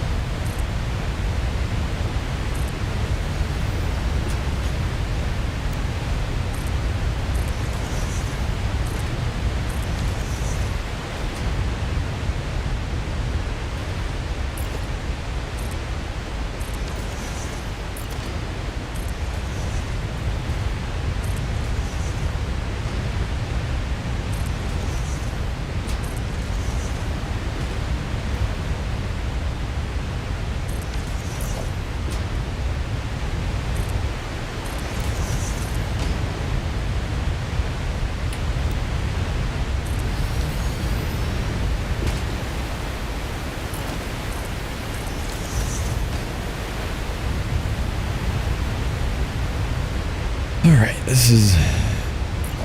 Alright, this is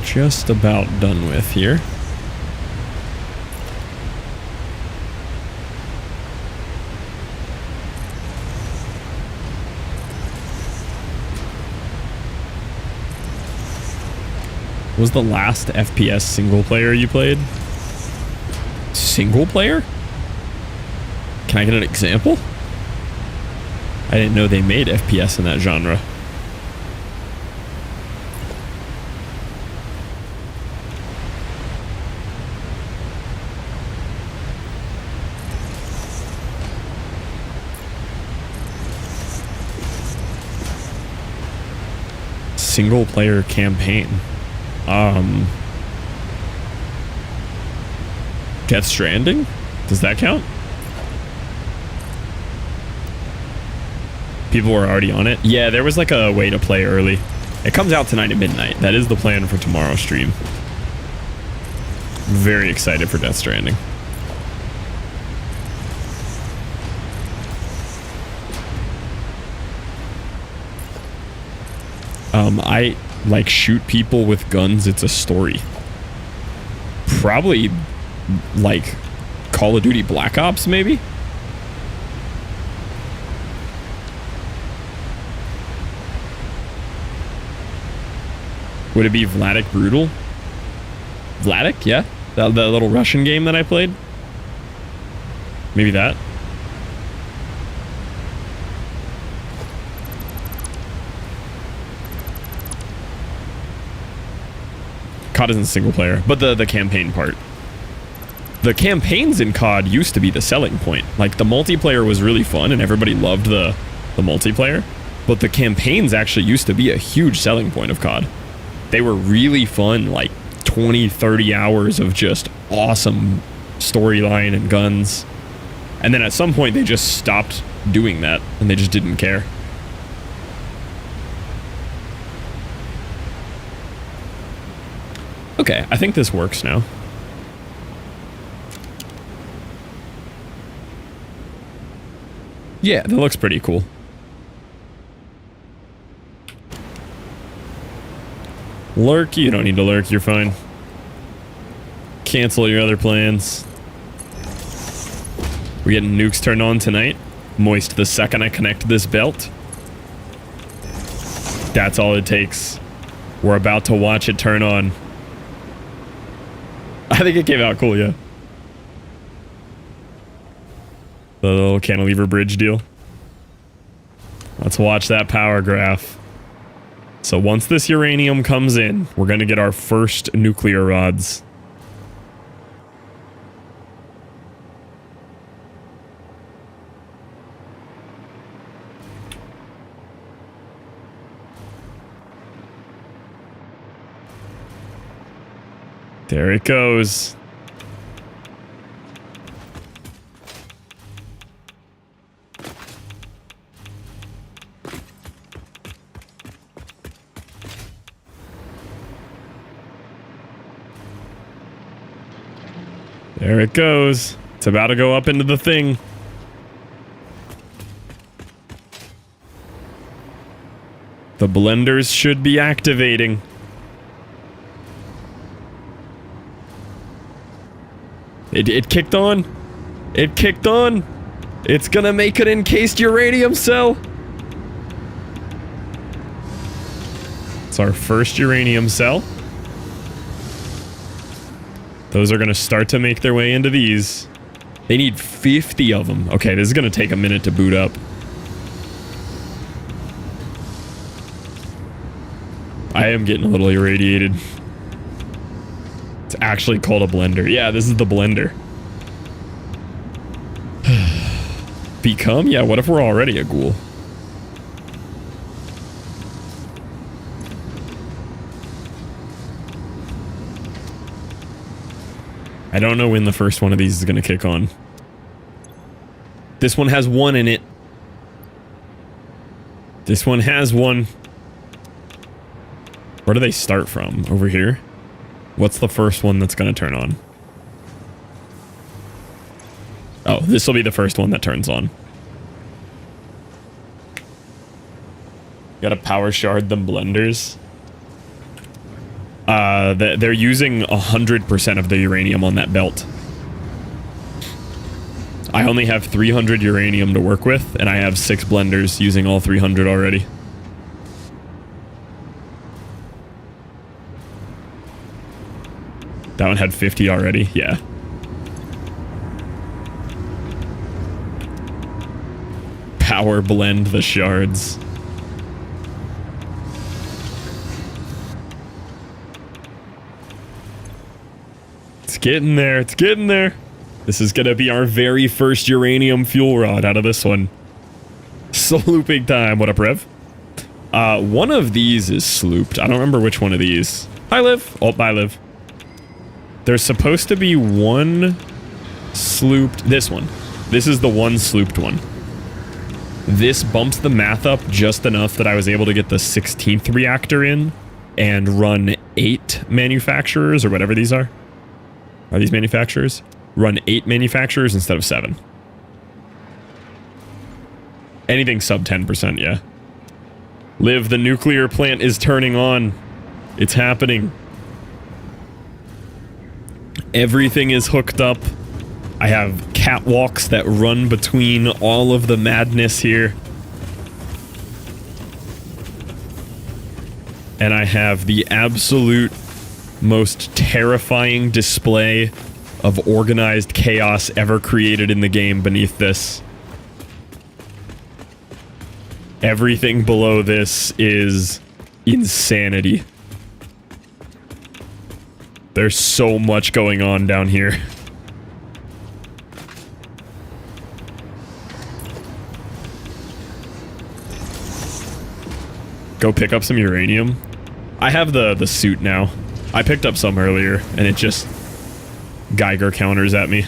just about done with here. What was the last FPS single player you played? Single player? Can I get an example? I didn't know they made FPS in that genre. Single player campaign. Death Stranding? Does that count? People were already on it? Yeah, there was like a way to play early. It comes out tonight at midnight. That is the plan for tomorrow's stream. Very excited for Death Stranding. I like shoot people with guns. It's a story. Probably like Call of Duty Black Ops, maybe? Would it be Vladik Brutal? Vladik, yeah. The little Russian game that I played? Maybe that. COD isn't single player, but the campaign part. The campaigns in COD used to be the selling point. Like, the multiplayer was really fun and everybody loved the multiplayer, but the campaigns actually used to be a huge selling point of COD. They were really fun, like 20, 30 hours of just awesome storyline and guns. And then at some point they just stopped doing that and they just didn't care. Okay, I think this works now. Yeah, that looks pretty cool. Lurk, you don't need to lurk, you're fine. Cancel your other plans. We're getting nukes turned on tonight. Moist the second I connect this belt. That's all it takes. We're about to watch it turn on. I think it came out cool, yeah. The little cantilever bridge deal. Let's watch that power graph. So once this uranium comes in, we're gonna get our first nuclear rods. There it goes. There it goes. It's about to go up into the thing. The blenders should be activating. It kicked on. It kicked on. It's gonna make an encased uranium cell. It's our first uranium cell. Those are gonna start to make their way into these. They need 50 of them. Okay, this is gonna take a minute to boot up. I am getting a little irradiated. It's actually called a blender. Yeah, this is the blender. Become? Yeah, what if we're already a ghoul? I don't know when the first one of these is going to kick on. This one has one in it. This one has one. Where do they start from? Over here? What's the first one that's going to turn on? Oh, this will be the first one that turns on. Got to power shard them blenders. They're using 100% of the uranium on that belt. I only have 300 uranium to work with, and I have 6 blenders using all 300 already. That one had 50 already, yeah. Power blend the shards. It's getting there, it's getting there. This is gonna be our very first uranium fuel rod out of this one. Slooping time. What up, Rev? One of these is slooped. I don't remember which one of these. Hi, Liv. Oh, bye, Liv. There's supposed to be one slooped. This one. This is the one slooped one. This bumps the math up just enough that I was able to get the 16th reactor in and run 8 manufacturers, or whatever these are. Are these manufacturers? Run 8 manufacturers instead of 7. Anything sub 10%, yeah. Liv, the nuclear plant is turning on. It's happening. Everything is hooked up. I have catwalks that run between all of the madness here. And I have the absolute most terrifying display of organized chaos ever created in the game beneath this. Everything below this is insanity. There's so much going on down here. Go pick up some uranium. I have the suit now. I picked up some earlier, and it just Geiger counters at me.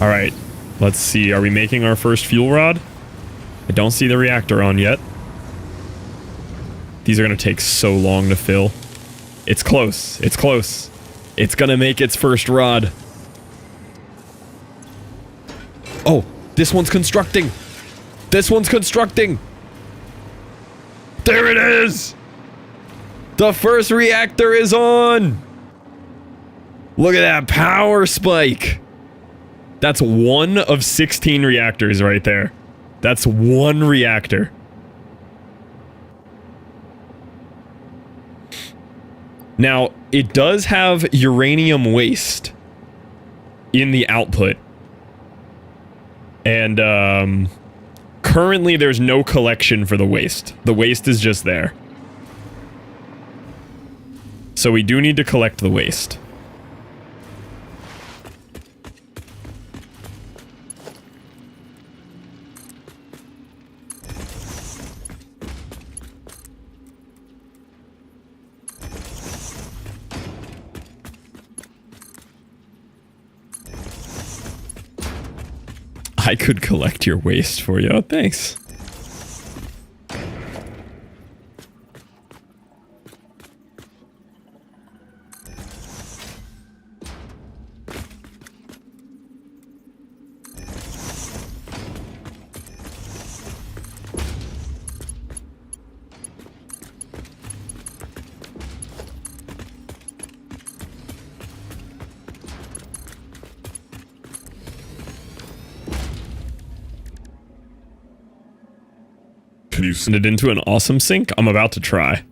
Alright, let's see. Are we making our first fuel rod? I don't see the reactor on yet. These are going to take so long to fill. It's close. It's close. It's going to make its first rod. Oh, this one's constructing. This one's constructing. There it is. The first reactor is on. Look at that power spike. That's one of 16 reactors right there. That's one reactor. Now, it does have uranium waste in the output. And, currently there's no collection for the waste. The waste is just there. So we do need to collect the waste. I could collect your waste for you. Thanks. Can you Send it into an awesome sink? I'm about to try.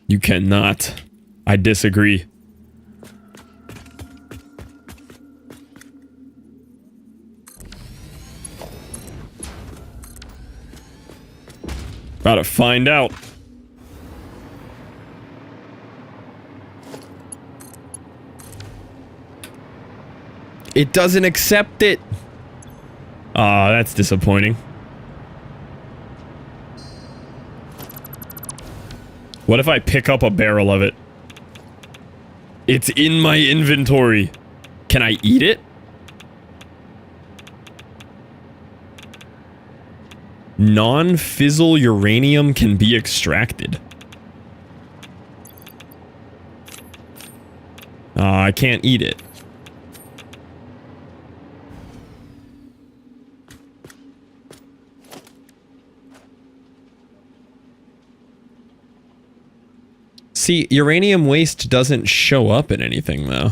You cannot. I disagree. About to find out. It doesn't accept it. Aw, that's disappointing. What if I pick up a barrel of it? It's in my inventory. Can I eat it? Non-fissile uranium can be extracted. I can't eat it. See, uranium waste doesn't show up in anything, though.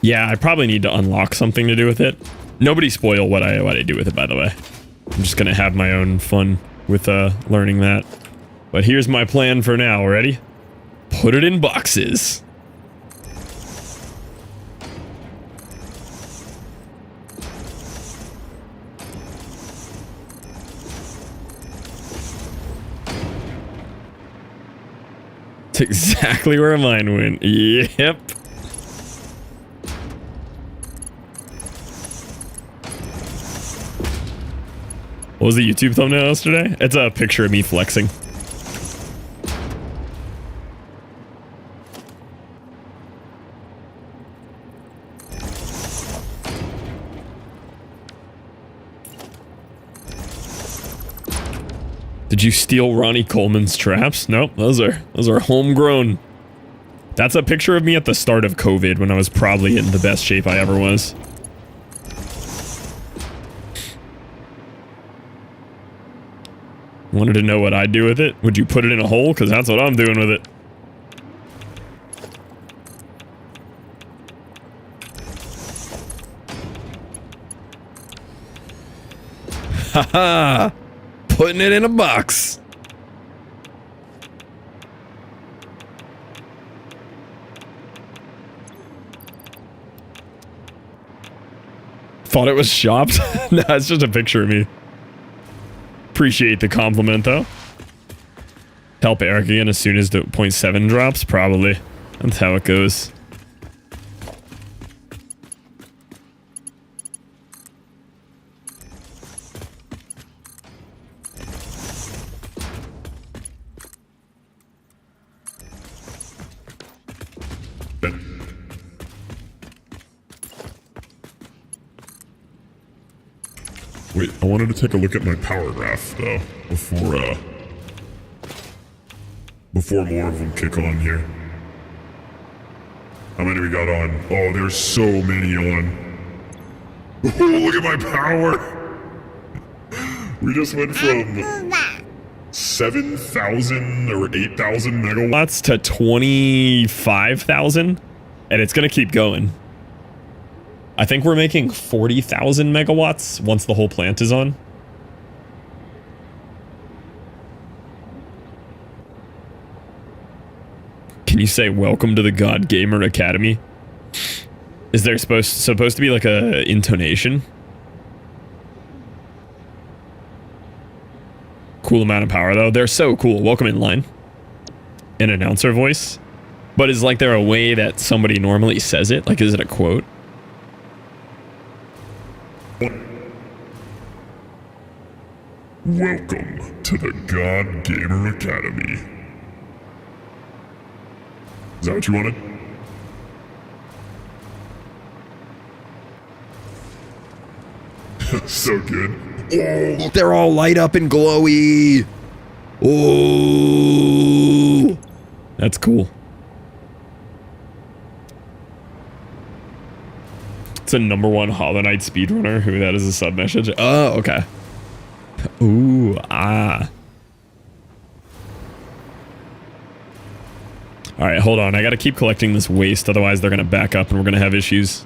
Yeah, I probably need to unlock something to do with it. Nobody spoil what I do with it, by the way. I'm just gonna have my own fun with learning that. But here's my plan for now. Ready? Put it in boxes. It's exactly where mine went. Yep. What was the YouTube thumbnail yesterday? It's a picture of me flexing. Did you steal Ronnie Coleman's traps? Nope, those are homegrown. That's a picture of me at the start of COVID when I was probably in the best shape I ever was. Wanted to know what I'd do with it? Would you put it in a hole? Because that's what I'm doing with it. Haha! Putting it in a box. Thought it was shopped? Nah, it's just a picture of me. Appreciate the compliment, though. Help Eric again as soon as the 0.7 drops? Probably. That's how it goes. Wait, I wanted to take a look at my power graph, though, before more of them kick on here. How many we got on? Oh, there's so many on. Oh, look at my power! We just went from 7,000 or 8,000 megawatts. Watts to 25,000, and it's gonna keep going. I think we're making 40,000 megawatts once the whole plant is on. Can you say welcome to the God Gamer Academy? Is there supposed to be like a intonation? Cool amount of power though. They're so cool. Welcome in line. An announcer voice. But is like there a way that somebody normally says it? Like is it a quote? Welcome to the God Gamer Academy. Is that what you wanted? So good. Oh, they're all light up and glowy. Oh, That's cool. It's a #1 Hollow Knight speedrunner. Who that is a sub message. Oh, okay. Ooh, ah. Alright, hold on. I gotta keep collecting this waste, otherwise they're gonna back up and we're gonna have issues.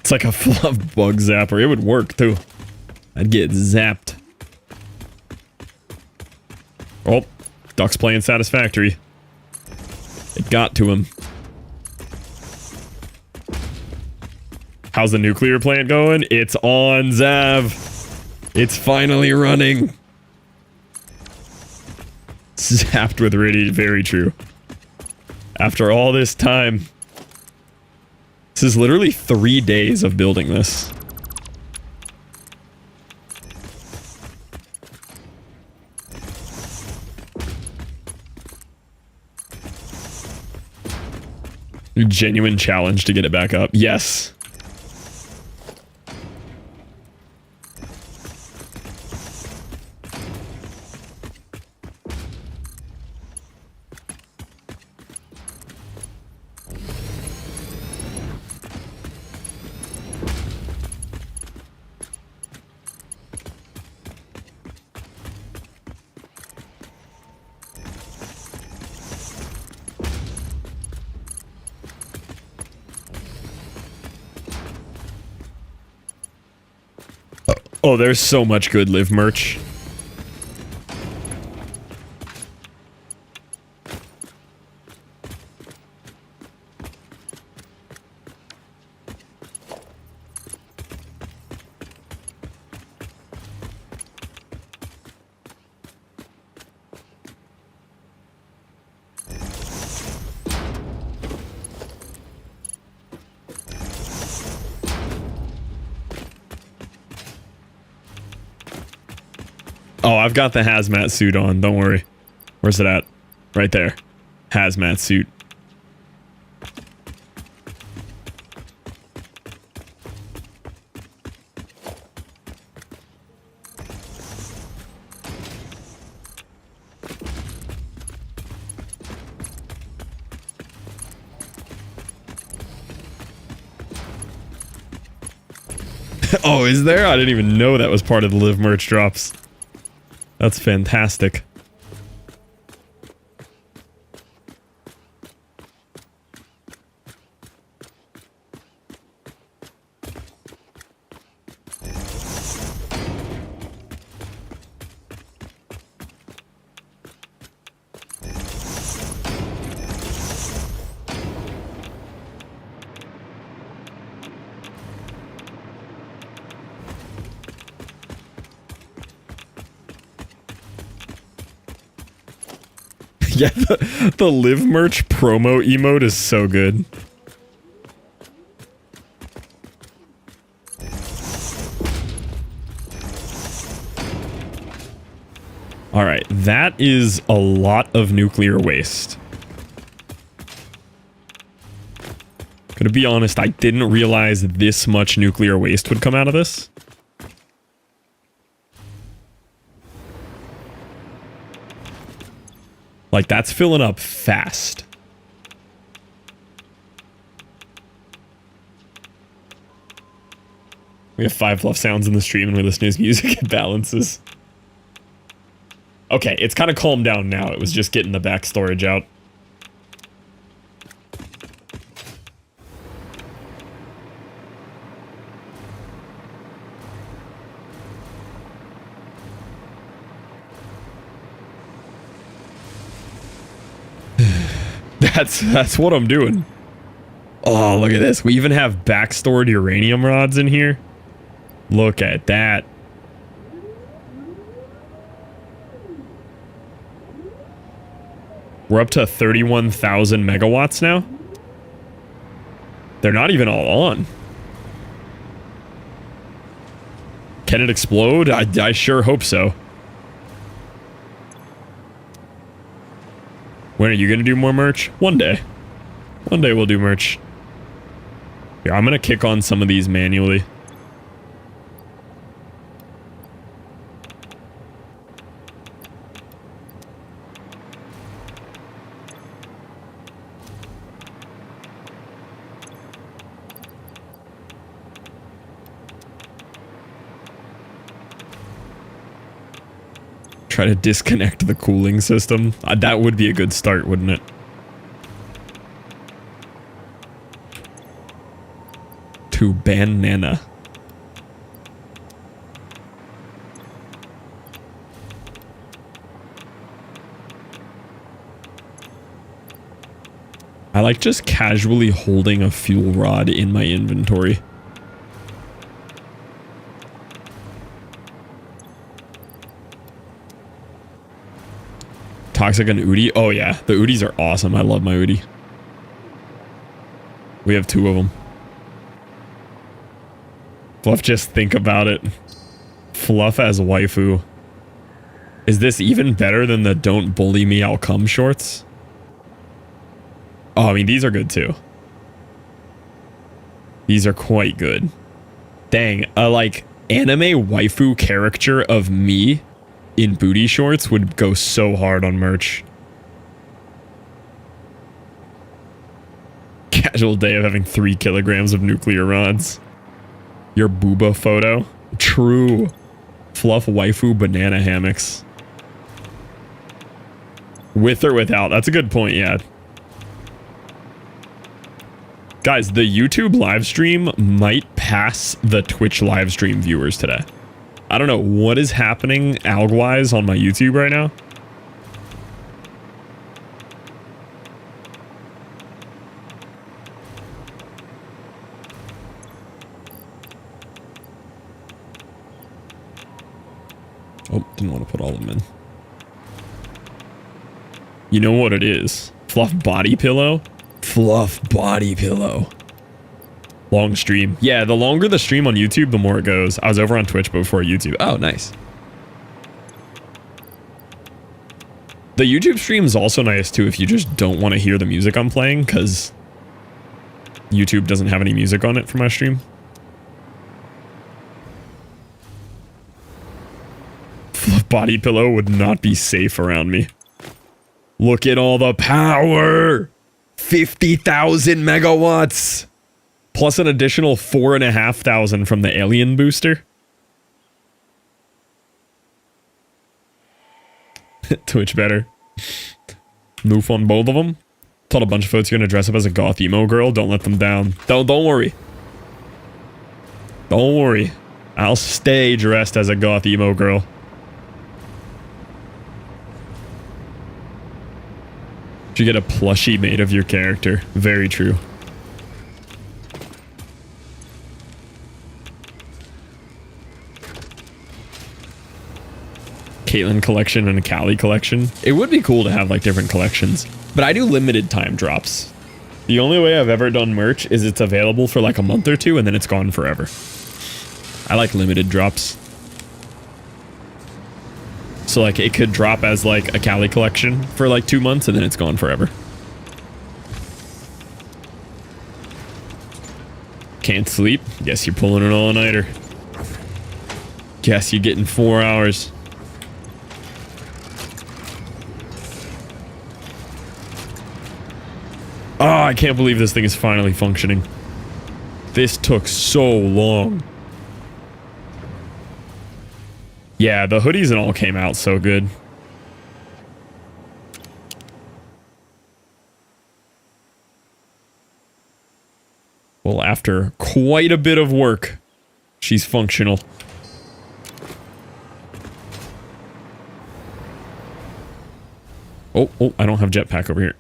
It's like a fluff bug zapper. It would work, too. I'd get zapped. Oh, Duck's playing Satisfactory. It got to him. How's the nuclear plant going? It's on, Zav. It's finally running. Zapped with Riddy, very true. After all this time. This is literally 3 days of building this. Genuine challenge to get it back up. Yes. Oh, there's so much good Live merch. Oh, I've got the hazmat suit on. Don't worry. Where's it at? Right there. Hazmat suit. Oh, is there? I didn't even know that was part of the live merch drops. That's fantastic. Yeah, the live merch promo emote is so good. Alright, that is a lot of nuclear waste. Gonna be honest, I didn't realize this much nuclear waste would come out of this. Like, that's filling up fast. We have 5 fluff sounds in the stream and we listen to his music, it balances. Okay, it's kind of calmed down now. It was just getting the back storage out. That's what I'm doing. Oh, look at this. We even have back-stored uranium rods in here. Look at that. We're up to 31,000 megawatts now. They're not even all on. Can it explode? I sure hope so. When are you going to do more merch? One day. One day we'll do merch. Yeah, I'm going to kick on some of these manually. Try to disconnect the cooling system. That would be a good start, wouldn't it? To banana. I like just casually holding a fuel rod in my inventory. Toxic and Udi? Oh yeah, the Udis are awesome. I love my Udi. We have 2 of them. Fluff, just think about it. Fluff as waifu. Is this even better than the "Don't Bully Me, I'll Come" shorts? Oh, I mean, these are good too. These are quite good. Dang, a like anime waifu caricature of me in booty shorts would go so hard on merch. Casual day of having 3 kilograms of nuclear rods. Your booba photo? True. Fluff waifu banana hammocks. With or without? That's a good point, yeah. Guys, the YouTube live stream might pass the Twitch live stream viewers today. I don't know what is happening alg-wise on my YouTube right now. Oh, didn't want to put all of them in. You know what it is? Fluff body pillow? Fluff body pillow. Long stream. Yeah, the longer the stream on YouTube, the more it goes. I was over on Twitch before YouTube. Oh, nice. The YouTube stream is also nice, too, if you just don't want to hear the music I'm playing, because YouTube doesn't have any music on it for my stream. Fluff body pillow would not be safe around me. Look at all the power! 50,000 megawatts! plus an additional 4,500 from the alien booster. Twitch better. Move on both of them. Told a bunch of folks you're gonna dress up as a goth emo girl. Don't let them down. Don't worry. Don't worry. I'll stay dressed as a goth emo girl. You get a plushie made of your character. Very true. Caitlyn collection and a Callie collection. It would be cool to have like different collections, but I do limited time drops. The only way I've ever done merch is it's available for like a month or two and then it's gone forever. I like limited drops. So like it could drop as like a Callie collection for like 2 months and then it's gone forever. Can't sleep? Guess you're pulling an all-nighter. Guess you're getting 4 hours. Oh, I can't believe this thing is finally functioning. This took so long. Yeah, the hoodies and all came out so good. Well, after quite a bit of work, she's functional. Oh, I don't have jetpack over here.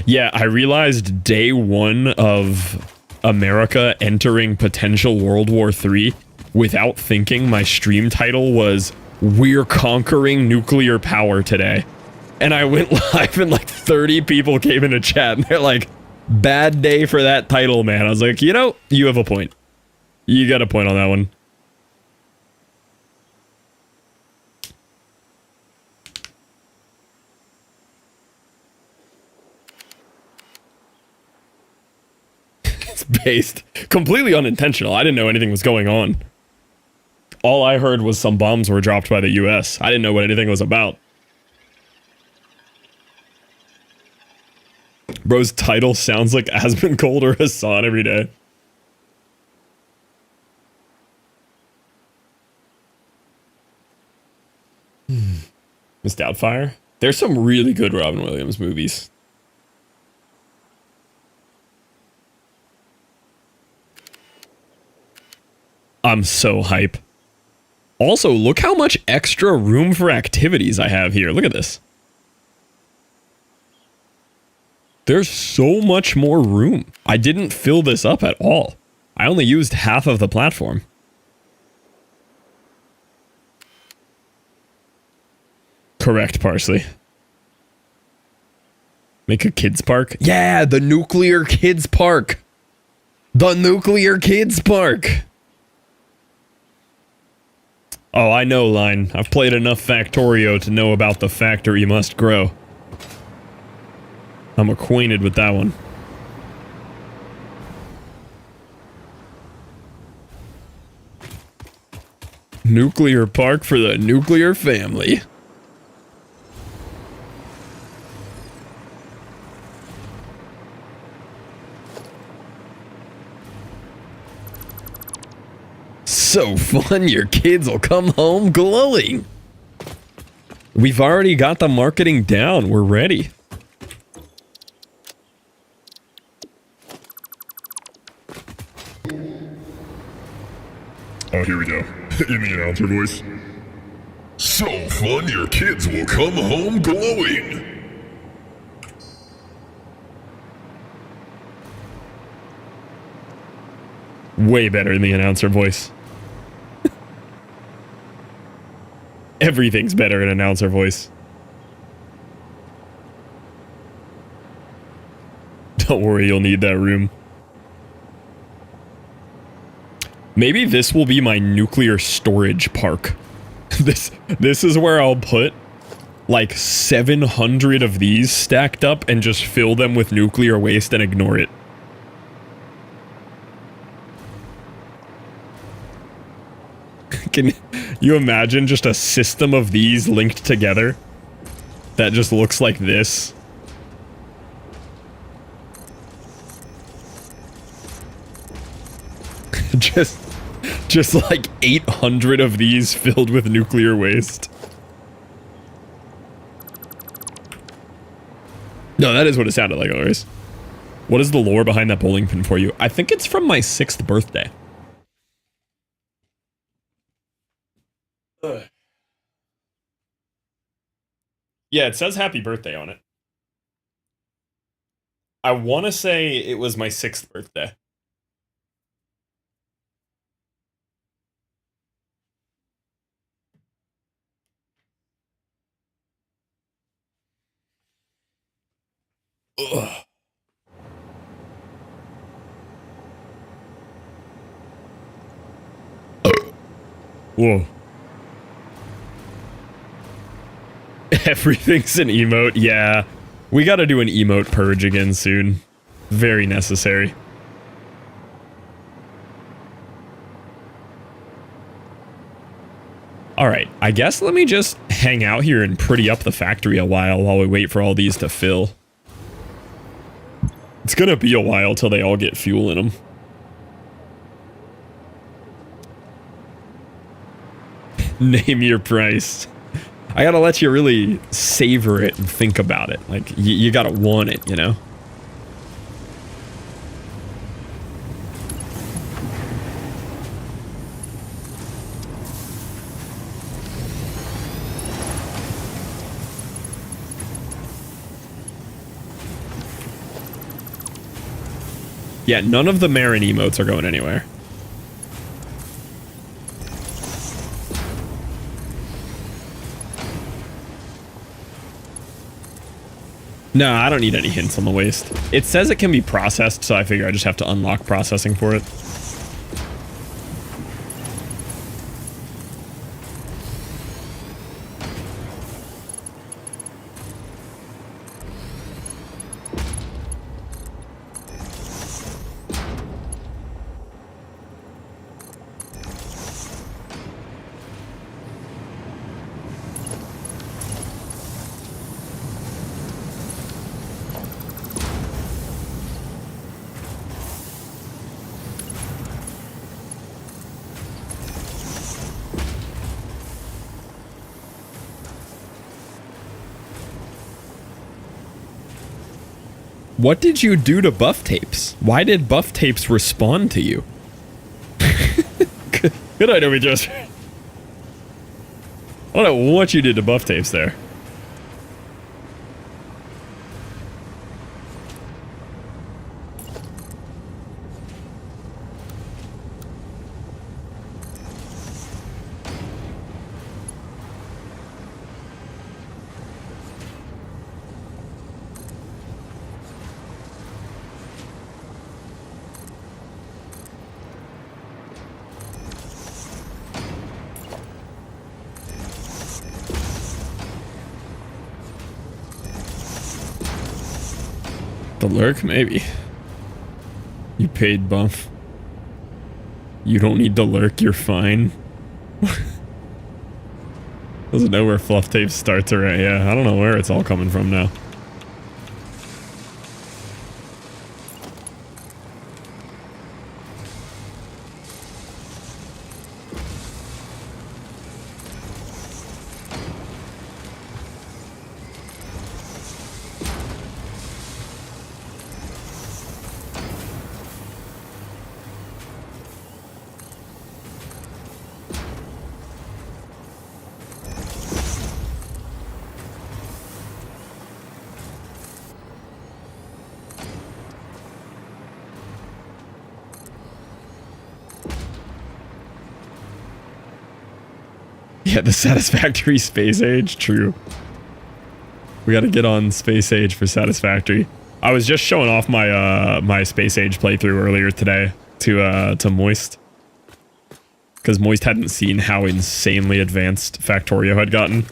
Yeah, I realized day one of America entering potential World War III without thinking my stream title was "We're Conquering Nuclear Power Today." And I went live and like 30 people came into chat and they're like, "Bad day for that title, man." I was like, you know, you have a point. You got a point on that one. Based completely unintentional. I didn't know anything was going on. All I heard was some bombs were dropped by the US. I didn't know what anything was about. Bro's title sounds like Asmongold or Hassan every day. Miss Doubtfire? There's some really good Robin Williams movies. I'm so hype. Also, look how much extra room for activities I have here. Look at this. There's so much more room. I didn't fill this up at all. I only used half of the platform. Correct, Parsley. Make a kids park? Yeah, the nuclear kids park. The nuclear kids park. Oh, I know, Line. I've played enough Factorio to know about the factory must grow. I'm acquainted with that one. Nuclear park for the nuclear family. So fun, your kids will come home glowing. We've already got the marketing down. We're ready. Oh, here we go. In the announcer voice. So fun, your kids will come home glowing. Way better in the announcer voice. Everything's better in announcer voice. Don't worry, you'll need that room. Maybe this will be my nuclear storage park. This is where I'll put like 700 of these stacked up and just fill them with nuclear waste and ignore it. Can you imagine just a system of these linked together that just looks like this? just like 800 of these filled with nuclear waste. No, that is what it sounded like, always. What is the lore behind that bowling pin for you? I think it's from my 6th birthday. Ugh. Yeah, it says happy birthday on it. I want to say it was my 6th birthday. Ugh. Whoa. Everything's an emote. Yeah. We gotta do an emote purge again soon. Very necessary. Alright, I guess let me just hang out here and pretty up the factory a while we wait for all these to fill. It's gonna be a while till they all get fuel in them. Name your price. I gotta let you really savor it and think about it. Like, you gotta want it, you know? Yeah, none of the Marin emotes are going anywhere. No, I don't need any hints on the waste. It says it can be processed, so I figure I just have to unlock processing for it. What did you do to buff tapes? Why did buff tapes respond to you? Good idea, we just... I don't know what you did to buff tapes there. The lurk? Maybe. You paid buff. You don't need the lurk, you're fine. Doesn't know where fluff tape starts or yeah, I don't know where it's all coming from now. Yeah, the Satisfactory space age, true. We gotta get on space age for Satisfactory. I was just showing off my my space age playthrough earlier today to Moist. Because Moist hadn't seen how insanely advanced Factorio had gotten.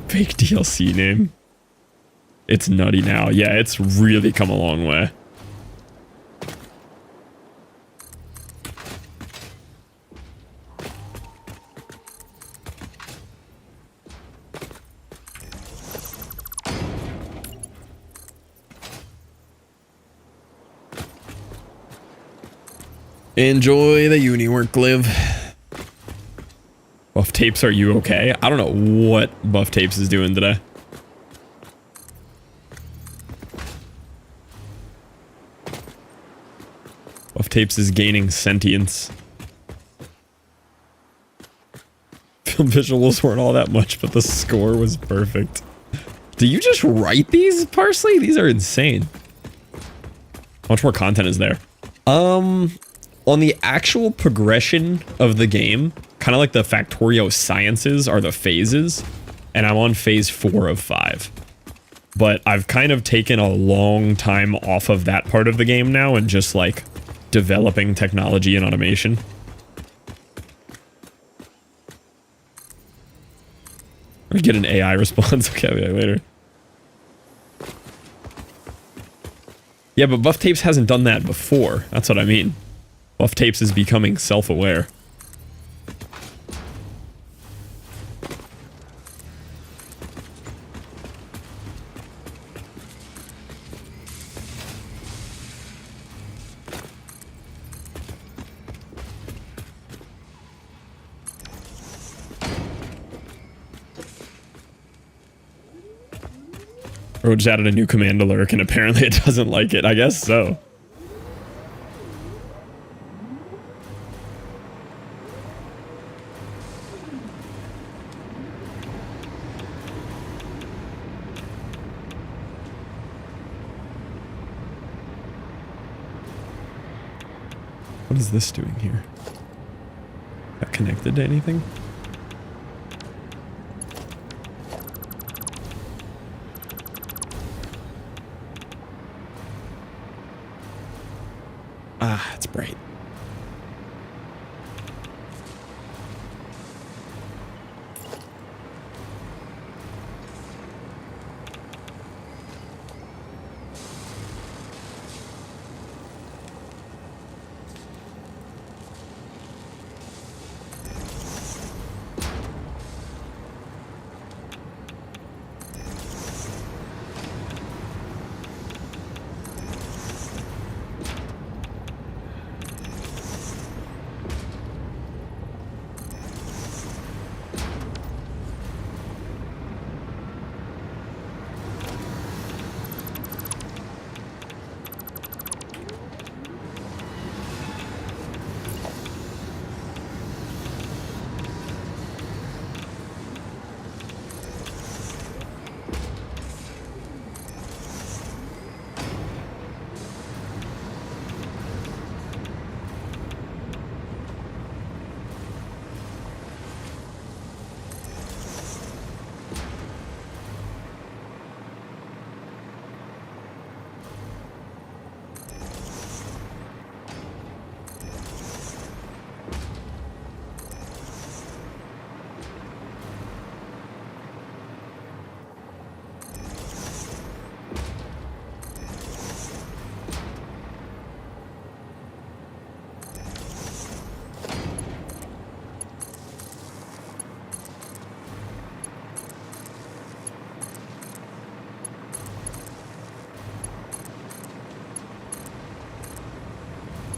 Fake DLC name. It's nutty now. Yeah, it's really come a long way. Enjoy the uni work, Liv. Buff Tapes, are you okay? I don't know what Buff Tapes is doing today. Buff Tapes is gaining sentience. Film visuals weren't all that much, but the score was perfect. Do you just write these, Parsley? These are insane. How much more content is there? On the actual progression of the game, kind of like the Factorio sciences are the phases, and I'm on phase 4 of 5. But I've kind of taken a long time off of that part of the game now and just like developing technology and automation. Or get an AI response. Okay, I'll be back later. Yeah, but Buff Tapes hasn't done that before. That's what I mean. Buff Tapes is becoming self-aware. Or just added a new command to lurk, and apparently it doesn't like it. I guess so. What is this doing here? That connected to anything? Ah, it's bright.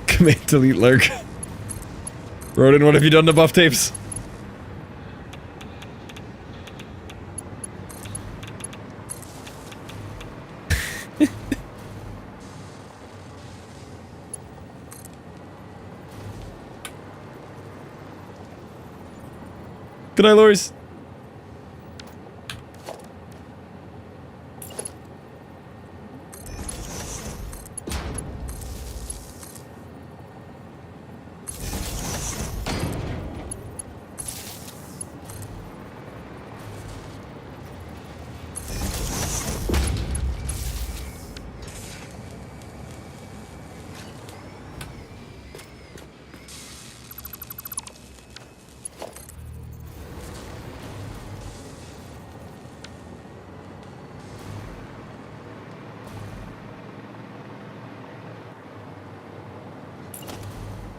Command delete lurk. Rodin, what have you done to Buff Tapes? Good night, Loris.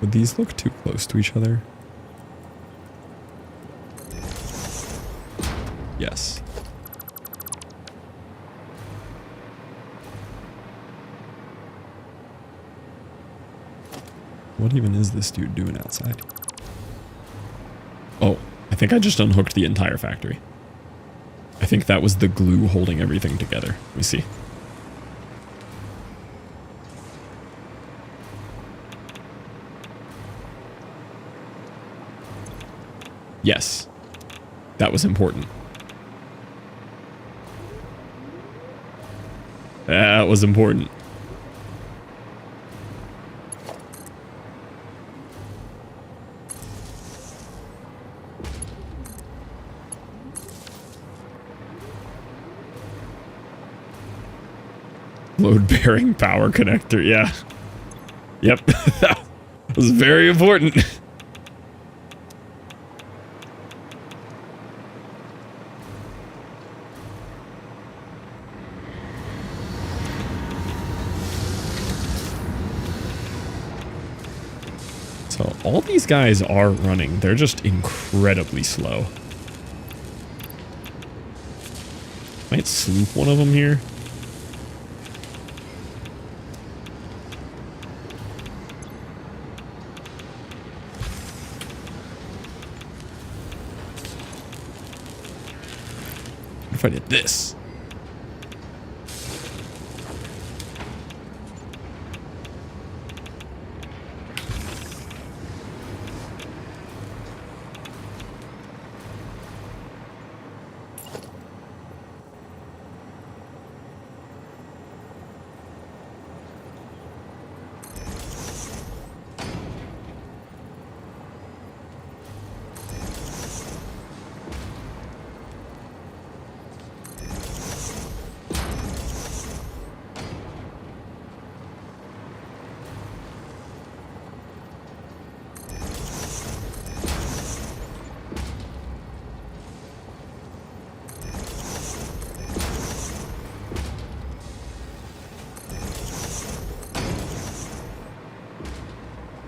Would these look too close to each other? Yes. What even is this dude doing outside? Oh, I think I just unhooked the entire factory. I think that was the glue holding everything together. Let me see. Yes, that was important. That was important. Load-bearing power connector, yeah. Yep, that was very important. So all these guys are running. They're just incredibly slow. Might sloop one of them here. What if I did this?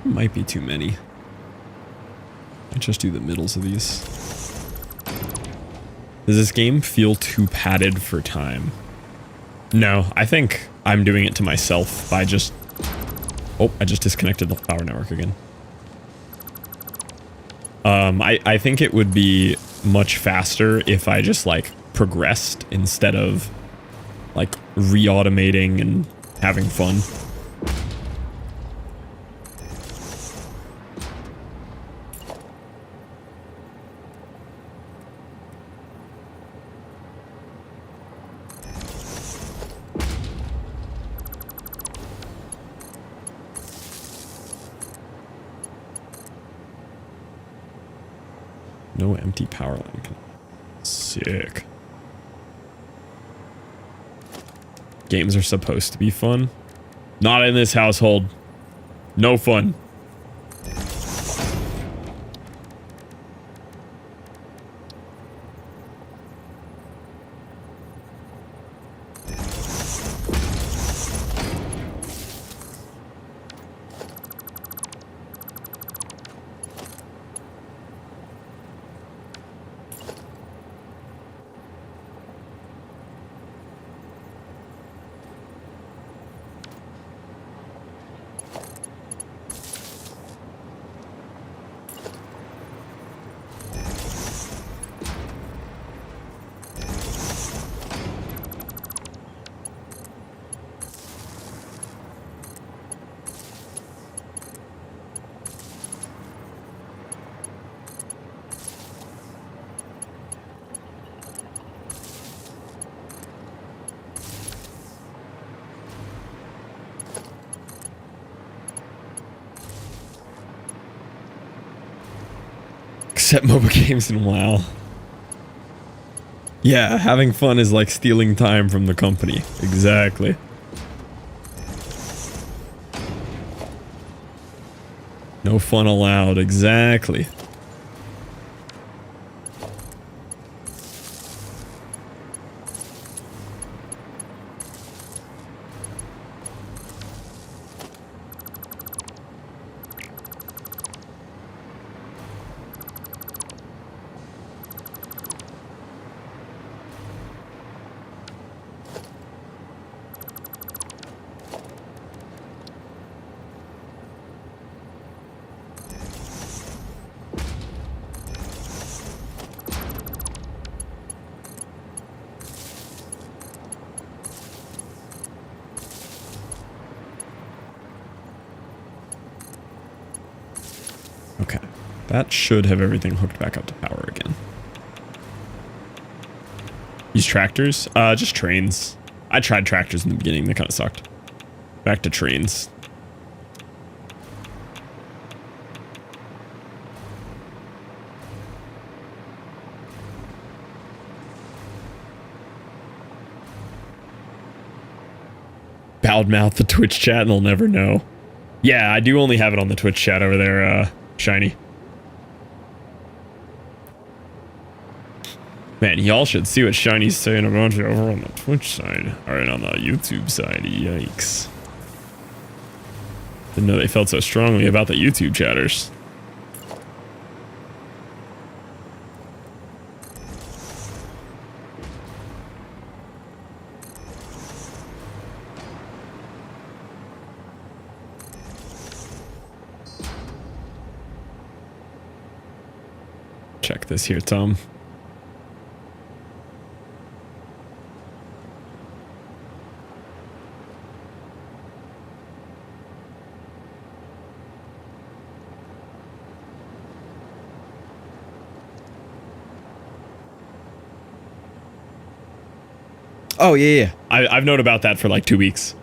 Might be too many. I'll just do the middles of these. Does this game feel too padded for time? No, I think I'm doing it to myself by just... Oh, I just disconnected the power network again. I think it would be much faster if I just, like, progressed instead of, like, re-automating and having fun. No empty power line. Sick. Games are supposed to be fun. Not in this household. No fun. Except mobile games and WoW. Yeah, having fun is like stealing time from the company. Exactly. No fun allowed. Exactly. That should have everything hooked back up to power again. These tractors? Just trains. I tried tractors in the beginning. They kind of sucked. Back to trains. Loudmouth the Twitch chat and they'll never know. Yeah, I do only have it on the Twitch chat over there, Shiny. Man, y'all should see what Shiny's saying about you over on the Twitch side. Alright, on the YouTube side. Yikes. Didn't know they felt so strongly about the YouTube chatters. Check this here, Tom. Oh, yeah. I've known about that for like 2 weeks.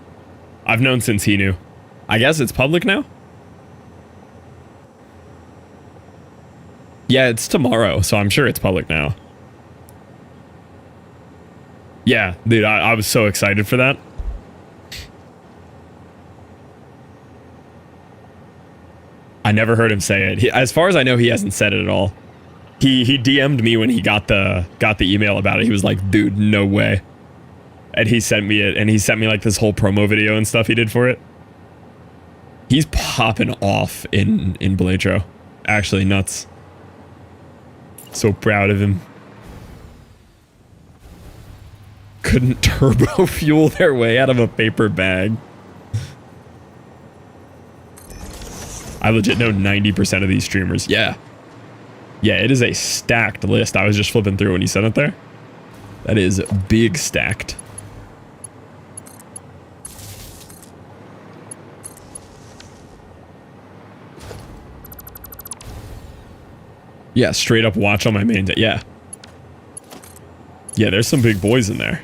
I've known since he knew. I guess it's public now? Yeah, it's tomorrow, so I'm sure it's public now. Yeah, dude, I was so excited for that. I never heard him say it. As far as I know, he hasn't said it at all. He DM'd me when he got the email about it. He was like, dude, no way. And he sent me it, and he sent me like this whole promo video and stuff he did for it. He's popping off in Belatro. Actually nuts. So proud of him. Couldn't turbo fuel their way out of a paper bag. I legit know 90% of these streamers. Yeah. Yeah, it is a stacked list. I was just flipping through when you sent it there. That is big stacked. Yeah, straight up watch on my main day. Yeah. Yeah, there's some big boys in there.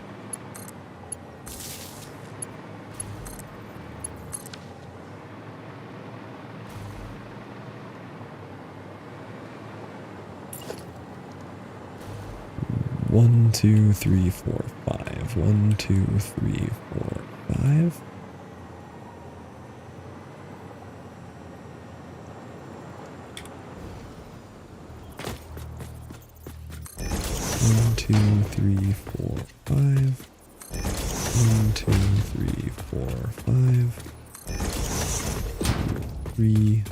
One, two, three, four, five. 1, 2, 3, 4, 5. One, two, three, four, 5. 1, 2, 3, 4, 5. 3.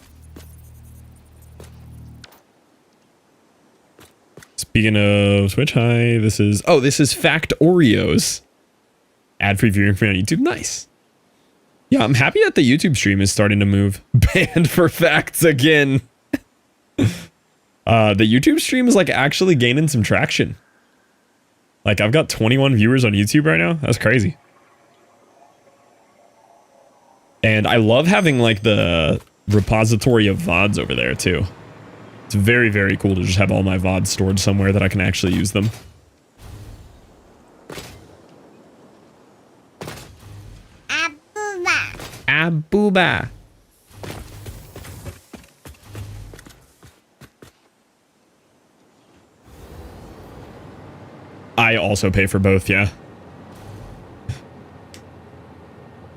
Speaking of Twitch, hi, this is Fact Oreos. Ad-free viewing for me on YouTube. Nice. Yeah, I'm happy that the YouTube stream is starting to move. Banned for facts again. The YouTube stream is like actually gaining some traction. Like I've got 21 viewers on YouTube right now. That's crazy. And I love having like the repository of VODs over there too. It's very, very cool to just have all my VODs stored somewhere that I can actually use them. Abuba. Abuba. I also pay for both, yeah.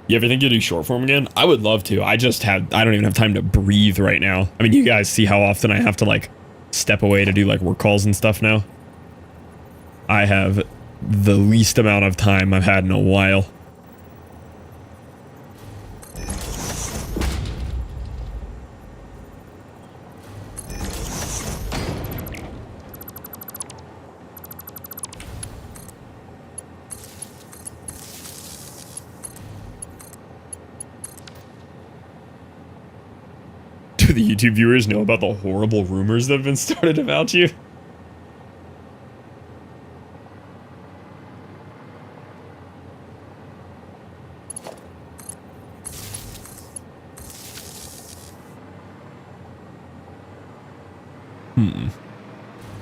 You ever think you'll do short form again? I would love to. I don't even have time to breathe right now. I mean, you guys see how often I have to like step away to do like work calls and stuff now. I have the least amount of time I've had in a while. Do the YouTube viewers know about the horrible rumors that have been started about you?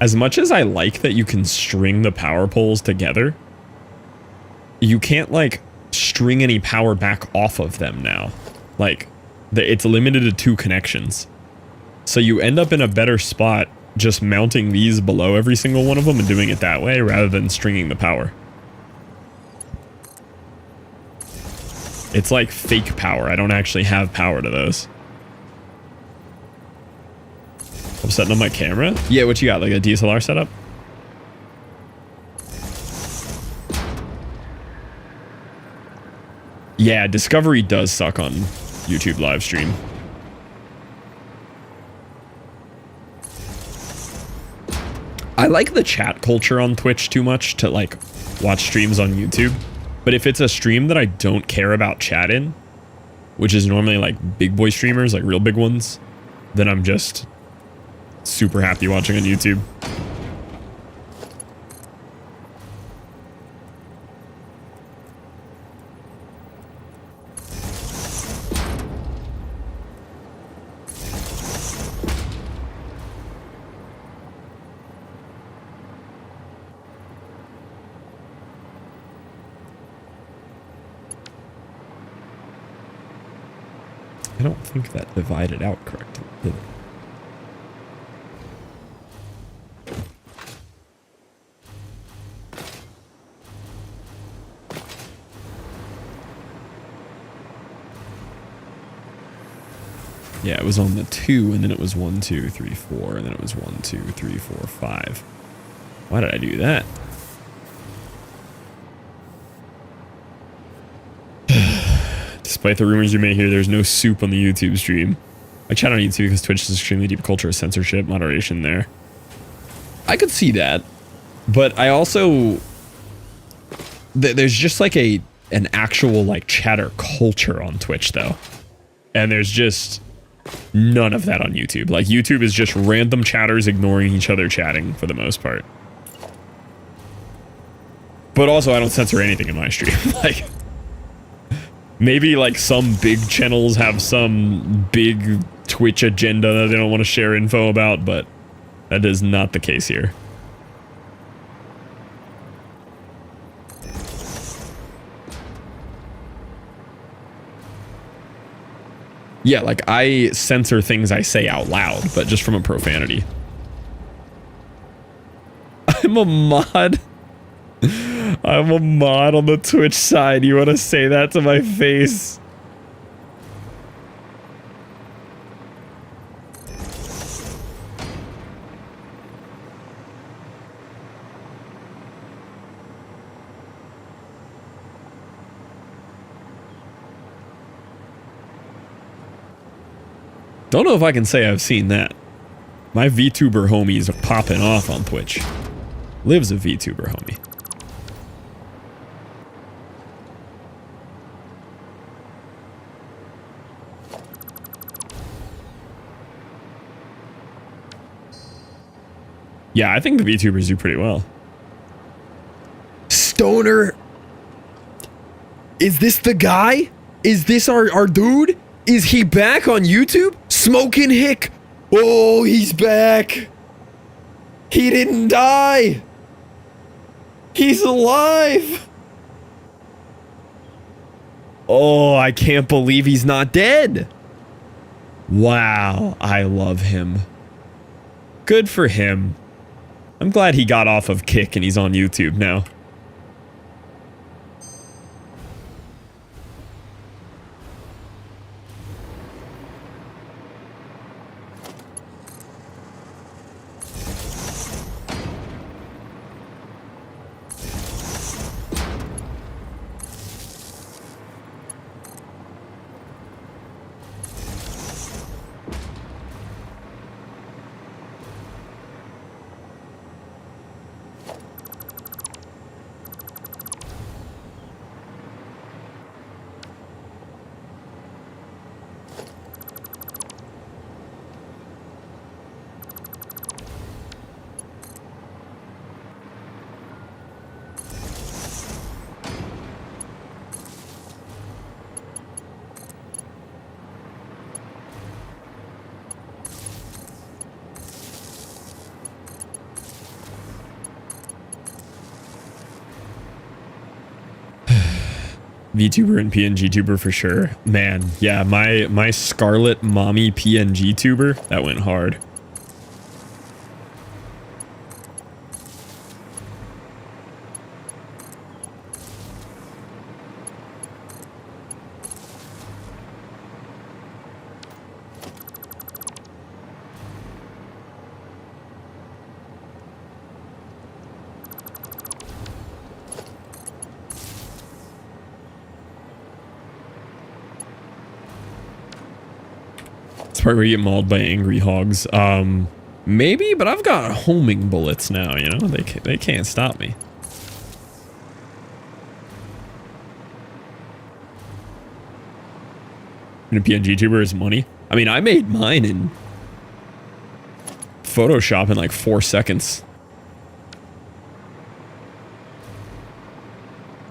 As much as I like that you can string the power poles together, you can't, like, string any power back off of them now. Like, it's limited to 2 connections. So you end up in a better spot just mounting these below every single one of them and doing it that way rather than stringing the power. It's like fake power. I don't actually have power to those. I'm setting up my camera? Yeah, what you got? Like a DSLR setup? Yeah, Discovery does suck on YouTube live stream. I like the chat culture on Twitch too much to like watch streams on YouTube. But if it's a stream that I don't care about chat in, which is normally like big boy streamers, like real big ones, then I'm just super happy watching on YouTube. I don't think that divided out correctly, did it? Yeah, it was on the 2, and then it was 1, 2, 3, 4, and then it was 1, 2, 3, 4, 5. Why did I do that? Despite the rumors you may hear, there's no soup on the YouTube stream. I chat on YouTube because Twitch is extremely deep culture of censorship, moderation there. I could see that, but I also... There's just like an actual like chatter culture on Twitch though. And there's just none of that on YouTube. Like YouTube is just random chatters ignoring each other chatting for the most part. But also I don't censor anything in my stream. Like... Maybe like some big channels have some big Twitch agenda that they don't want to share info about, but that is not the case here. Yeah, like I censor things I say out loud, but just from a profanity. I'm a mod. I'm a mod on the Twitch side. You want to say that to my face? Don't know if I can say I've seen that. My VTuber homies are popping off on Twitch. Liv's a VTuber homie. Yeah, I think the VTubers do pretty well. Stoner? Is this the guy? Is this our dude? Is he back on YouTube? Smoking Hick! Oh, he's back! He didn't die! He's alive! Oh, I can't believe he's not dead! Wow, I love him. Good for him. I'm glad he got off of Kick and he's on YouTube now. VTuber and PNG tuber for sure. Man, yeah, my Scarlet Mommy PNG tuber, that went hard. Part where you get mauled by angry hogs. Maybe, but I've got homing bullets now, you know? They can't stop me. And a PNG tuber is money. I mean, I made mine in Photoshop in like 4 seconds.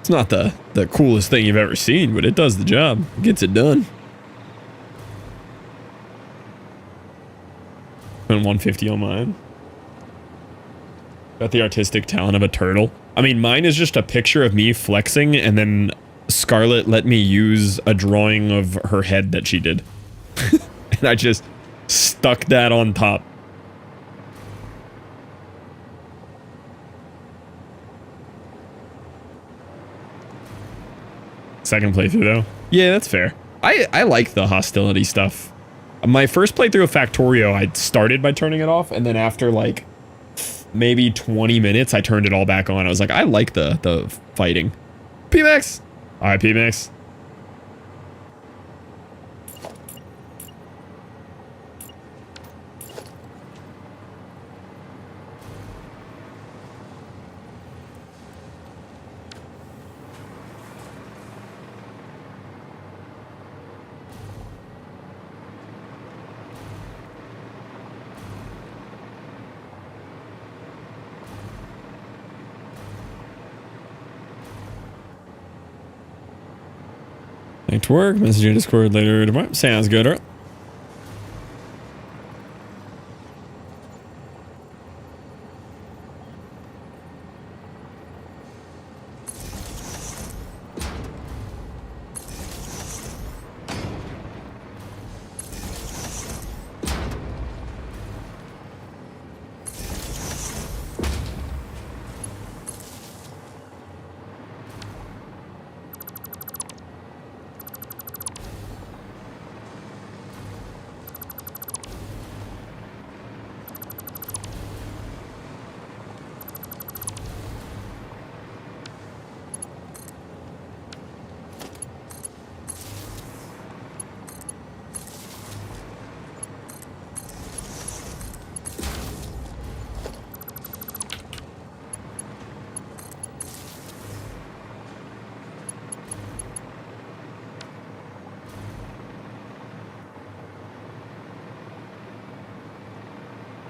It's not the coolest thing you've ever seen, but it does the job. It gets it done. And 150 on mine. Got the artistic talent of a turtle. I mean, mine is just a picture of me flexing, and then Scarlett let me use a drawing of her head that she did. And I just stuck that on top. Second playthrough, though. Yeah, that's fair. I like the hostility stuff. My first playthrough of Factorio, I started by turning it off, and then after like maybe 20 minutes, I turned it all back on. I was like, I like the fighting. PMax! Alright, PMax. Back to work. Message your Discord later tomorrow. Sounds good. All right.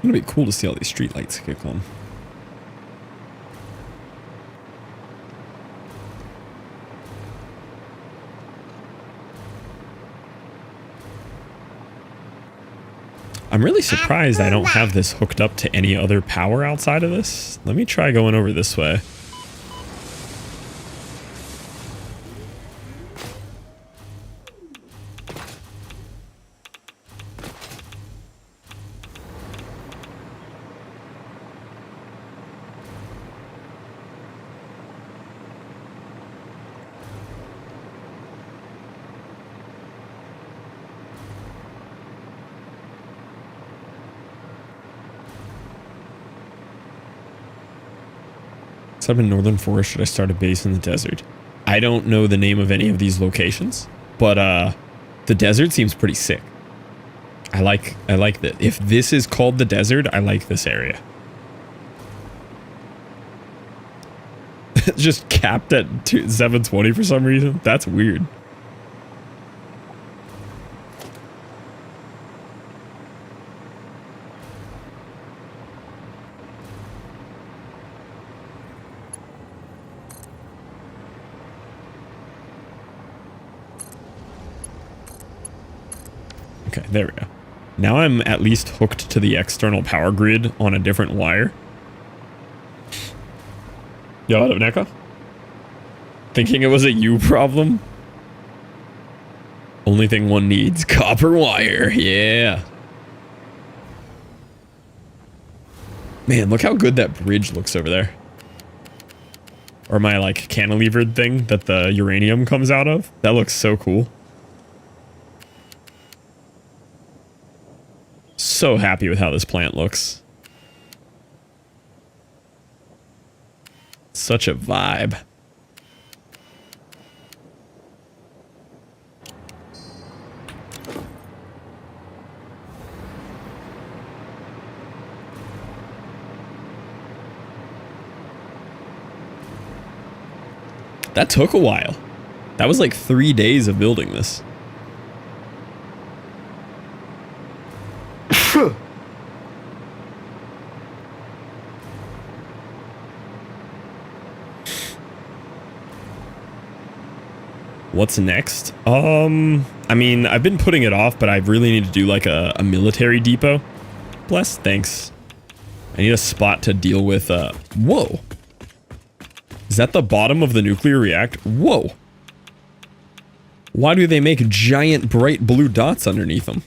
It's gonna be cool to see all these street lights kick on. I'm really surprised I don't have this hooked up to any other power outside of this. Let me try going over this way. I'm in Northern Forest. Should I start a base in the desert? I don't know the name of any of these locations, but the desert seems pretty sick. I like that. If this is called the desert, I like this area. Just capped at 720 for some reason. That's weird. Okay, there we go. Now I'm at least hooked to the external power grid on a different wire. Yo, what up, Neko? I Thinking it was a you problem? Only thing one needs, copper wire. Yeah. Man, look how good that bridge looks over there. Or my, like, cantilevered thing that the uranium comes out of. That looks so cool. So happy with how this plant looks. Such a vibe. That took a while. That was like 3 days of building this. What's next? I mean, I've been putting it off, but I really need to do like a military depot. Bless, thanks. I need a spot to deal with, whoa. Is that the bottom of the nuclear reactor? Whoa. Why do they make giant bright blue dots underneath them?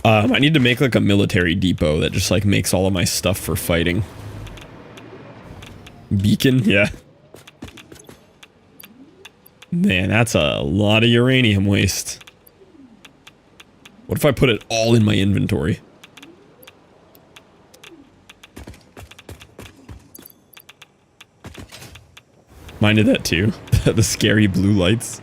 I need to make like a military depot that just like makes all of my stuff for fighting. Beacon? Yeah. Man, that's a lot of uranium waste. What if I put it all in my inventory? Mine did that too. The scary blue lights.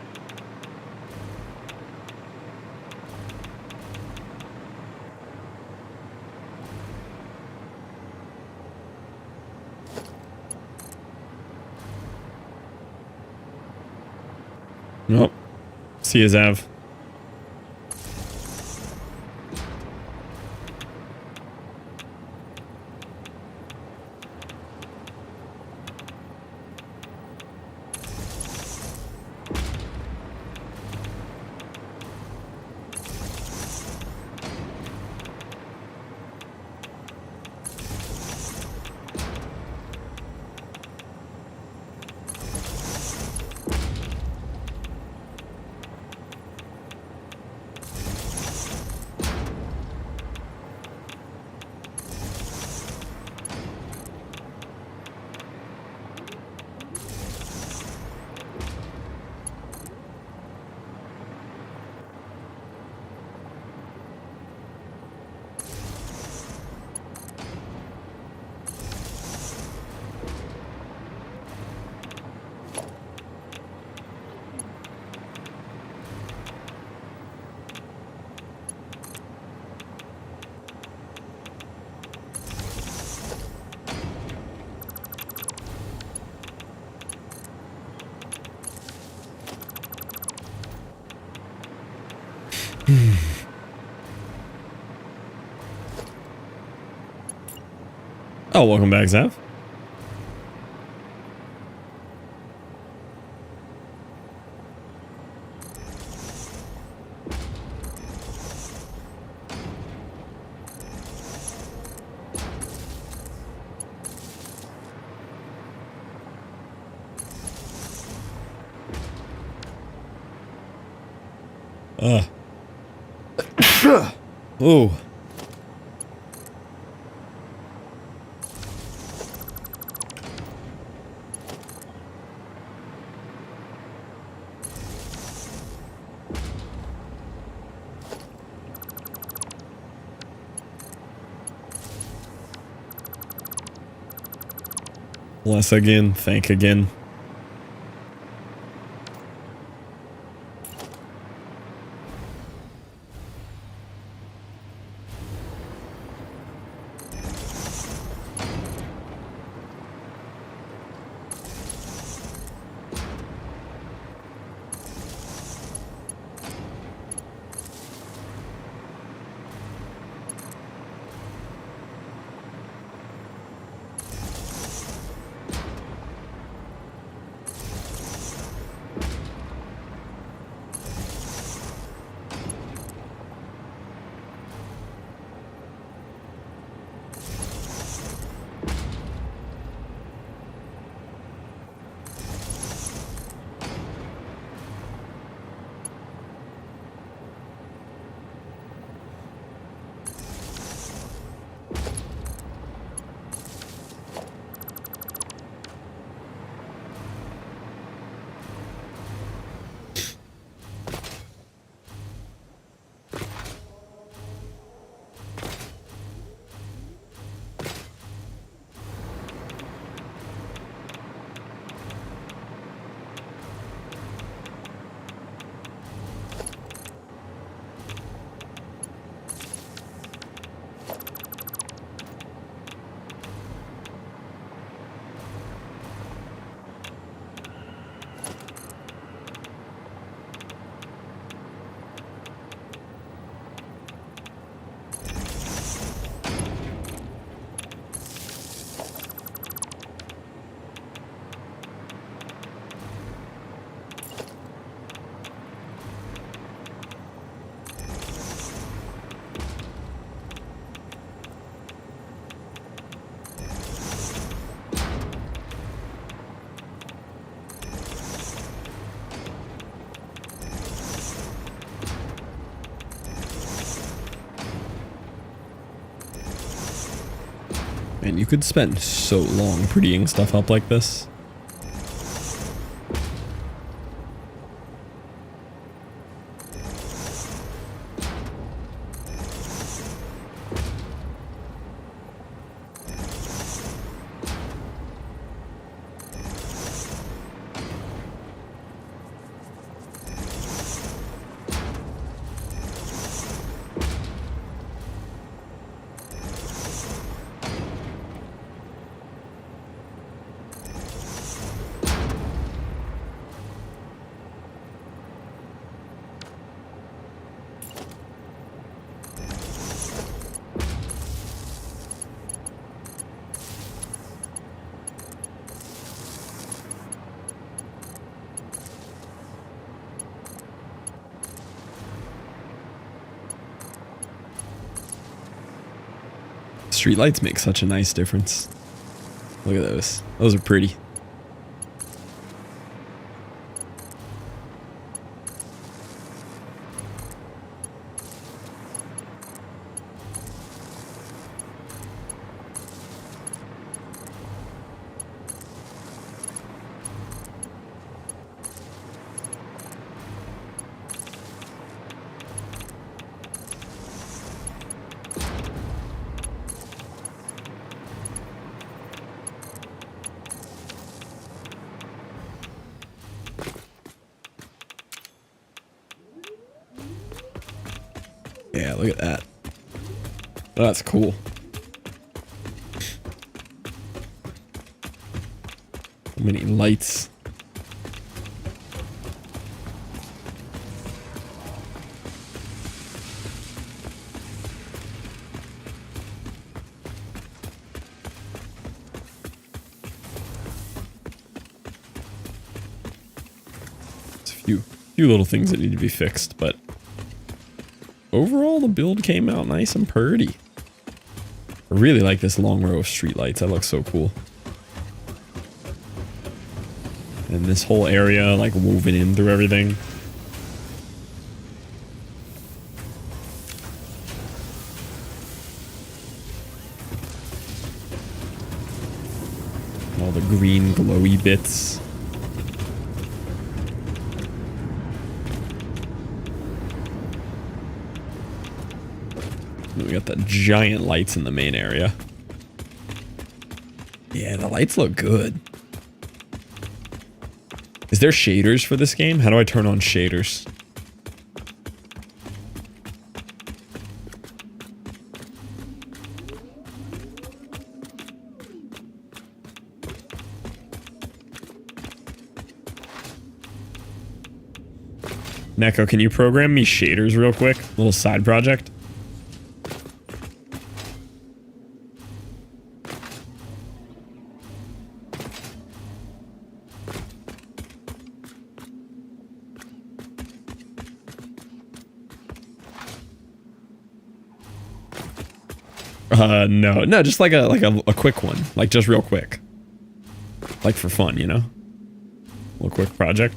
Nope. See you, Zav. Oh, welcome back, Zav. Oh. Bless again, thank again. Man, you could spend so long prettying stuff up like this. Streetlights make such a nice difference. Look at those. Those are pretty. Yeah, look at that. That's cool. So many lights. There's a few little things that need to be fixed, but overall, the build came out nice and purty. I really like this long row of streetlights. That looks so cool. And this whole area, like, woven in through everything. All the green glowy bits. We got the giant lights in the main area. Yeah, the lights look good. Is there shaders for this game? How do I turn on shaders? Neko, can you program me shaders real quick? Little side project. No, just like a quick one, like just real quick, like for fun, you know, a little quick project,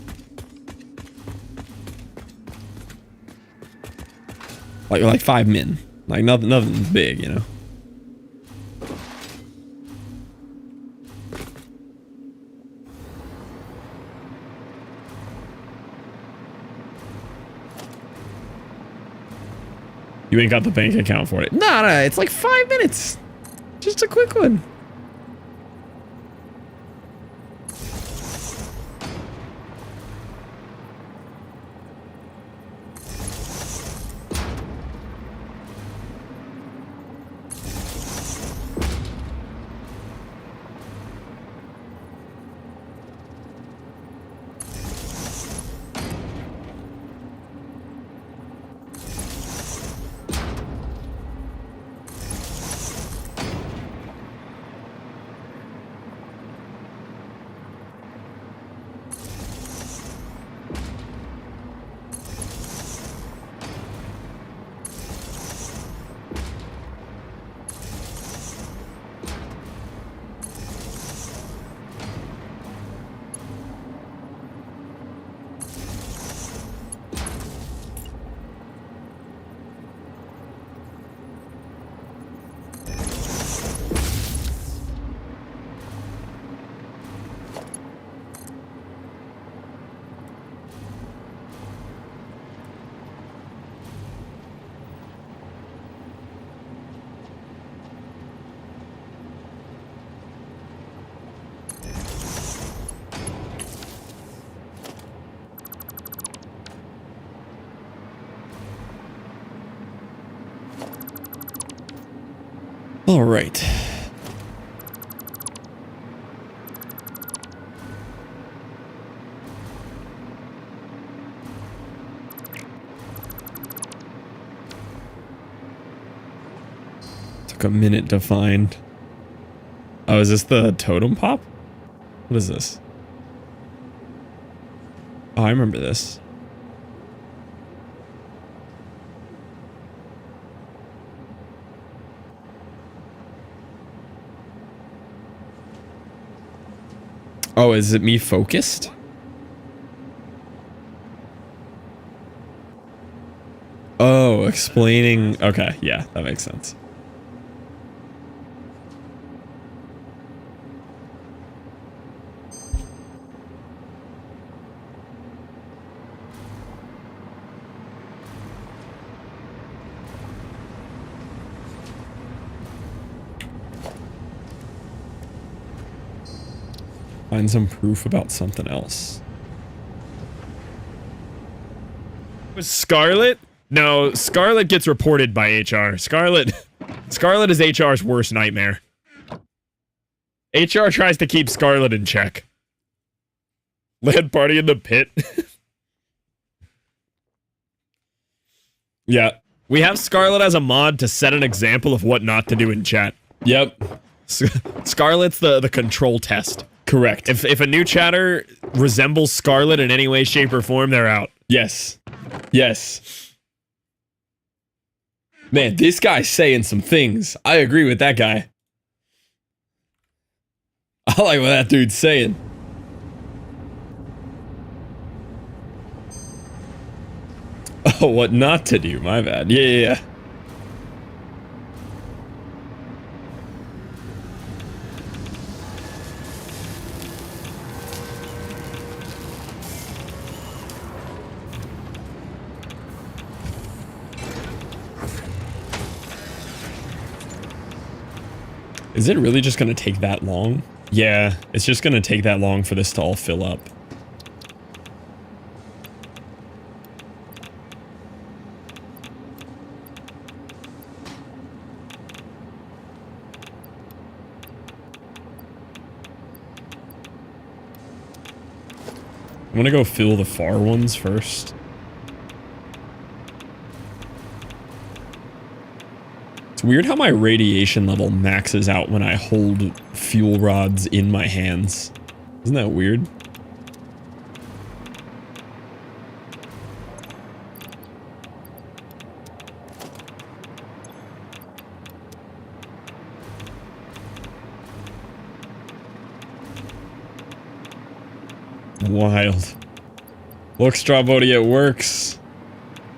like 5 min, like nothing big, you know. You ain't got the bank account for it. No, it's like 5 minutes. Just a quick one. Took a minute to find. Oh, is this the totem pop? What is this? Oh, I remember this. Oh, is it me focused? Oh, explaining. Okay, yeah, that makes sense. Find some proof about something else. Was Scarlet? No, Scarlet gets reported by HR. Scarlet is HR's worst nightmare. HR tries to keep Scarlet in check. Lead party in the pit. Yeah. We have Scarlet as a mod to set an example of what not to do in chat. Yep. Scarlet's the control test. Correct. If a new chatter resembles Scarlet in any way, shape, or form, they're out. Yes. Yes. Man, this guy's saying some things. I agree with that guy. I like what that dude's saying. Oh, what not to do, my bad. Yeah. Is it really just gonna take that long? Yeah, it's just gonna take that long for this to all fill up. I'm gonna go fill the far ones first. It's weird how my radiation level maxes out when I hold fuel rods in my hands. Isn't that weird? Wild. Look, Strawbody, it works.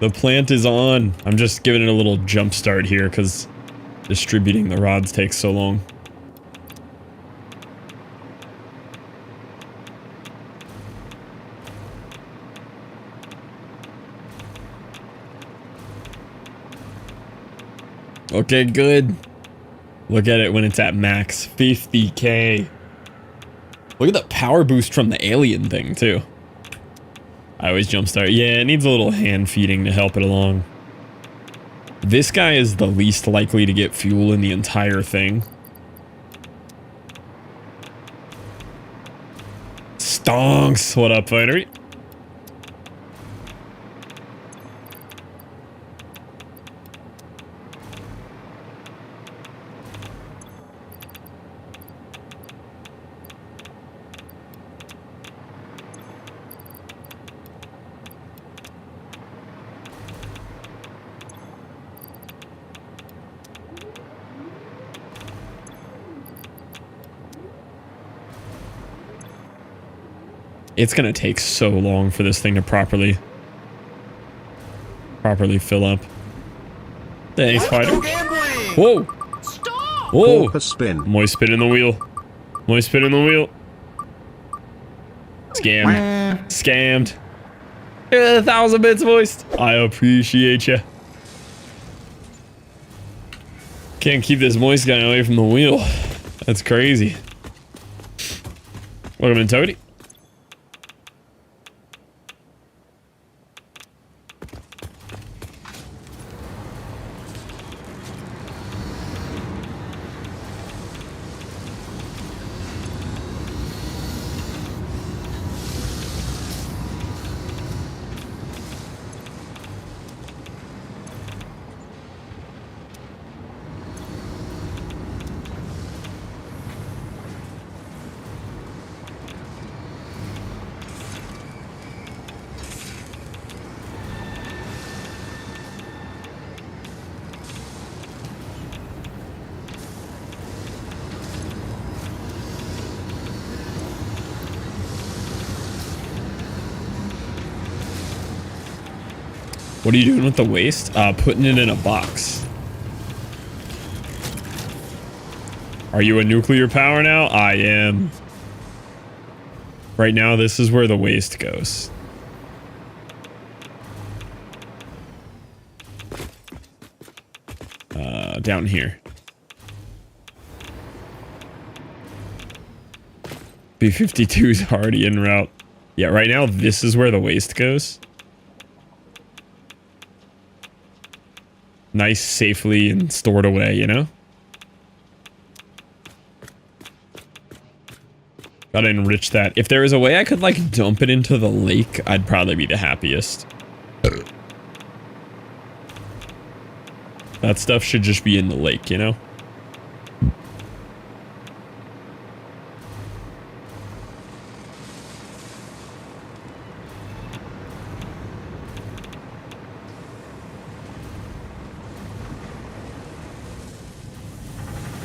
The plant is on. I'm just giving it a little jump start here because distributing the rods takes so long. Okay, good. Look at it when it's at max. 50k. Look at the power boost from the alien thing, too. I always jumpstart. Yeah, it needs a little hand feeding to help it along. This guy is the least likely to get fuel in the entire thing. Stonks! What up, fighter? It's gonna take so long for this thing to properly fill up. Thanks, fighter. Whoa! Stop! Whoa! A spin. Moist spin in the wheel. Moist spin in the wheel. Scammed. Scammed. 1,000 bits moist. I appreciate you. Can't keep this moist guy away from the wheel. That's crazy. Welcome in, Toady. What are you doing with the waste? Putting it in a box. Are you a nuclear power now? I am. Right now, this is where the waste goes. Down here. B-52 is already en route. Yeah, right now, this is where the waste goes. Nice, safely, and stored away, you know? Gotta enrich that. If there was a way I could, like, dump it into the lake, I'd probably be the happiest. That stuff should just be in the lake, you know?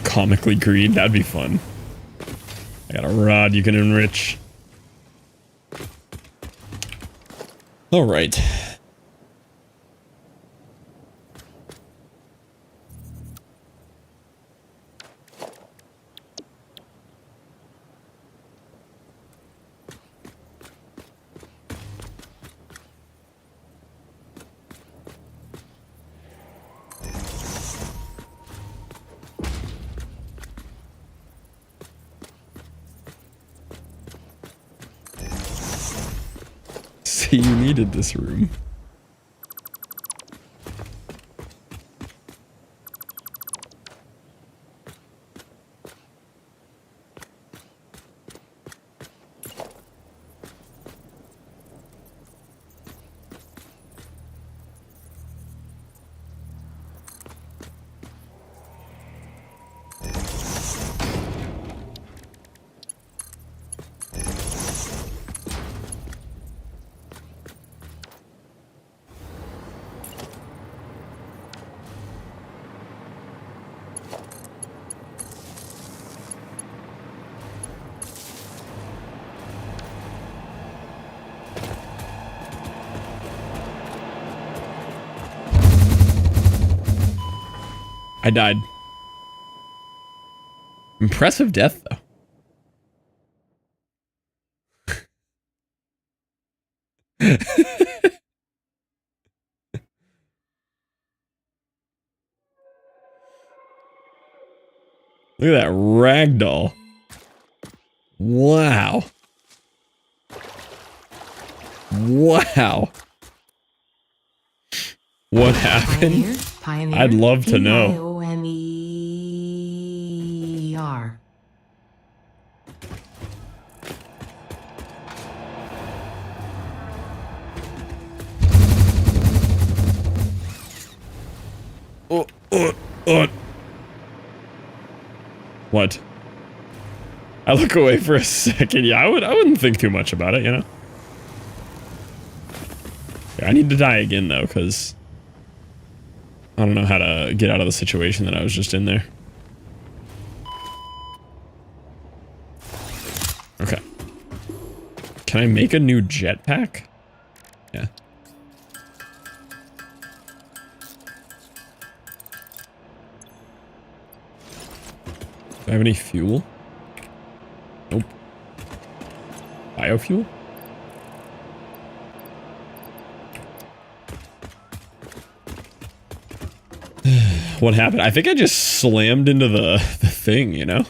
Comically green, that'd be fun. I got a rod you can enrich. All right. You needed this room. I died. Impressive death, though. Look at that ragdoll. Wow. Wow. What happened? Pioneer, I'd love to know. P-I-O-N-E-R. What? I look away for a second. Yeah, I wouldn't think too much about it, you know? I need to die again, though, because I don't know how to get out of the situation that I was just in there. Okay. Can I make a new jetpack? Yeah. Do I have any fuel? Nope. Biofuel? What happened? I think I just slammed into the thing, you know?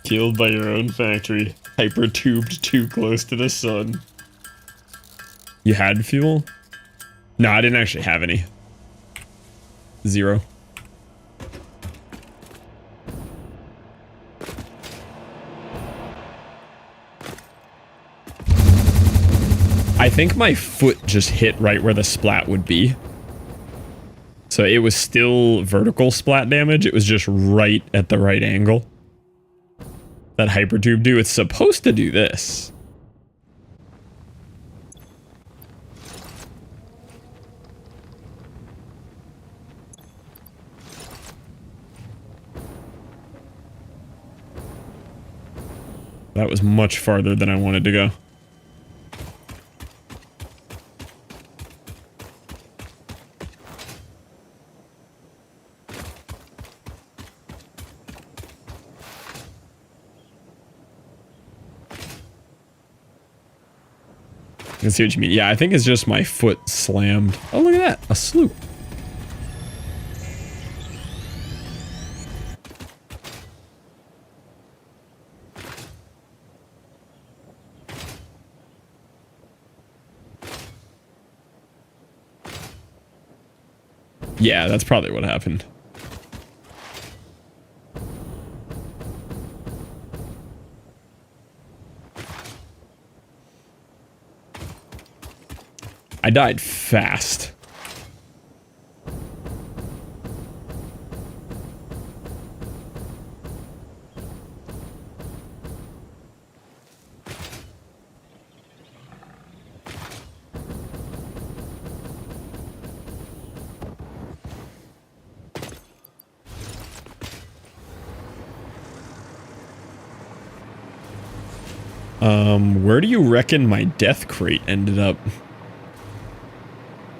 Killed by your own factory. Hyper-tubed too close to the sun. You had fuel? No, I didn't actually have any. 0. I think my foot just hit right where the splat would be. So it was still vertical splat damage. It was just right at the right angle. That hypertube do. It's supposed to do this. That was much farther than I wanted to go. I see what you mean. Yeah, I think it's just my foot slammed. Oh, look at that. A sloop. Yeah, that's probably what happened. I died fast. Where do you reckon my death crate ended up?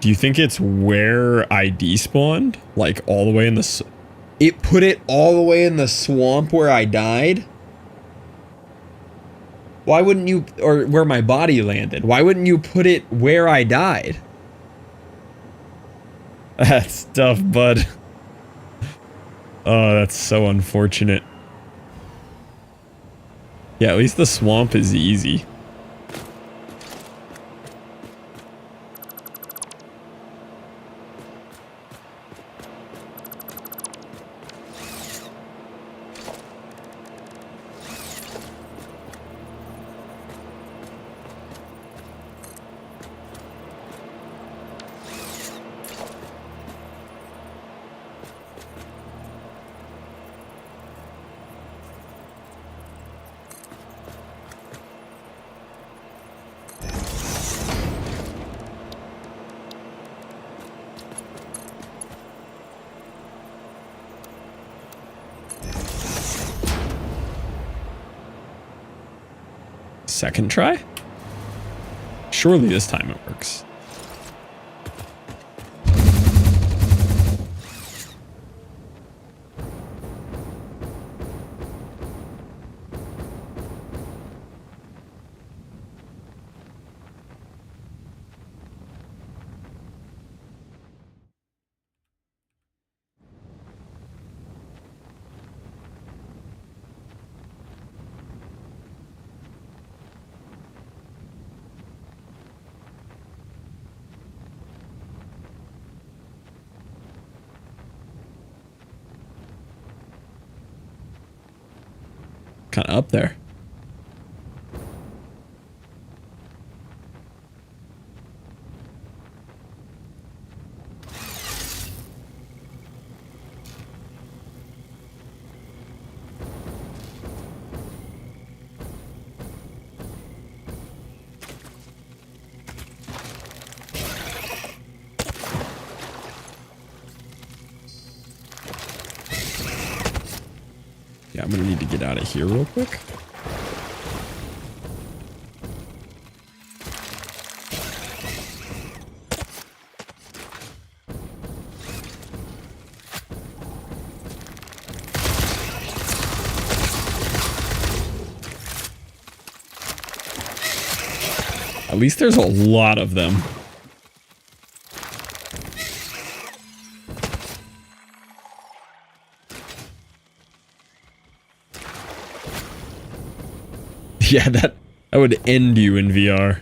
Do you think it's where I despawned? Like all the way in the... It put it all the way in the swamp where I died? Why wouldn't you... Or where my body landed. Why wouldn't you put it where I died? That's tough, bud. Oh, that's so unfortunate. Yeah, at least the swamp is easy. Second try? Surely this time it works. Kind of up there. Yeah, I'm gonna need to get out of here real quick. At least there's a lot of them. Yeah, that would end you in VR.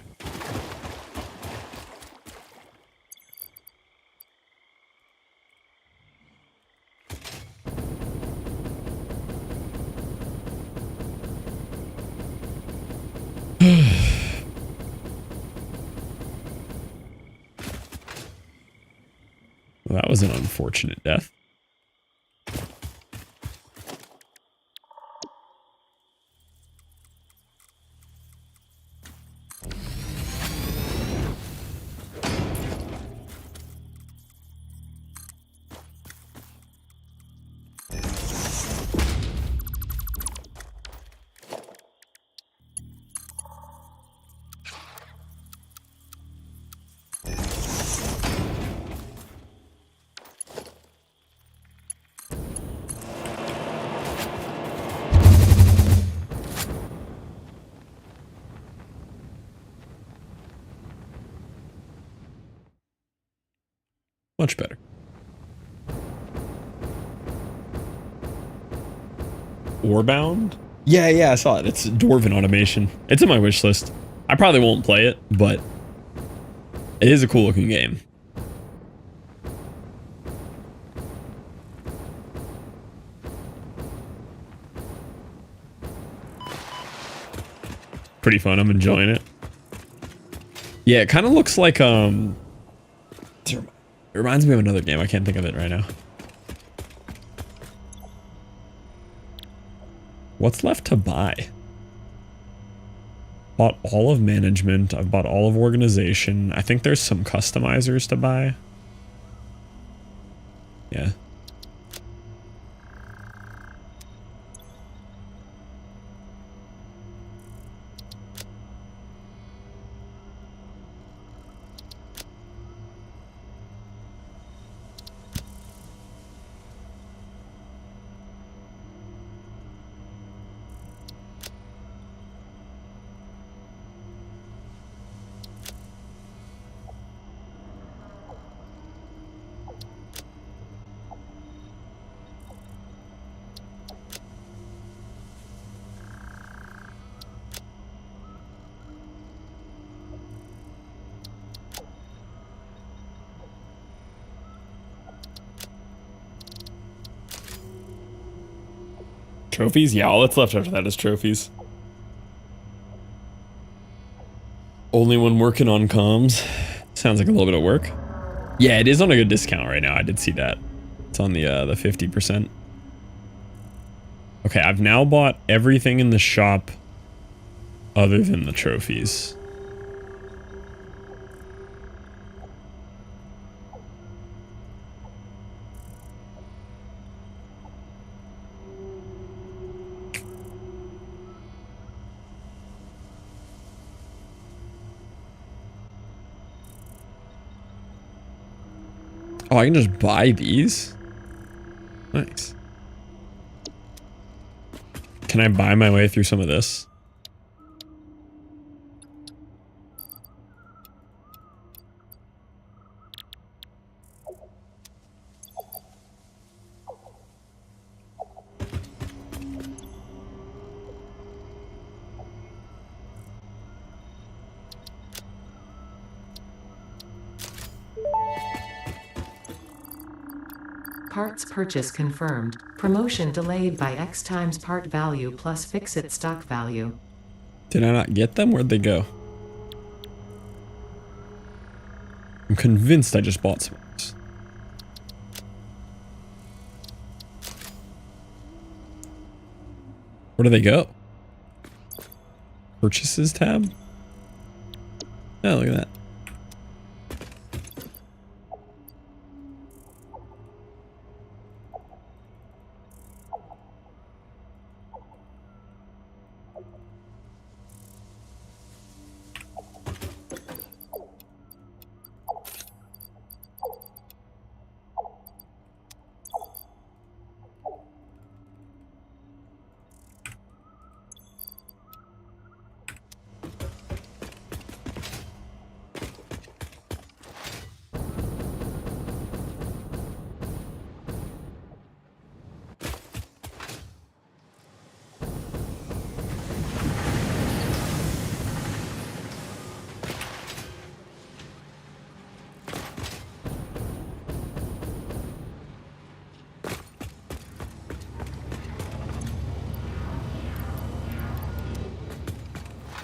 Well, that was an unfortunate death. Much better. Orbound? Yeah, I saw it. It's Dwarven automation. It's in my wish list. I probably won't play it, but it is a cool looking game. Pretty fun. I'm enjoying it. Yeah, it kind of looks like it reminds me of another game. I can't think of it right now. What's left to buy? Bought all of management. I've bought all of organization. I think there's some customizers to buy. Yeah. Trophies? Yeah, all that's left after that is trophies. Only when working on comms. Sounds like a little bit of work. Yeah, it is on a good discount right now. I did see that. It's on the 50%. Okay, I've now bought everything in the shop other than the trophies. Oh, I can just buy these? Nice. Can I buy my way through some of this? Parts purchase confirmed. Promotion delayed by X times part value plus fix-it stock value. Did I not get them? Where'd they go? I'm convinced I just bought some of these. Where do they go? Purchases tab? Oh, look at that.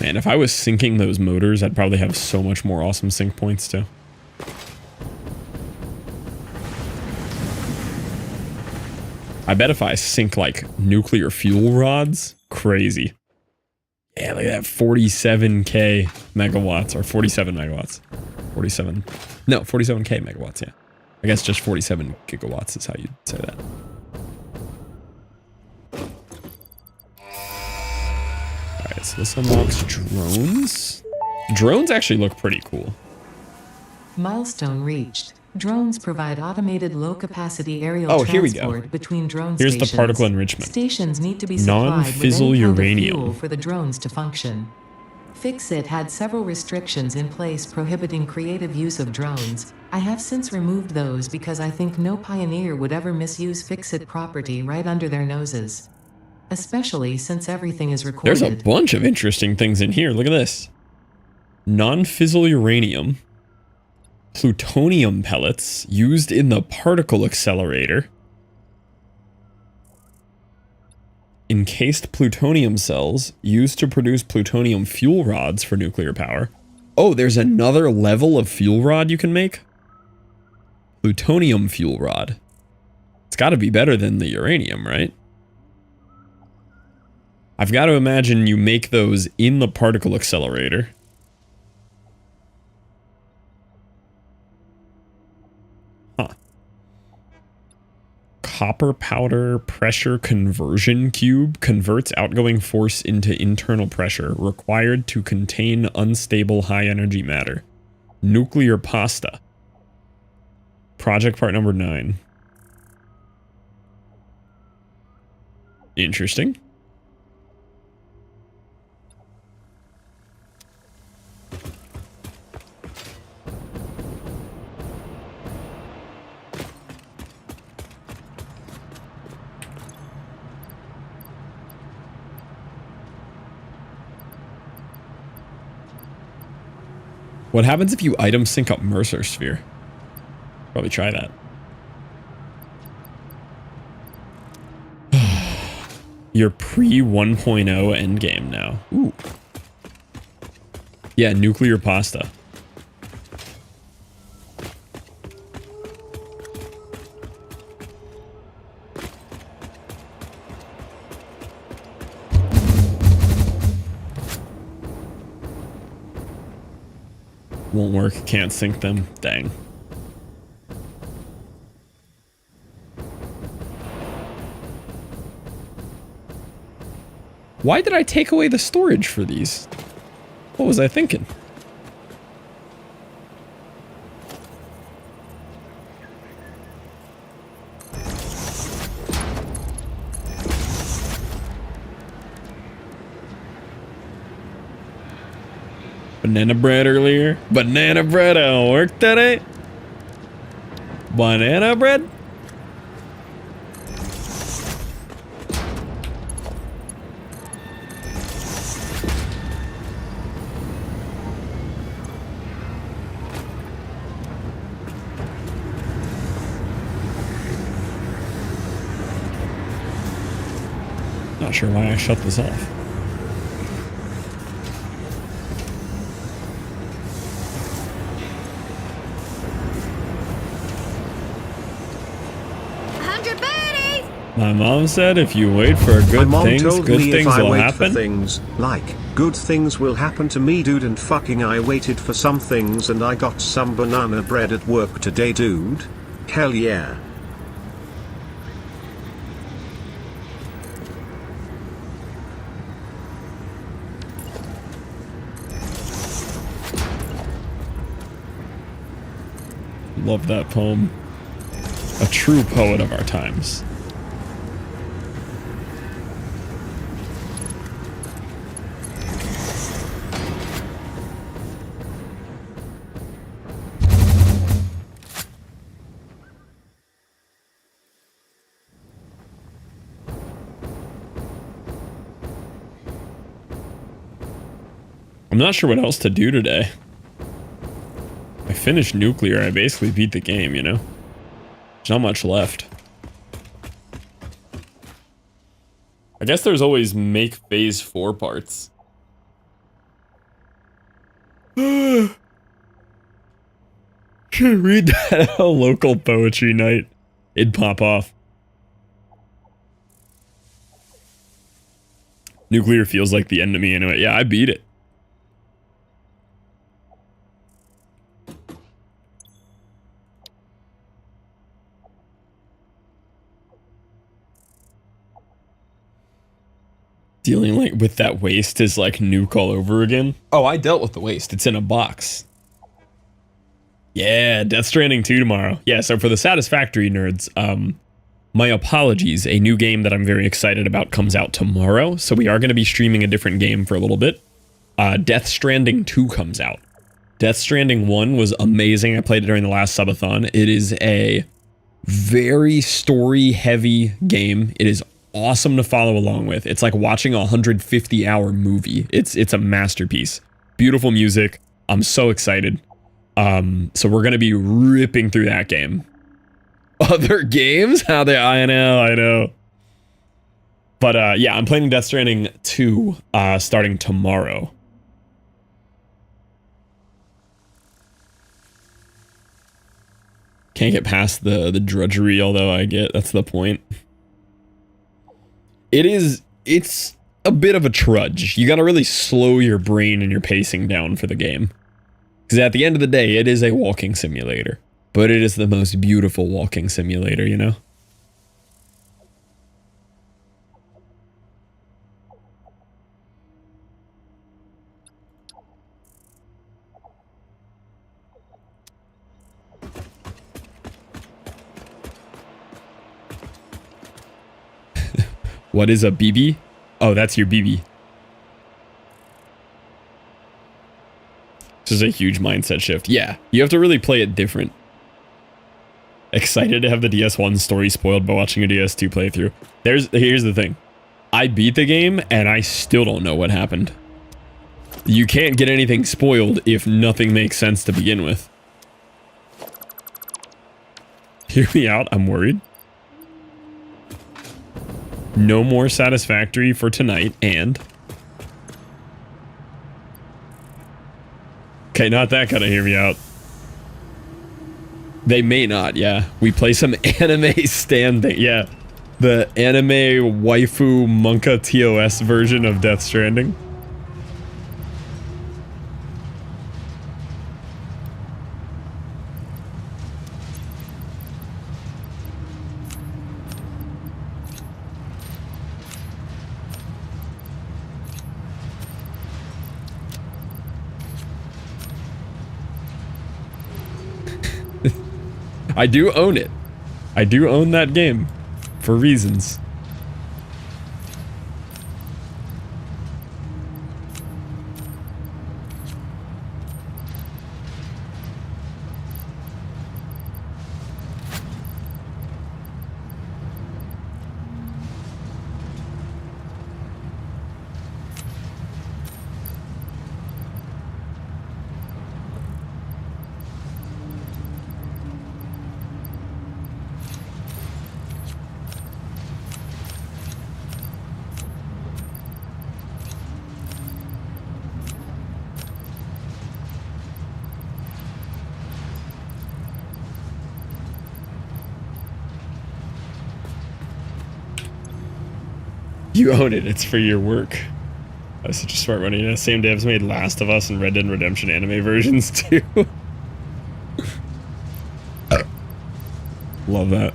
Man, if I was syncing those motors, I'd probably have so much more awesome sync points too. I bet if I sync like nuclear fuel rods, crazy. Yeah, look at that 47k megawatts or 47 megawatts. 47. No, 47k megawatts, yeah. I guess just 47 gigawatts is how you'd say that. Alright, so this unlocks drones. Drones actually look pretty cool. Milestone reached. Drones provide automated low-capacity aerial here we go. transport between drone Here's stations. the particle enrichment. Stations need to be supplied Non-fissile with any kind of uranium. fuel for the drones to function. Fix-It had several restrictions in place prohibiting creative use of drones, I have since removed those because I think no pioneer would ever misuse fix-it property right under their noses. Especially since everything is recorded. There's a bunch of interesting things in here. Look at this. Non-fissile uranium. Plutonium pellets used in the particle accelerator. Encased plutonium cells used to produce plutonium fuel rods for nuclear power. Oh, there's another level of fuel rod you can make? Plutonium fuel rod. It's got to be better than the uranium, right? I've got to imagine you make those in the particle accelerator. Huh. Copper powder pressure conversion cube converts outgoing force into internal pressure required to contain unstable high energy matter. Nuclear pasta. Project part number 9. Interesting. What happens if you item sync up Mercer Sphere? Probably try that. You're pre 1.0 endgame now. Ooh. Yeah, nuclear pasta. Won't work, can't sync them. Dang. Why did I take away the storage for these? What was I thinking? Banana bread earlier. Banana bread don't work today. Banana bread. Not sure why I shut this off. My mom said if you wait for good things, good things will happen. Things, like, good things will happen to me, dude, and fucking I waited for some things and I got some banana bread at work today, dude. Hell yeah. Love that poem. A true poet of our times. I'm not sure what else to do today. I finished nuclear, I basically beat the game, you know? There's not much left. I guess there's always make phase 4 parts. Should read that at a local poetry night. It'd pop off. Nuclear feels like the end of me anyway. Yeah, I beat it. Dealing like with that waste is like nuke all over again. Oh, I dealt with the waste. It's in a box. Yeah, Death Stranding 2 tomorrow. Yeah, so for the Satisfactory nerds, my apologies. A new game that I'm very excited about comes out tomorrow. So we are going to be streaming a different game for a little bit. Death Stranding 2 comes out. Death Stranding 1 was amazing. I played it during the last subathon. It is a very story-heavy game. It is awesome to follow along with. It's like watching a 150-hour movie. It's a masterpiece. Beautiful music. I'm so excited. So we're going to be ripping through that game. Other games? I know. But yeah, I'm playing Death Stranding 2 starting tomorrow. Can't get past the drudgery, although that's the point. It's a bit of a trudge. You gotta really slow your brain and your pacing down for the game. Because at the end of the day, it is a walking simulator. But it is the most beautiful walking simulator, you know? What is a BB? Oh, that's your BB. This is a huge mindset shift. Yeah, you have to really play it different. Excited to have the DS1 story spoiled by watching a DS2 playthrough. Here's the thing. I beat the game and I still don't know what happened. You can't get anything spoiled if nothing makes sense to begin with. Hear me out, I'm worried. No more Satisfactory for tonight, and... Okay, not that kind of hear me out. They may not, yeah. We play some anime stand thing, yeah. The anime waifu Monka TOS version of Death Stranding. I do own it. I do own that game. For reasons. You own it. It's for your work. That's such a smart one. You know, same devs made Last of Us and Red Dead Redemption anime versions too. Love that.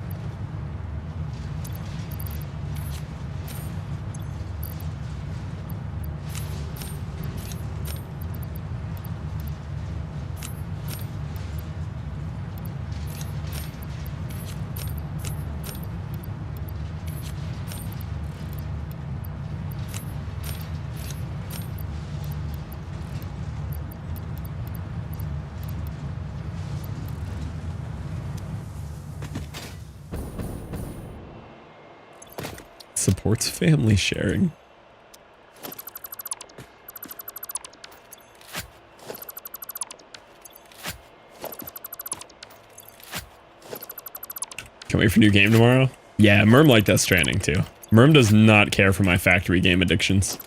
Supports family sharing. Can't wait for a new game tomorrow. Yeah, Merm liked Death Stranding too. Merm does not care for my factory game addictions.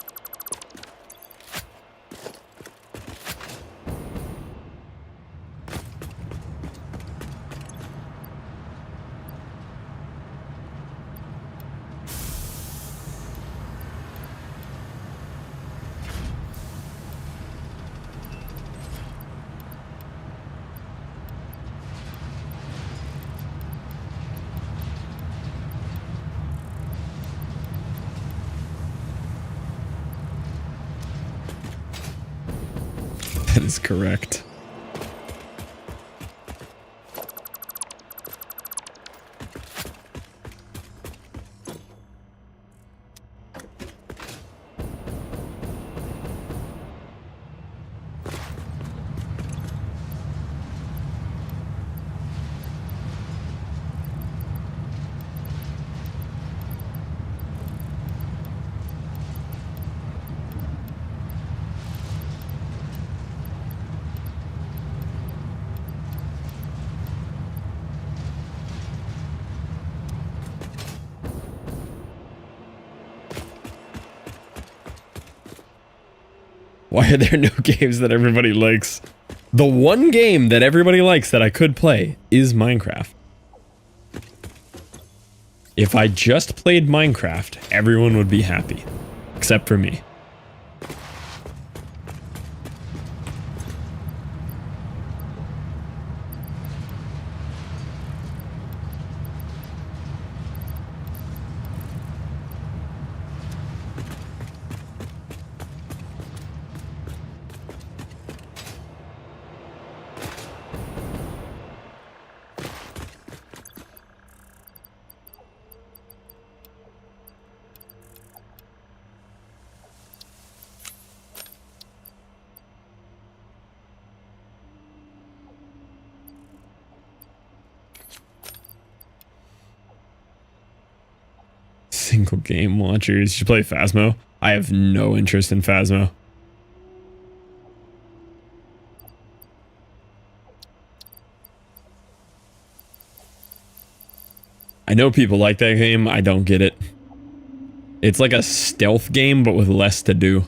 That is correct. Why are there no games that everybody likes? The one game that everybody likes that I could play is Minecraft. If I just played Minecraft, everyone would be happy. Except for me. Single game watchers. You play Phasmo? I have no interest in Phasmo. I know people like that game. I don't get it. It's like a stealth game, but with less to do.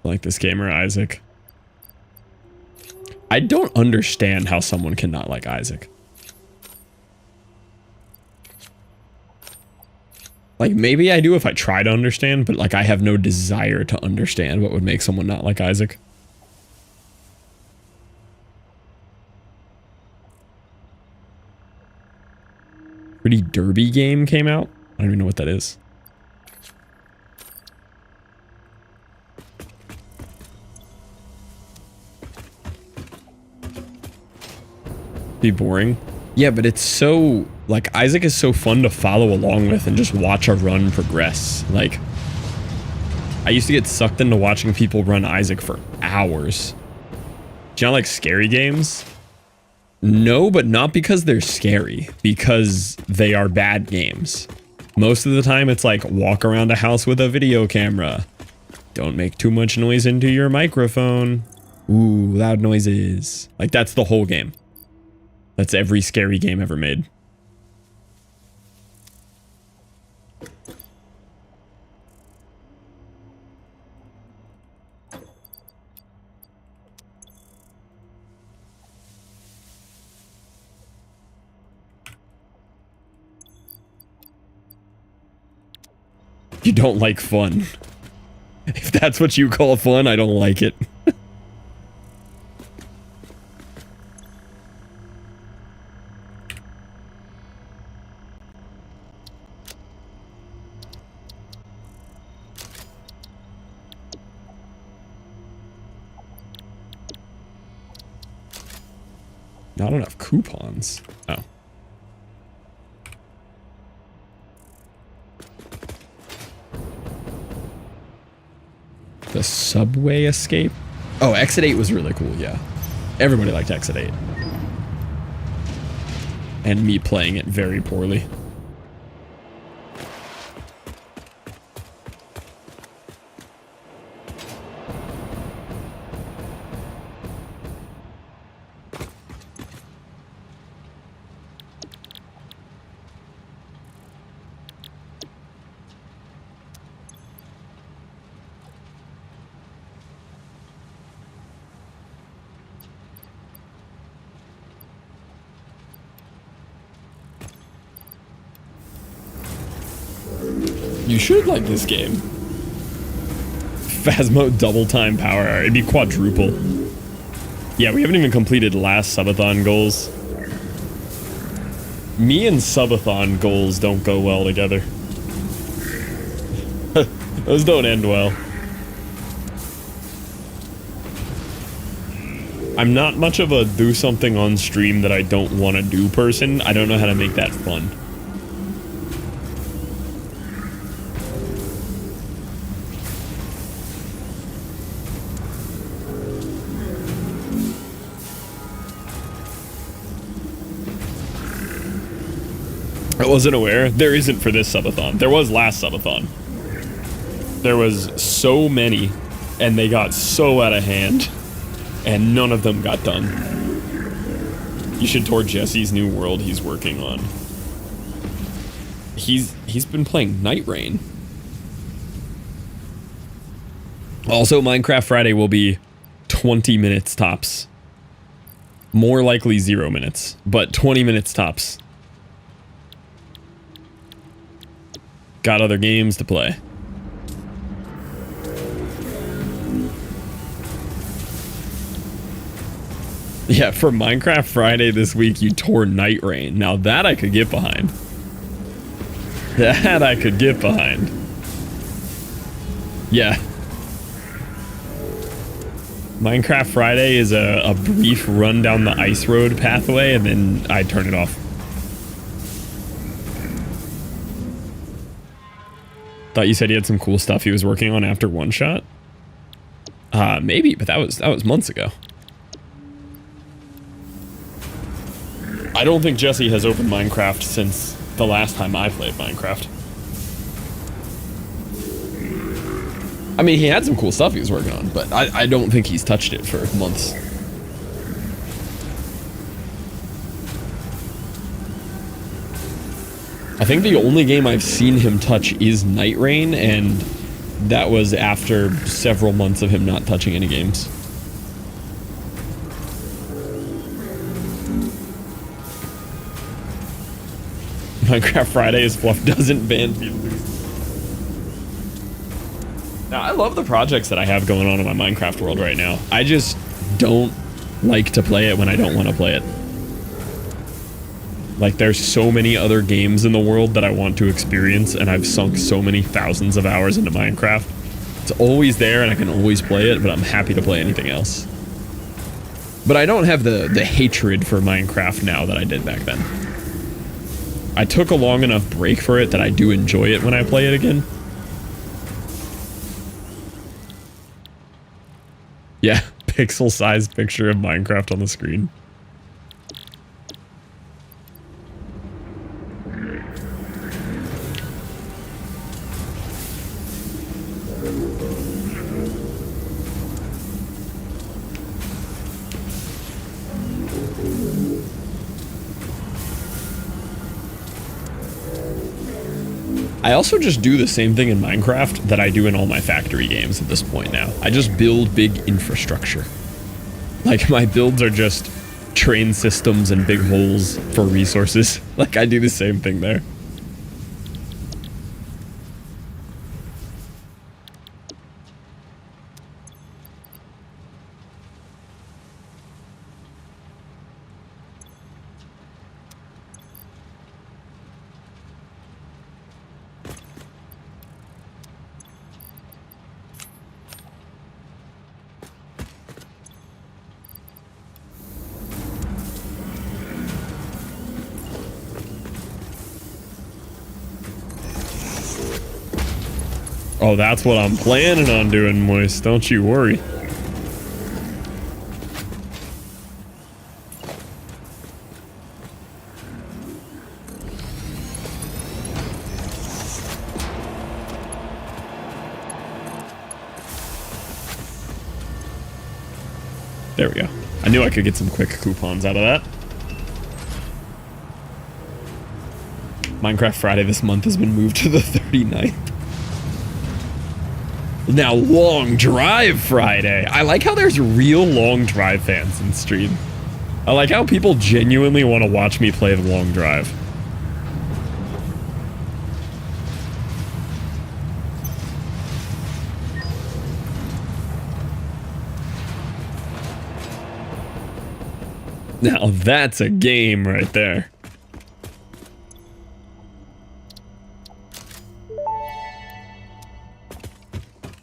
Like this gamer Isaac. I don't understand how someone cannot like Isaac. Like, maybe I do if I try to understand, but like I have no desire to understand what would make someone not like Isaac. Pretty Derby game came out. I don't even know what that is. Be boring. Yeah, but it's so, like, Isaac is so fun to follow along with and just watch a run progress. Like, I used to get sucked into watching people run Isaac for hours. Do you not like scary games? No, but not because they're scary, because they are bad games. Most of the time it's like walk around a house with a video camera. Don't make too much noise into your microphone. Ooh, loud noises. Like, that's the whole game. That's every scary game ever made. You don't like fun. If that's what you call fun, I don't like it. Not enough coupons. Oh. The subway escape? Oh, Exit 8 was really cool, yeah. Everybody liked Exit 8. And me playing it very poorly. You should like this game. Phasmo double time power hour. It'd be quadruple. Yeah, we haven't even completed last subathon goals. Me and subathon goals don't go well together. Those don't end well. I'm not much of a do something on stream that I don't want to do person. I don't know how to make that fun. I wasn't aware. There isn't for this subathon. There was last subathon. There was so many, and they got so out of hand, and none of them got done. You should tour Jesse's new world he's working on. He's been playing Night Rain. Also, Minecraft Friday will be 20 minutes tops. More likely 0 minutes, but 20 minutes tops. Got other games to play. Yeah, for Minecraft Friday this week, you tore Night Rain. Now that I could get behind. That I could get behind. Yeah. Minecraft Friday is a brief run down the ice road pathway, and then I turn it off. Thought you said he had some cool stuff he was working on after One Shot. Maybe, but that was months ago. I don't think Jesse has opened Minecraft since the last time I played Minecraft. I mean, he had some cool stuff he was working on, but I don't think he's touched it for months. I think the only game I've seen him touch is Night Rain, and that was after several months of him not touching any games. Minecraft Friday is fluff doesn't ban people. Now, I love the projects that I have going on in my Minecraft world right now. I just don't like to play it when I don't want to play it. Like, there's so many other games in the world that I want to experience, and I've sunk so many thousands of hours into Minecraft. It's always there, and I can always play it, but I'm happy to play anything else. But I don't have the hatred for Minecraft now that I did back then. I took a long enough break for it that I do enjoy it when I play it again. Yeah, pixel-sized picture of Minecraft on the screen. I also just do the same thing in Minecraft that I do in all my factory games at this point now. I just build big infrastructure. Like, my builds are just train systems and big holes for resources. Like, I do the same thing there. Oh, that's what I'm planning on doing, Moist. Don't you worry. There we go. I knew I could get some quick coupons out of that. Minecraft Friday this month has been moved to the 39th. Now, Long Drive Friday. I like how there's real Long Drive fans in stream. I like how people genuinely want to watch me play the Long Drive. Now, that's a game right there.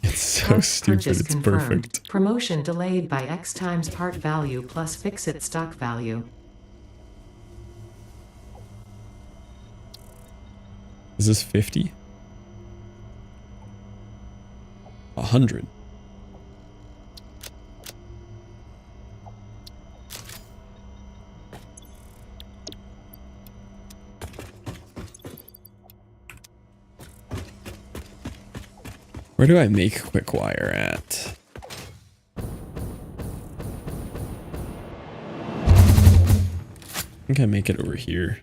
It's so Parts stupid. purchase It's confirmed. perfect. Promotion delayed by X times part value plus fix-it stock value. Is this 50? 100. Where do I make quick wire at? I think I make it over here.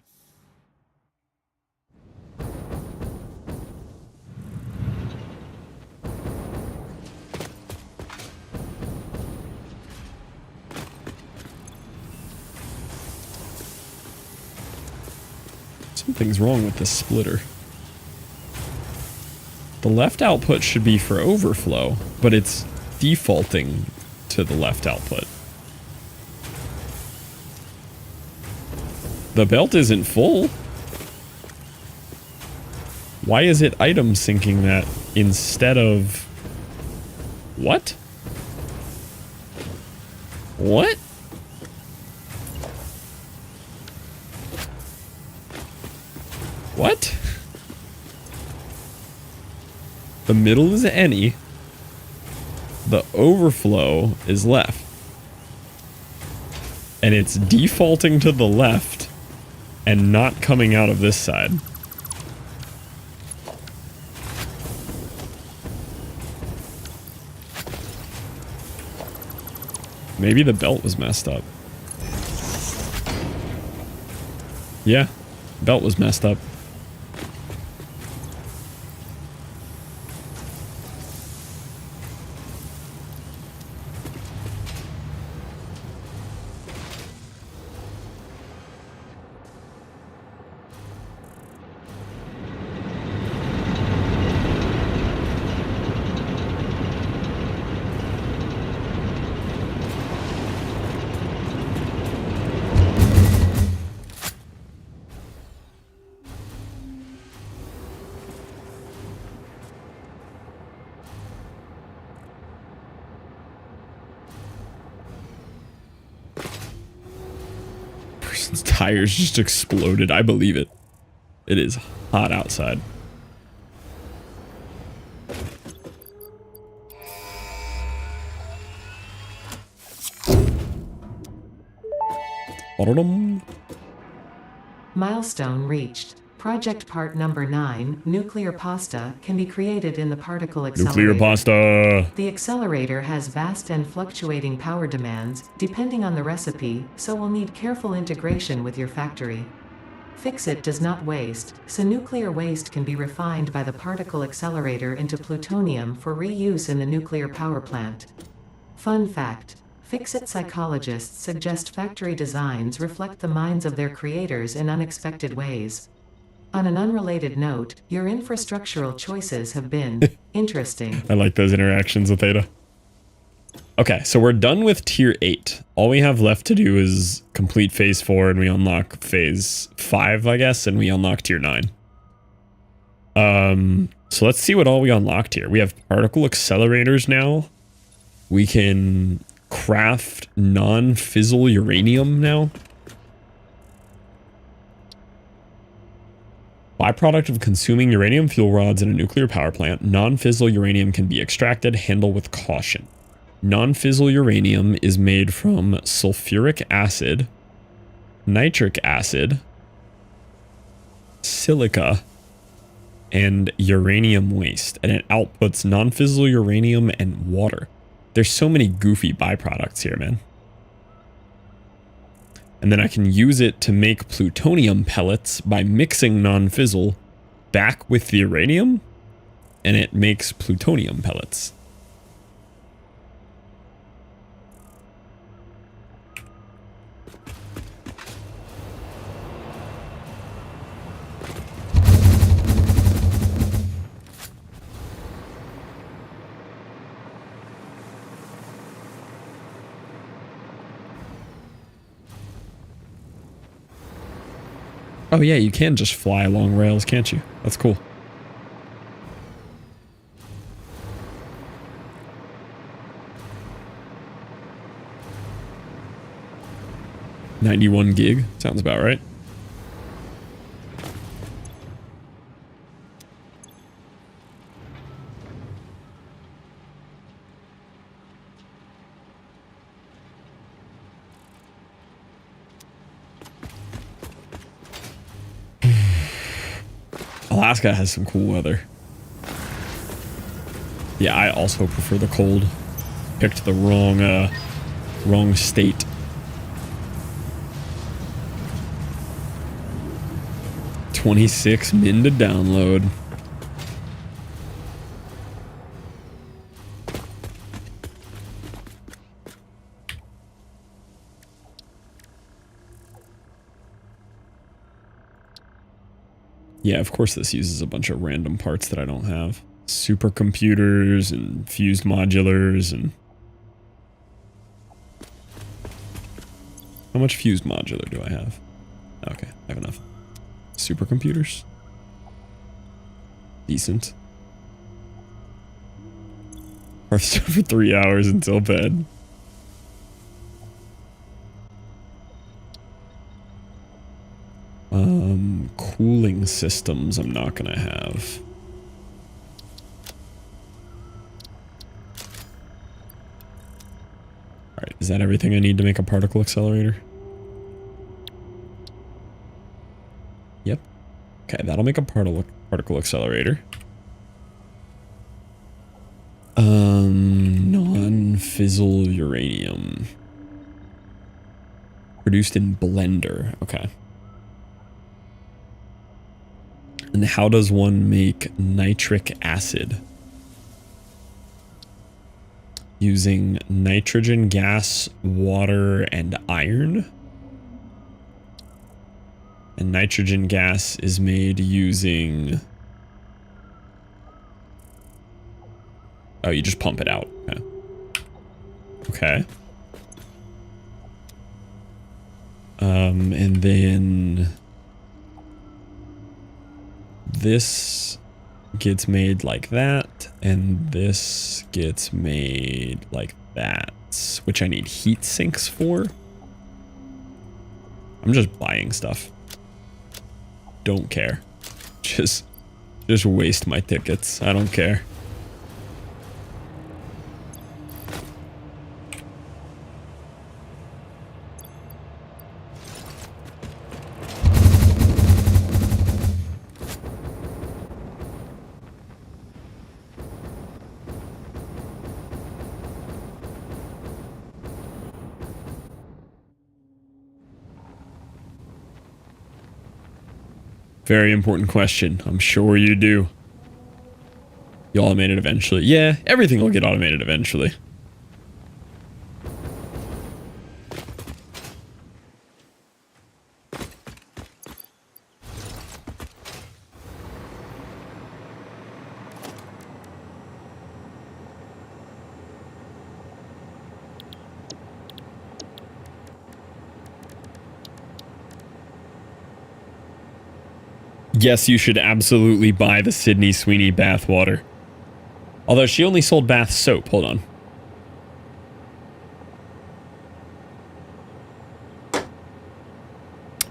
Something's wrong with this splitter. The left output should be for overflow, but it's defaulting to the left output. The belt isn't full. Why is it item syncing that instead of... What? What? What? The middle is any. The overflow is left. And it's defaulting to the left and not coming out of this side. Maybe the belt was messed up. Yeah, belt was messed up. Person's tires just exploded. I believe it. It is hot outside. Milestone reached. Project part number 9, nuclear pasta, can be created in the particle accelerator. Nuclear pasta. The accelerator has vast and fluctuating power demands, depending on the recipe, so will need careful integration with your factory. Fix-it does not waste, so nuclear waste can be refined by the particle accelerator into plutonium for reuse in the nuclear power plant. Fun fact. Fix-it psychologists suggest factory designs reflect the minds of their creators in unexpected ways. On an unrelated note, your infrastructural choices have been interesting. I like those interactions with Theta. Okay, so we're done with tier 8. All we have left to do is complete phase 4 and we unlock phase 5, I guess, and we unlock tier 9. So let's see what all we unlocked here. We have particle accelerators now. We can craft non-fissile uranium now. Byproduct of consuming uranium fuel rods in a nuclear power plant, non-fissile uranium can be extracted. Handle with caution. Non-fissile uranium is made from sulfuric acid, nitric acid, silica, and uranium waste, and it outputs non-fissile uranium and water. There's so many goofy byproducts here, man. And then I can use it to make plutonium pellets by mixing non-fissile back with the uranium, and it makes plutonium pellets. Oh yeah, you can just fly along rails, can't you? That's cool. 91 gig. Sounds about right. Alaska has some cool weather. Yeah, I also prefer the cold. Picked the wrong state. $26 min to download. Yeah, of course this uses a bunch of random parts that I don't have. Supercomputers and fused modulars and... How much fused modular do I have? Okay, I have enough. Supercomputers? Decent. Hearthstone for 3 hours until bed. Cooling systems I'm not gonna have. Alright, is that everything I need to make a particle accelerator? Yep. Okay, that'll make a particle accelerator. Non-fissile uranium. Produced in Blender. Okay. And how does one make nitric acid? Using nitrogen gas, water, and iron. And nitrogen gas is made using... Oh, you just pump it out. Okay. Okay. And then... This gets made like that, and this gets made like that, which I need heat sinks for. I'm just buying stuff. Don't care. Just waste my tickets. I don't care. Very important question. I'm sure you do. You automate it eventually. Yeah, everything will get automated eventually. Yes, you should absolutely buy the Sydney Sweeney bath water. Although she only sold bath soap. Hold on.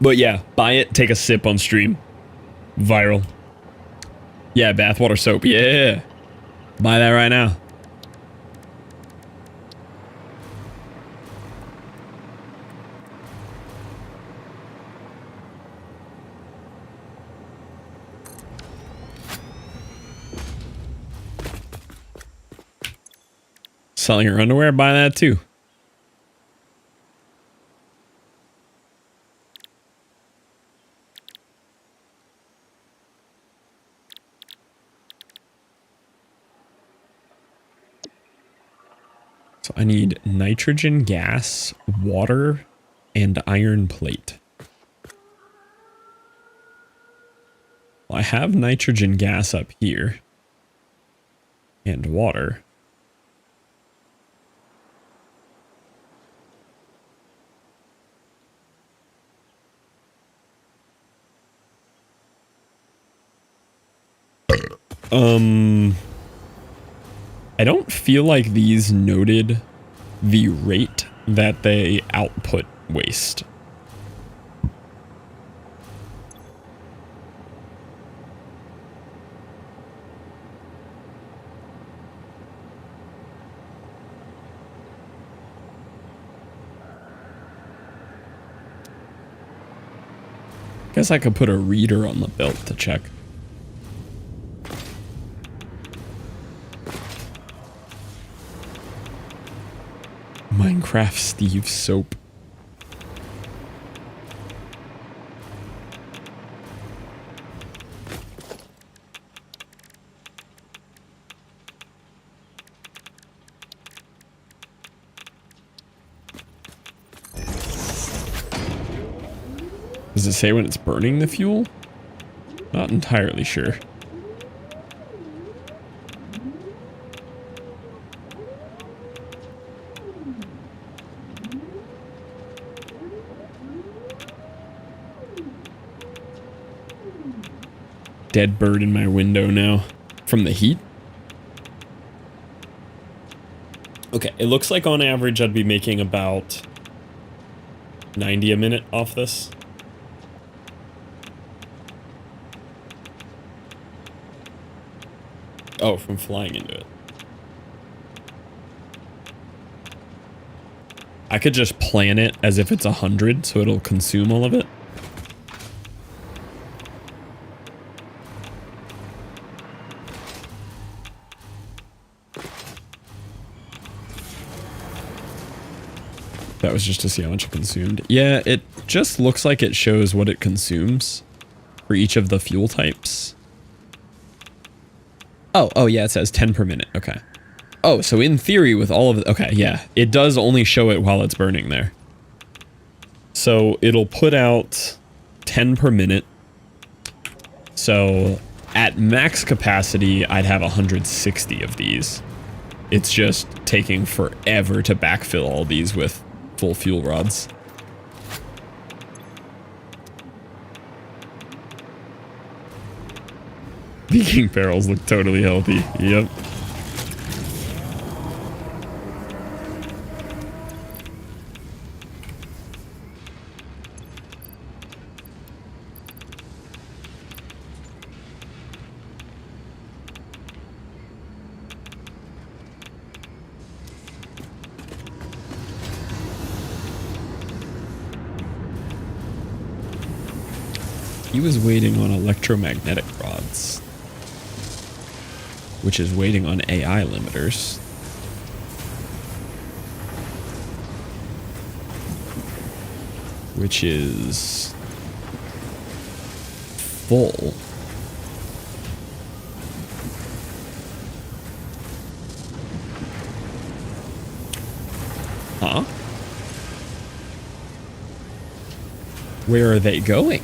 But yeah, buy it, take a sip on stream. Viral. Yeah, bathwater soap. Yeah. Buy that right now. Selling her underwear, buy that too. So I need nitrogen gas, water, and iron plate. Well, I have nitrogen gas up here. And water. I don't feel like these noted the rate that they output waste. Guess I could put a reader on the belt to check. Minecraft Steve soap. Does it say when it's burning the fuel? Not entirely sure. Dead bird in my window now. From the heat? Okay, it looks like on average I'd be making about 90 a minute off this. Oh, from flying into it. I could just plan it as if it's 100, so it'll consume all of it. That was just to see how much it consumed. Yeah, it just looks like it shows what it consumes for each of the fuel types. Oh yeah, it says 10 per minute. Okay. Oh, so in theory with all of it, okay, yeah. It does only show it while it's burning there. So it'll put out 10 per minute. So at max capacity, I'd have 160 of these. It's just taking forever to backfill all these with full fuel rods. Viking barrels look totally healthy. Yep. He was waiting on electromagnetic rods, which is waiting on AI limiters. Which is full. Huh? Where are they going?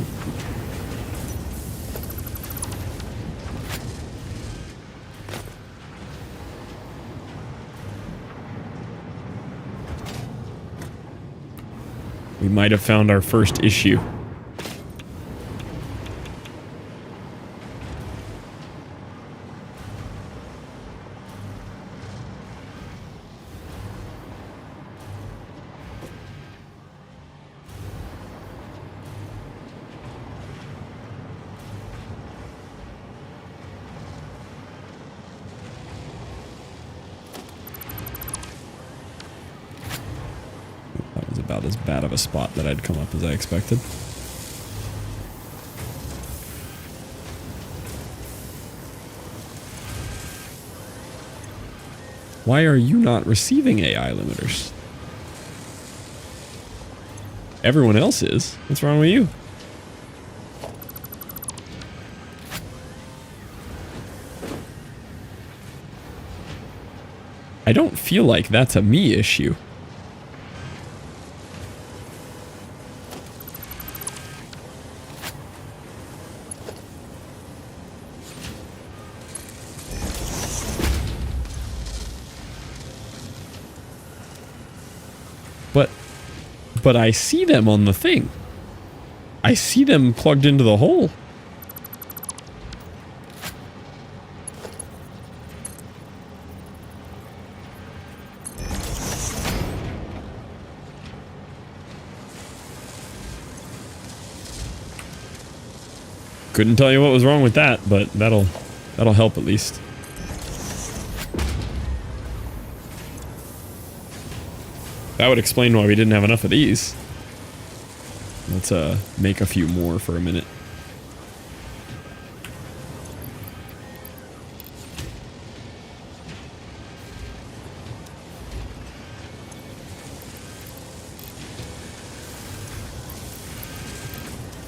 We might have found our first issue. About as bad of a spot that I'd come up as I expected. Why are you not receiving AI limiters? Everyone else is. What's wrong with you? I don't feel like that's a me issue. But I see them on the thing. I see them plugged into the hole. Couldn't tell you what was wrong with that, but that'll help at least. That would explain why we didn't have enough of these. Let's make a few more for a minute.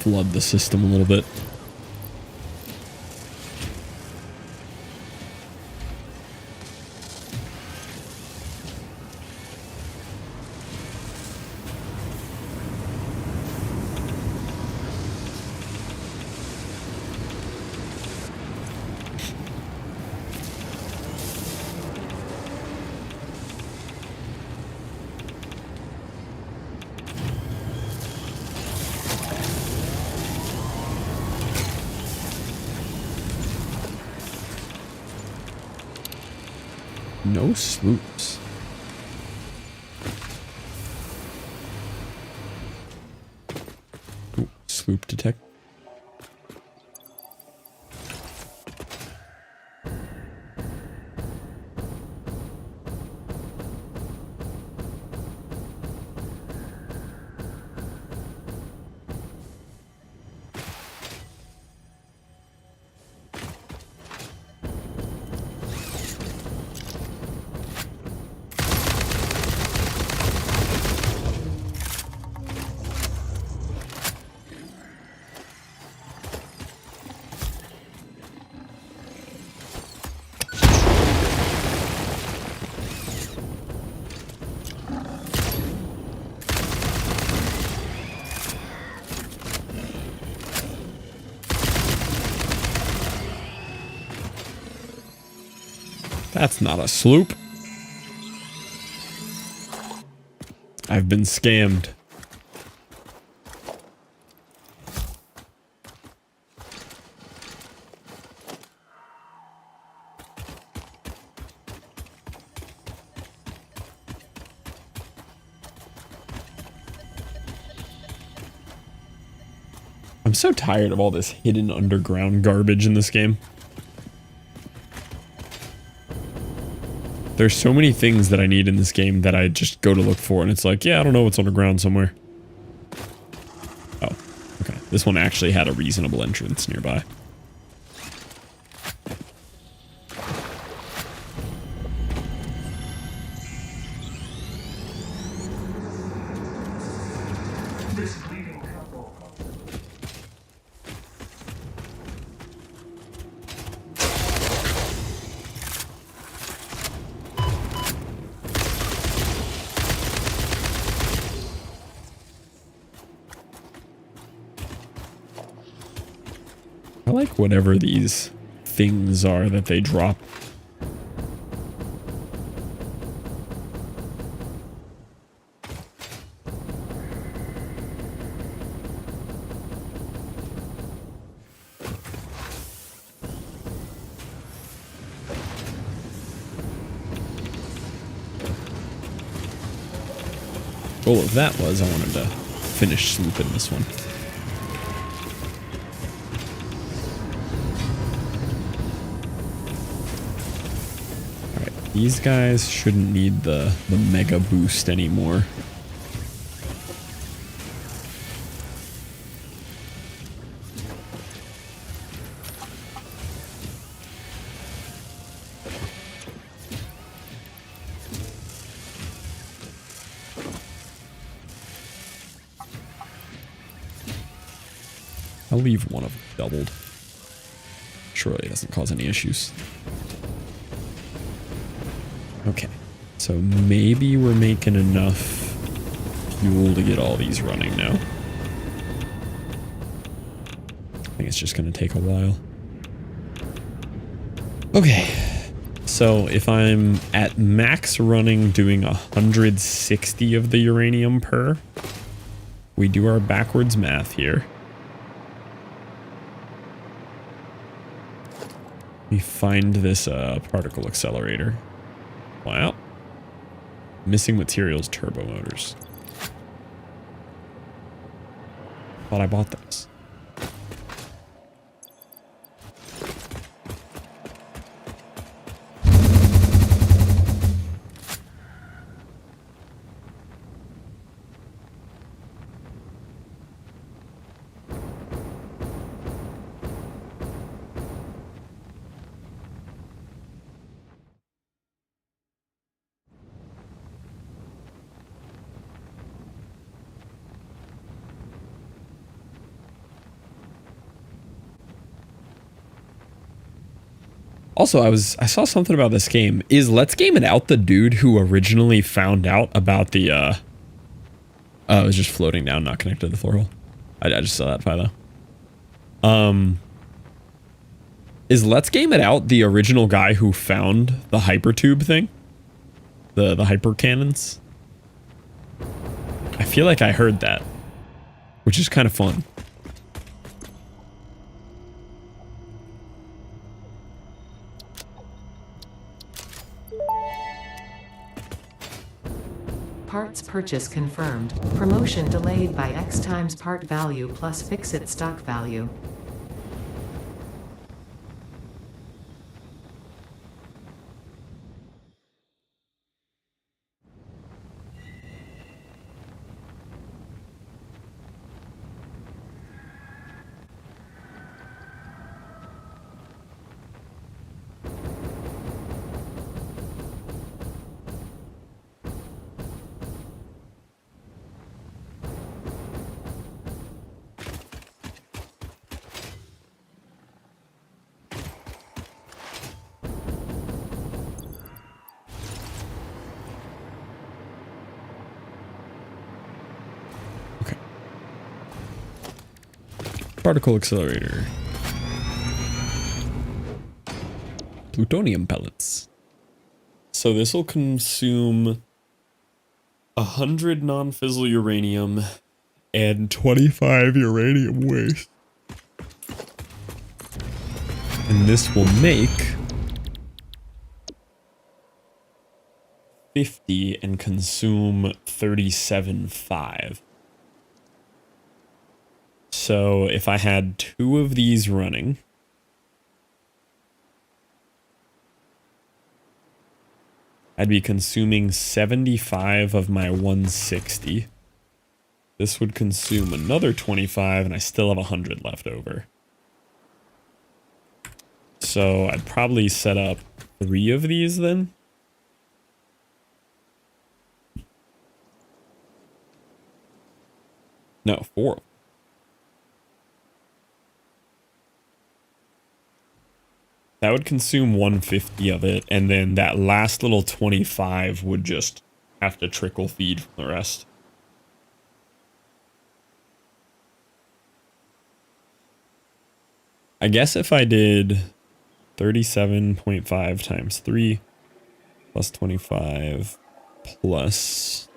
Flood the system a little bit. No sloops. Ooh, sloop detect. That's not a sloop. I've been scammed. I'm so tired of all this hidden underground garbage in this game. There's so many things that I need in this game that I just go to look for, and it's like, yeah, I don't know what's underground somewhere. Oh, okay. This one actually had a reasonable entrance nearby. I like whatever these things are that they drop. Goal of that was I wanted to finish swooping this one. These guys shouldn't need the mega boost anymore. I'll leave one of them doubled. Surely it doesn't cause any issues. Okay, so maybe we're making enough fuel to get all these running now. I think it's just going to take a while. Okay, so if I'm at max running doing 160 of the uranium per, we do our backwards math here. We find this particle accelerator. Wow. Missing materials, turbo motors. Thought I bought those. Also, I saw something about this game. Is Let's Game It Out the dude who originally found out about the it was just floating down, not connected to the floor hole. I just saw that file though. Is Let's Game It Out the original guy who found the hypertube thing? The hyper cannons? I feel like I heard that, which is kind of fun. Parts purchase confirmed. Promotion delayed by X times part value plus fix-it stock value. Particle accelerator. Plutonium pellets. So this will consume 100 non-fissile uranium and 25 uranium waste. And this will make 50 and consume 37.5. So if I had 2 of these running, I'd be consuming 75 of my 160. This would consume another 25 and I still have 100 left over. So I'd probably set up 3 of these then. No, 4. That would consume 150 of it, and then that last little 25 would just have to trickle feed from the rest. I guess if I did 37.5 times 3 plus 25 plus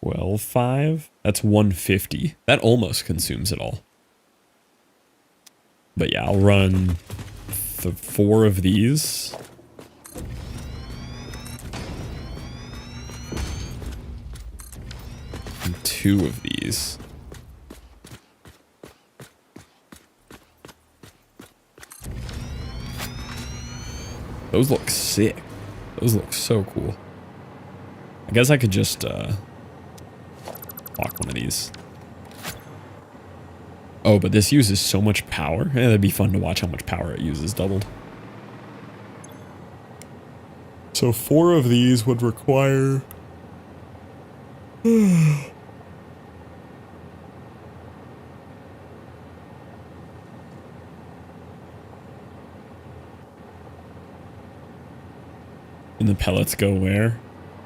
12.5, that's 150. That almost consumes it all. But yeah, I'll run 4 of these. And 2 of these. Those look sick. Those look so cool. I guess I could just lock one of these. Oh, but this uses so much power. Yeah, that'd be fun to watch how much power it uses doubled. So 4 of these would require... And the pellets go where?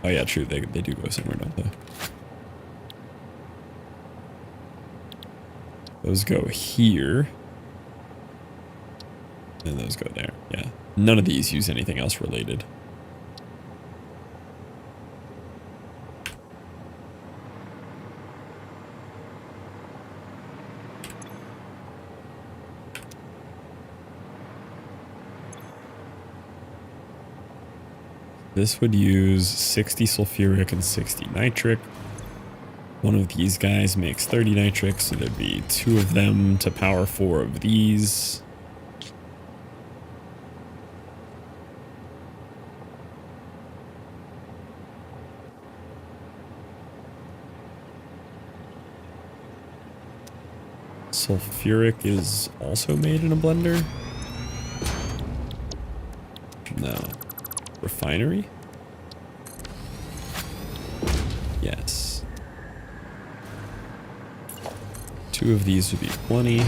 Oh yeah, true. They do go somewhere, don't they? Those go here. And those go there. Yeah. None of these use anything else related. This would use 60 sulfuric and 60 nitric. One of these guys makes 30 nitric, so there'd be 2 of them to power 4 of these. Sulfuric is also made in a blender? No. Refinery? Yes. 2 of these would be 20.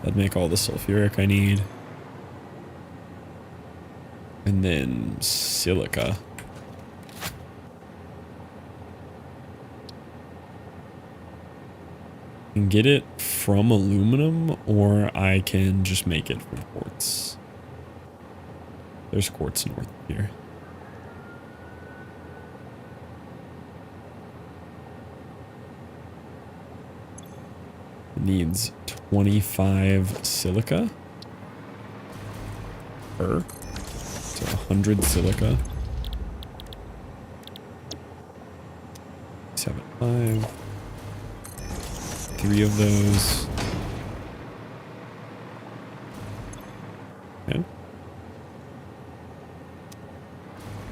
That'd make all the sulfuric I need. And then silica. I can get it from aluminum, or I can just make it from quartz. There's quartz north of here. It needs 25 silica per. So 100 silica. 75. 3 of those. Okay.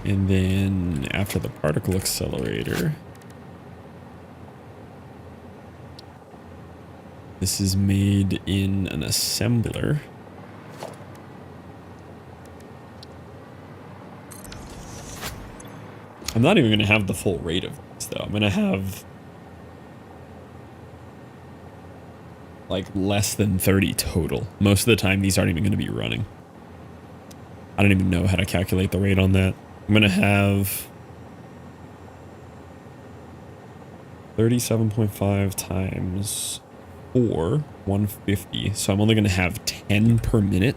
And then after the particle accelerator, this is made in an assembler. I'm not even going to have the full rate of this, though. I'm going to have like less than 30 total. Most of the time, these aren't even going to be running. I don't even know how to calculate the rate on that. I'm going to have 37.5 times 4, 150. So I'm only going to have 10 per minute.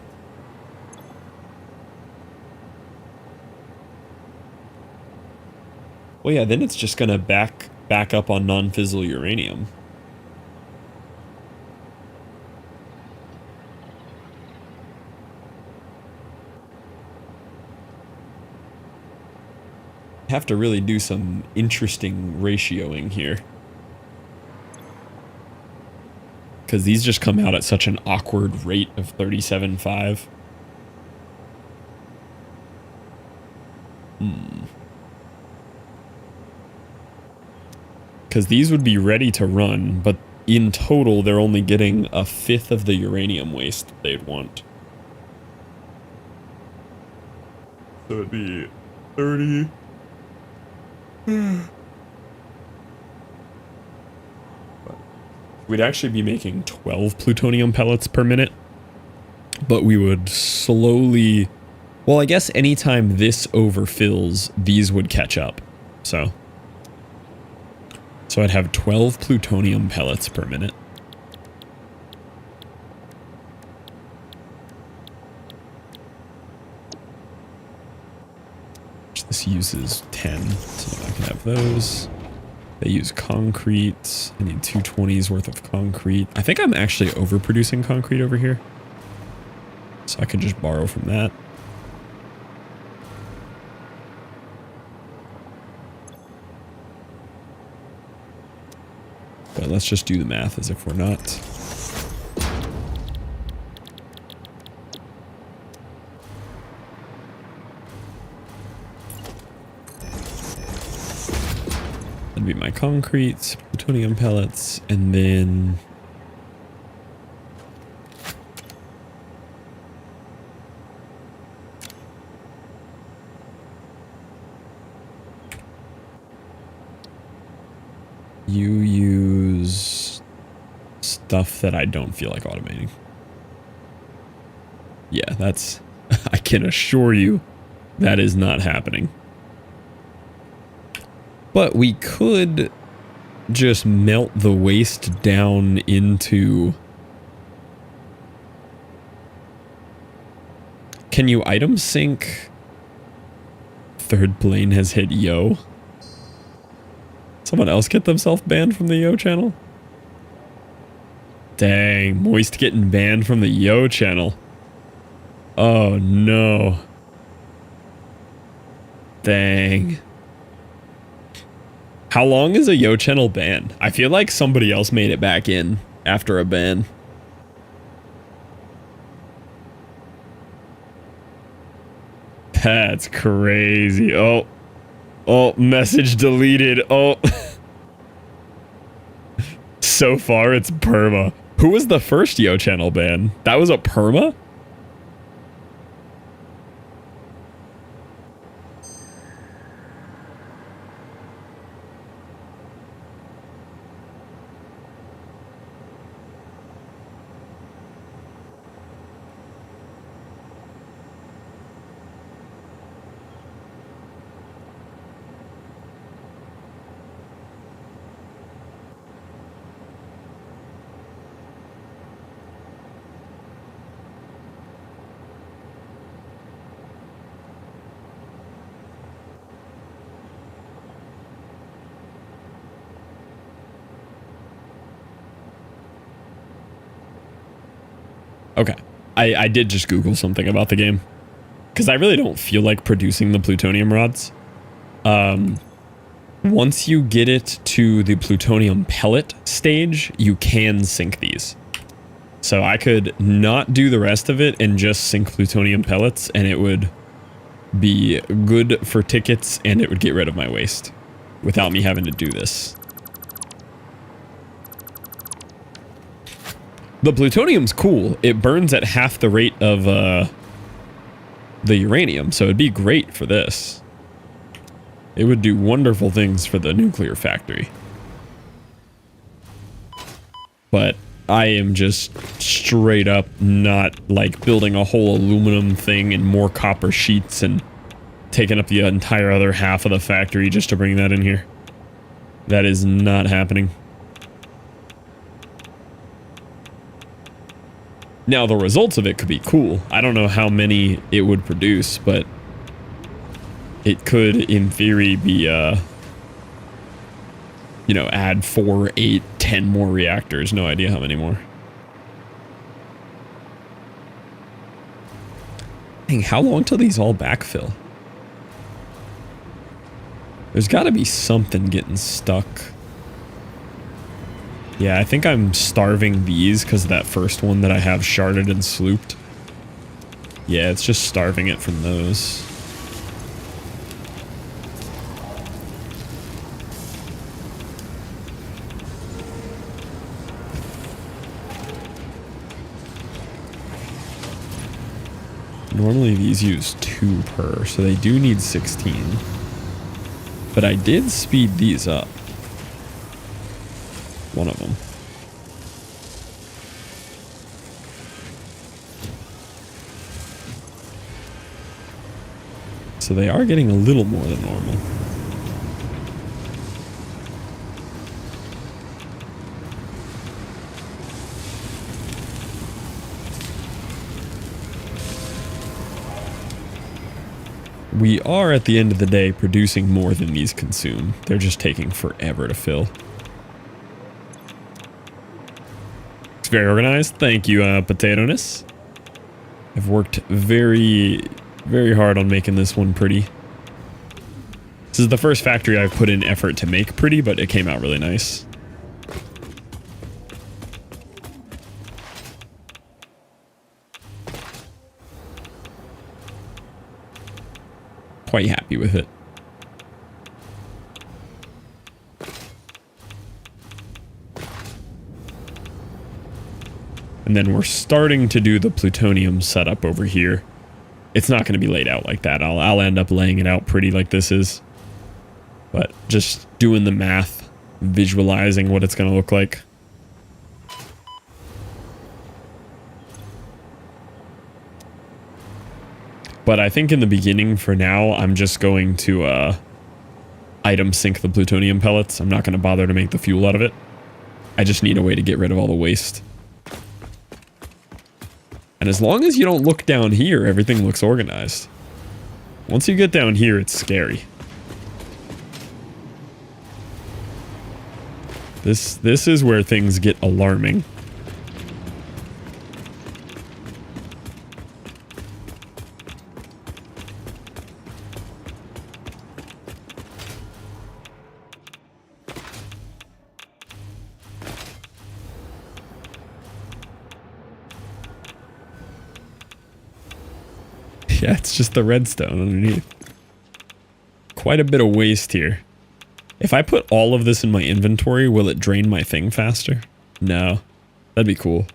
Well, yeah, then it's just going to back up on non-fissile uranium. Have to really do some interesting ratioing here. Because these just come out at such an awkward rate of 37.5. Because these would be ready to run, but in total, they're only getting a fifth of the uranium waste they'd want. So it'd be 30. We'd actually be making 12 plutonium pellets per minute, but we would slowly... Well, I guess anytime this overfills, these would catch up. So I'd have 12 plutonium pellets per minute. This uses 10, so I can have those. They use concrete. I need 220s worth of concrete. I think I'm actually overproducing concrete over here, so I can just borrow from that. But let's just do the math as if we're not. That'd be my concrete, plutonium pellets, and then you use stuff that I don't feel like automating. Yeah, that's... I can assure you that is not happening. But we could just melt the waste down into... Can you item sync? Third plane has hit Yo. Someone else get themselves banned from the Yo channel? Dang, Moist getting banned from the Yo channel. Oh no. Dang. How long is a Yo channel ban? I feel like somebody else made it back in after a ban. That's crazy. Oh, message deleted. Oh. So far, it's perma. Who was the first Yo channel ban? That was a perma? Okay. I did just Google something about the game. Because I really don't feel like producing the plutonium rods. Once you get it to the plutonium pellet stage, you can sink these. So I could not do the rest of it and just sink plutonium pellets, and it would be good for tickets, and it would get rid of my waste without me having to do this. The plutonium's cool. It burns at half the rate of the uranium, so it'd be great for this. It would do wonderful things for the nuclear factory. But I am just straight up not like building a whole aluminum thing and more copper sheets and taking up the entire other half of the factory just to bring that in here. That is not happening. Now, the results of it could be cool. I don't know how many it would produce, but it could, in theory, be, you know, add 4, 8, 10 more reactors. No idea how many more. Dang, how long till these all backfill? There's got to be something getting stuck. Yeah, I think I'm starving these because of that first one that I have sharded and slooped. Yeah, it's just starving it from those. Normally these use 2 per, so they do need 16. But I did speed these up. One of them. So they are getting a little more than normal. We are, at the end of the day, producing more than these consume. They're just taking forever to fill. It's very organized. Thank you, Potatoness. I've worked very, very hard on making this one pretty. This is the first factory I've put in effort to make pretty, but it came out really nice. Quite happy with it. And then we're starting to do the plutonium setup over here. It's not going to be laid out like that. I'll end up laying it out pretty like this is. But just doing the math, visualizing what it's going to look like. But I think in the beginning, for now, I'm just going to item sink the plutonium pellets. I'm not going to bother to make the fuel out of it. I just need a way to get rid of all the waste. And as long as you don't look down here, everything looks organized. Once you get down here, it's scary. This is where things get alarming. Yeah, it's just the redstone underneath. Quite a bit of waste here. If I put all of this in my inventory, will it drain my thing faster? No. That'd be cool.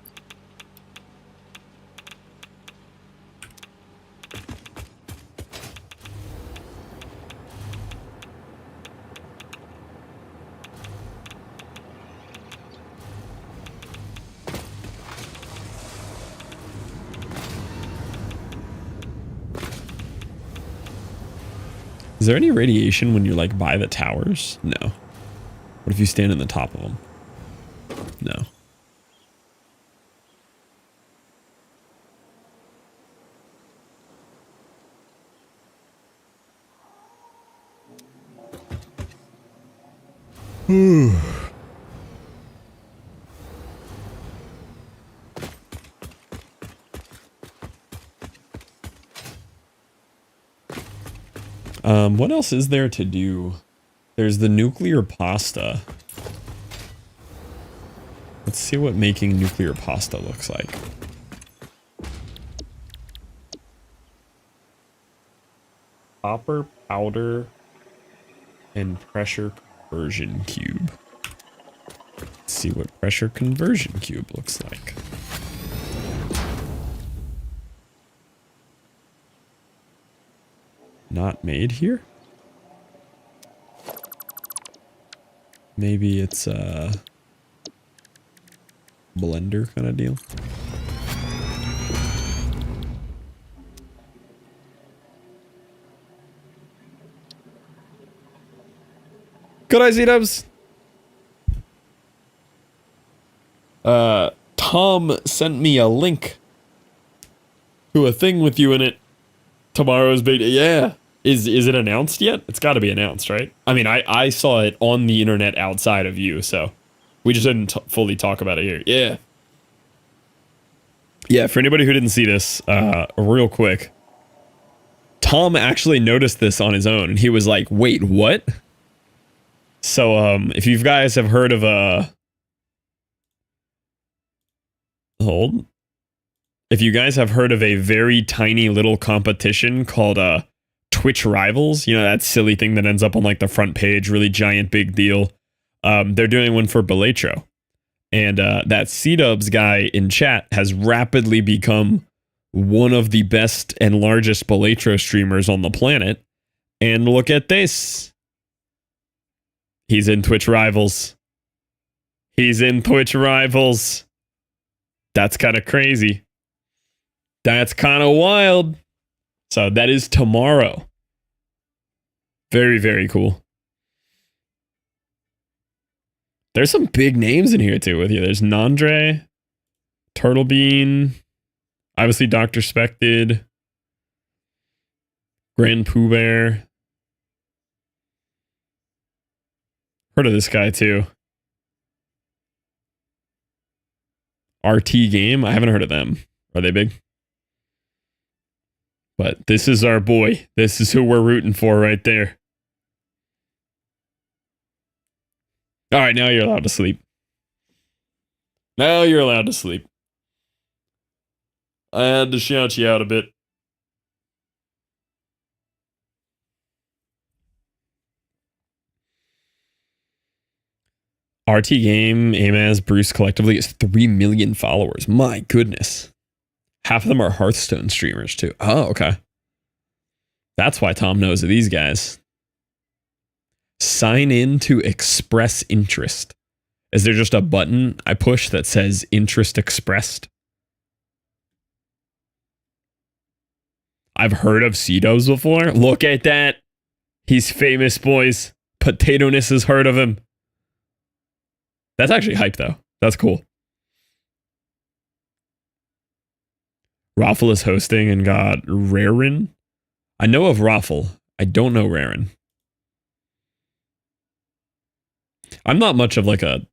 Is there any radiation when you're like by the towers? No. What if you stand in the top of them? No. What else is there to do? There's the nuclear pasta. Let's see what making nuclear pasta looks like. Copper powder and pressure conversion cube. Let's see what pressure conversion cube looks like. Not made here? Maybe it's a blender kind of deal. Good eye, Z-dubs. Tom sent me a link to a thing with you in it. Tomorrow's big day. Yeah. Is it announced yet? It's got to be announced, right? I mean, I saw it on the internet outside of you, so we just didn't fully talk about it here. Yeah. Yeah, for anybody who didn't see this, real quick, Tom actually noticed this on his own, and he was like, wait, what? So, if you guys have heard of if you guys have heard of a very tiny little competition called, Twitch Rivals, you know, that silly thing that ends up on like the front page, really giant, big deal. They're doing one for Belatro. And that C-Dubs guy in chat has rapidly become one of the best and largest Belatro streamers on the planet. And look at this. He's in Twitch Rivals. He's in Twitch Rivals. That's kind of crazy. That's kind of wild. So that is tomorrow. Very, very cool. There's some big names in here too with you. There's Nandre, Turtle Bean, obviously Dr. Spected, Grand Pooh Bear. Heard of this guy too. RT Game, I haven't heard of them. Are they big? But this is our boy. This is who we're rooting for right there. All right, now you're allowed to sleep. Now you're allowed to sleep. I had to shout you out a bit. RT Game, Amaz, Bruce collectively is 3 million followers. My goodness. Half of them are Hearthstone streamers too. Oh, okay. That's why Tom knows of these guys. Sign in to express interest. Is there just a button I push that says interest expressed? I've heard of C-Dubs before. Look at that. He's famous, boys. Potatoness has heard of him. That's actually hype, though. That's cool. Raffle is hosting and got Rarin. I know of Raffle. I don't know Rarin. I'm not much of like a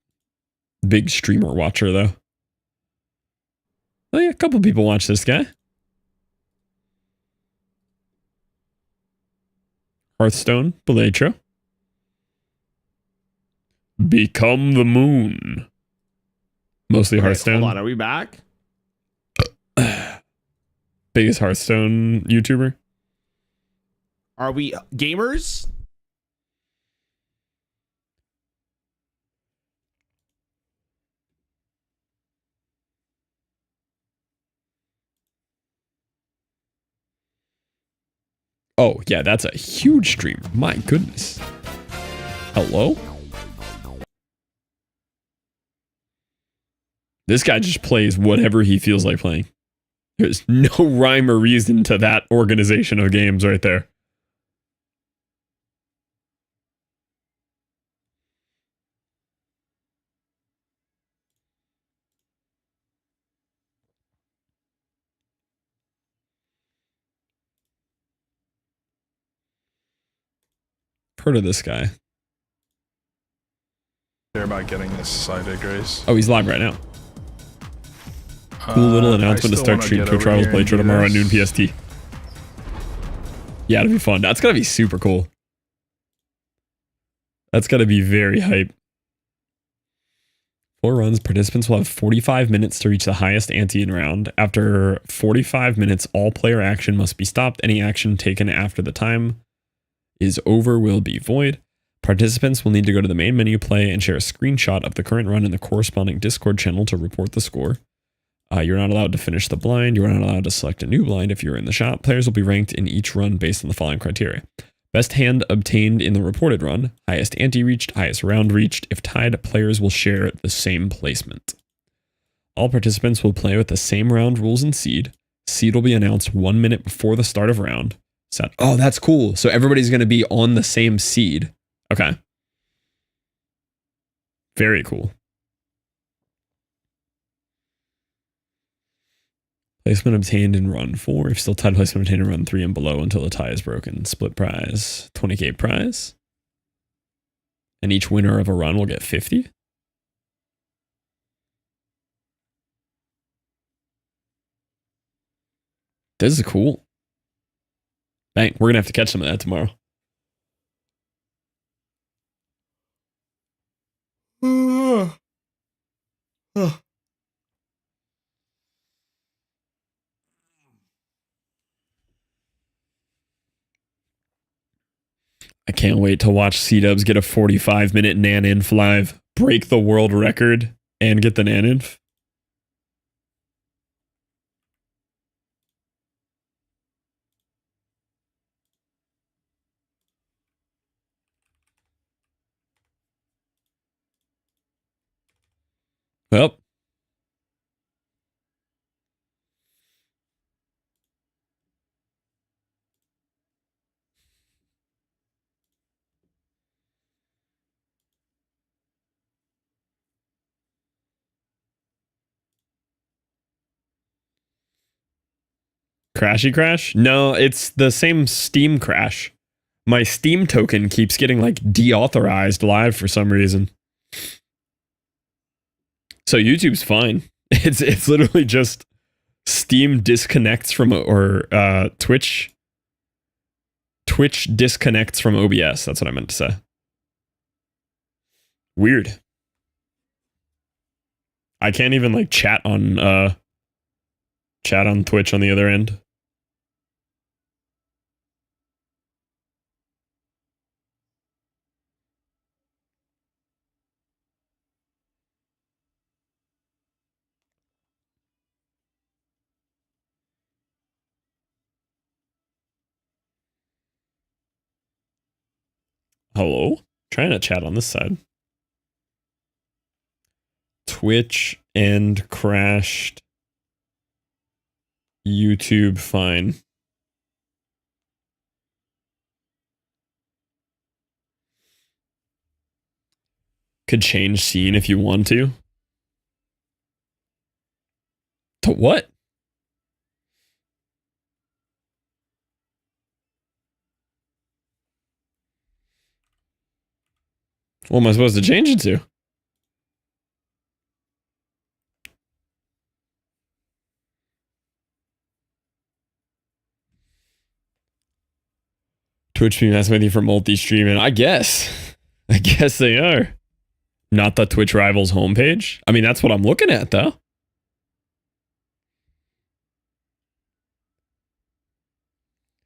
big streamer watcher, though. Oh yeah, a couple people watch this guy. Hearthstone, Belatro. Become the Moon. Mostly Hearthstone. Hold on, are we back? Biggest Hearthstone YouTuber. Are we gamers? Oh, yeah, that's a huge stream. My goodness. Hello? This guy just plays whatever he feels like playing. There's no rhyme or reason to that organization of games right there. Heard of this guy. They're about getting this side grace. Oh, he's live right now. Cool little announcement to start stream Twitch Rivals Playtro tomorrow at noon PST. Yeah, it'll be fun. That's gonna be super cool. That's gonna be very hype. 4 runs, participants will have 45 minutes to reach the highest ante in round. After 45 minutes, all player action must be stopped. Any action taken after the time is over will be void. Participants will need to go to the main menu, play, and share a screenshot of the current run in the corresponding Discord channel to report the score. You're not allowed to finish the blind. You're not allowed to select a new blind if you're in the shop. Players will be ranked in each run based on the following criteria. Best hand obtained in the reported run, highest ante reached, highest round reached. If tied, players will share the same placement. All participants will play with the same round rules and seed. Seed will be announced 1 minute before the start of round. Oh, that's cool. So everybody's going to be on the same seed. Okay. Very cool. Placement obtained in run 4. If still tied, placement obtained in run 3 and below until the tie is broken. Split prize, 20k prize. And each winner of a run will get 50. This is cool. Bang, we're going to have to catch some of that tomorrow. I can't wait to watch C-Dubs get a 45-minute Nan-Inf live, break the world record, and get the Nan-Inf. Well. Crashy crash? No, it's the same Steam crash. My Steam token keeps getting like deauthorized live for some reason. So YouTube's fine. It's literally just Steam disconnects from or Twitch disconnects from OBS. That's what I meant to say. Weird. I can't even like chat on Twitch on the other end. Hello? Trying to chat on this side. Twitch and crashed. YouTube fine. Could change scene if you want to. To what? What am I supposed to change it to? Twitch being messing with you for multi-streaming. I guess they are. Not the Twitch Rivals homepage. I mean, that's what I'm looking at, though.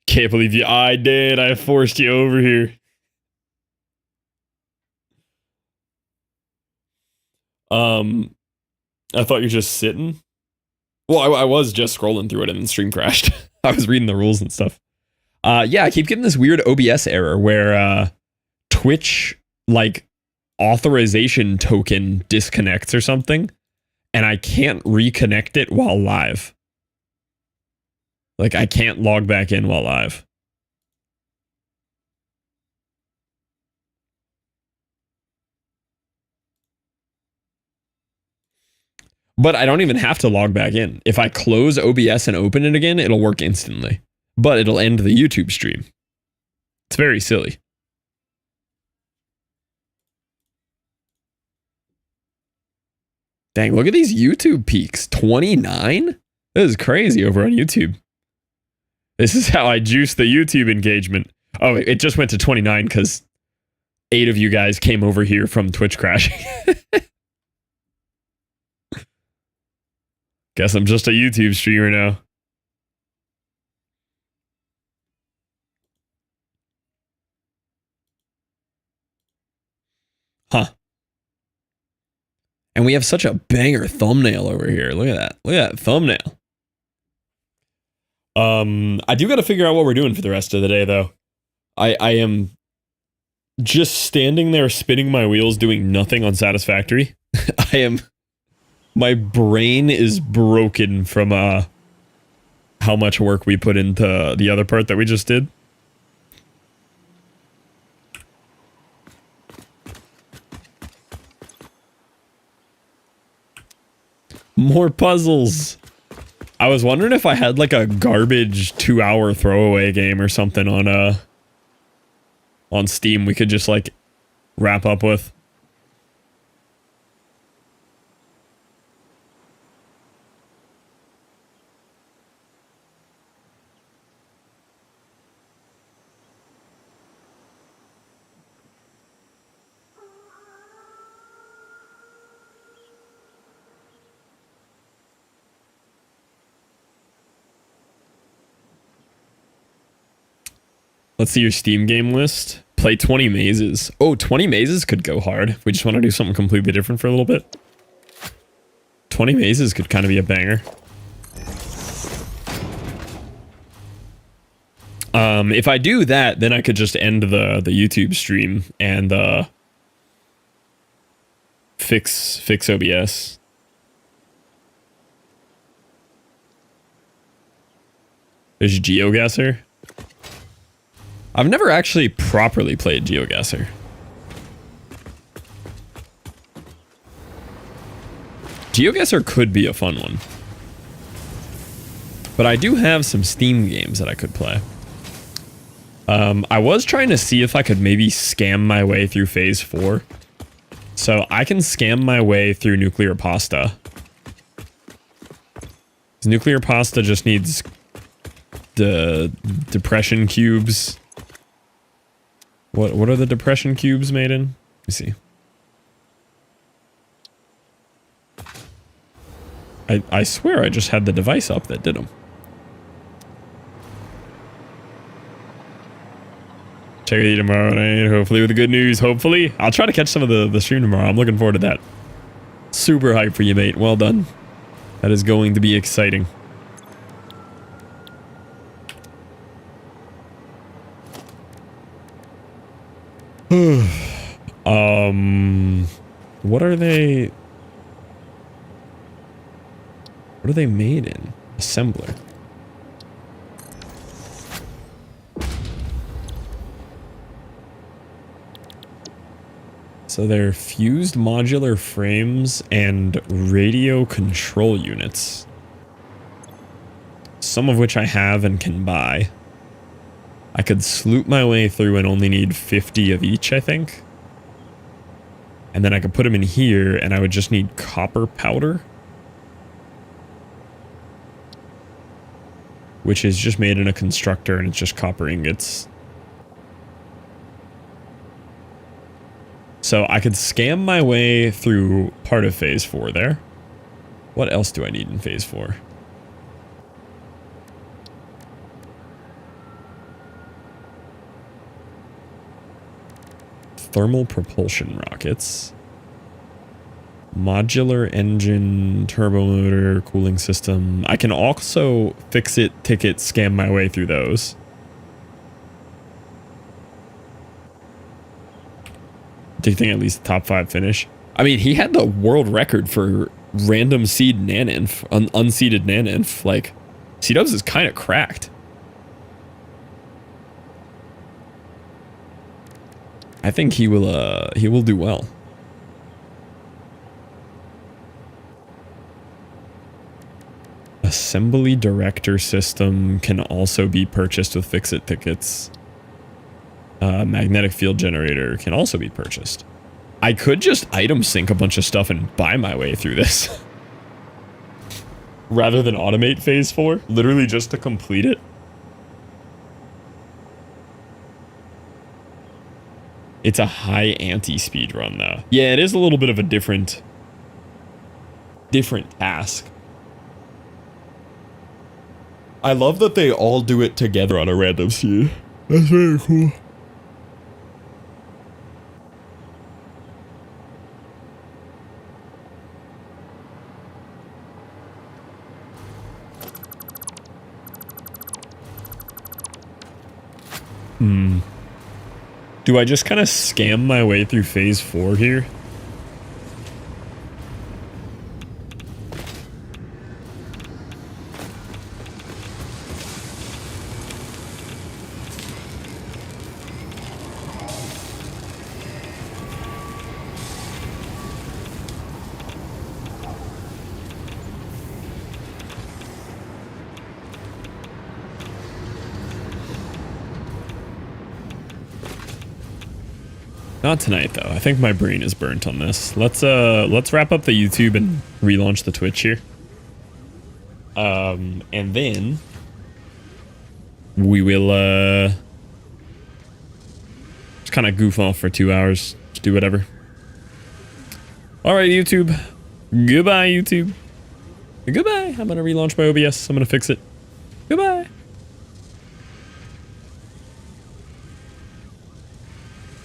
Can't believe you. I did. I forced you over here. I thought you're just sitting. Well, I was just scrolling through it and the stream crashed. I was reading the rules and stuff. Yeah, I keep getting this weird OBS error where Twitch like authorization token disconnects or something, and I can't reconnect it while live. Like I can't log back in while live. But I don't even have to log back in. If I close OBS and open it again, it'll work instantly. But it'll end the YouTube stream. It's very silly. Dang, look at these YouTube peaks. 29? This is crazy over on YouTube. This is how I juice the YouTube engagement. Oh, it just went to 29 because 8 of you guys came over here from Twitch crashing. Guess I'm just a YouTube streamer now. Huh. And we have such a banger thumbnail over here. Look at that. Look at that thumbnail. I do got to figure out what we're doing for the rest of the day, though. I am just standing there spinning my wheels doing nothing on Satisfactory. My brain is broken from how much work we put into the other part that we just did. More puzzles. I was wondering if I had like a garbage 2-hour throwaway game or something on Steam we could just like wrap up with. Let's see your Steam game list. Play 20 mazes. Oh, 20 mazes could go hard. If we just want to do something completely different for a little bit. 20 mazes could kind of be a banger. If I do that, then I could just end the YouTube stream and fix OBS. There's GeoGuessr. I've never actually properly played GeoGuessr. GeoGuessr could be a fun one. But I do have some Steam games that I could play. I was trying to see if I could maybe scam my way through Phase 4. So I can scam my way through Nuclear Pasta. Nuclear Pasta just needs the depression cubes. What are the depression cubes made in? Let me see. I swear I just had the device up that did them. Check with you tomorrow night, hopefully with the good news, hopefully. I'll try to catch some of the stream tomorrow. I'm looking forward to that. Super hype for you, mate. Well done. That is going to be exciting. What are they? What are they made in? Assembler. So they're fused modular frames and radio control units. Some of which I have and can buy. I could sloop my way through and only need 50 of each, I think. And then I could put them in here and I would just need copper powder. Which is just made in a constructor and it's just copper ingots. So I could scam my way through part of Phase 4 there. What else do I need in Phase 4? Thermal propulsion rockets. Modular engine, turbo motor, cooling system. I can also fix it, ticket, scam my way through those. Do you think at least the top 5 finish? I mean, he had the world record for random seed naninf, unseeded naninf. Like, C-Dubs is kind of cracked. I think he will do well. Assembly director system can also be purchased with fix-it tickets. Magnetic field generator can also be purchased. I could just item sync a bunch of stuff and buy my way through this. Rather than automate Phase 4, literally just to complete it. It's a high ante speed run though. Yeah, it is a little bit of a different task. I love that they all do it together on a random seed. That's very cool. Do I just kind of scam my way through phase 4 here? Not tonight though. I think my brain is burnt on this. Let's wrap up the YouTube and relaunch the Twitch here. And then we will just kind of goof off for 2 hours. Just do whatever. All right, YouTube. Goodbye, YouTube. Goodbye. I'm gonna relaunch my OBS. I'm gonna fix it. Goodbye.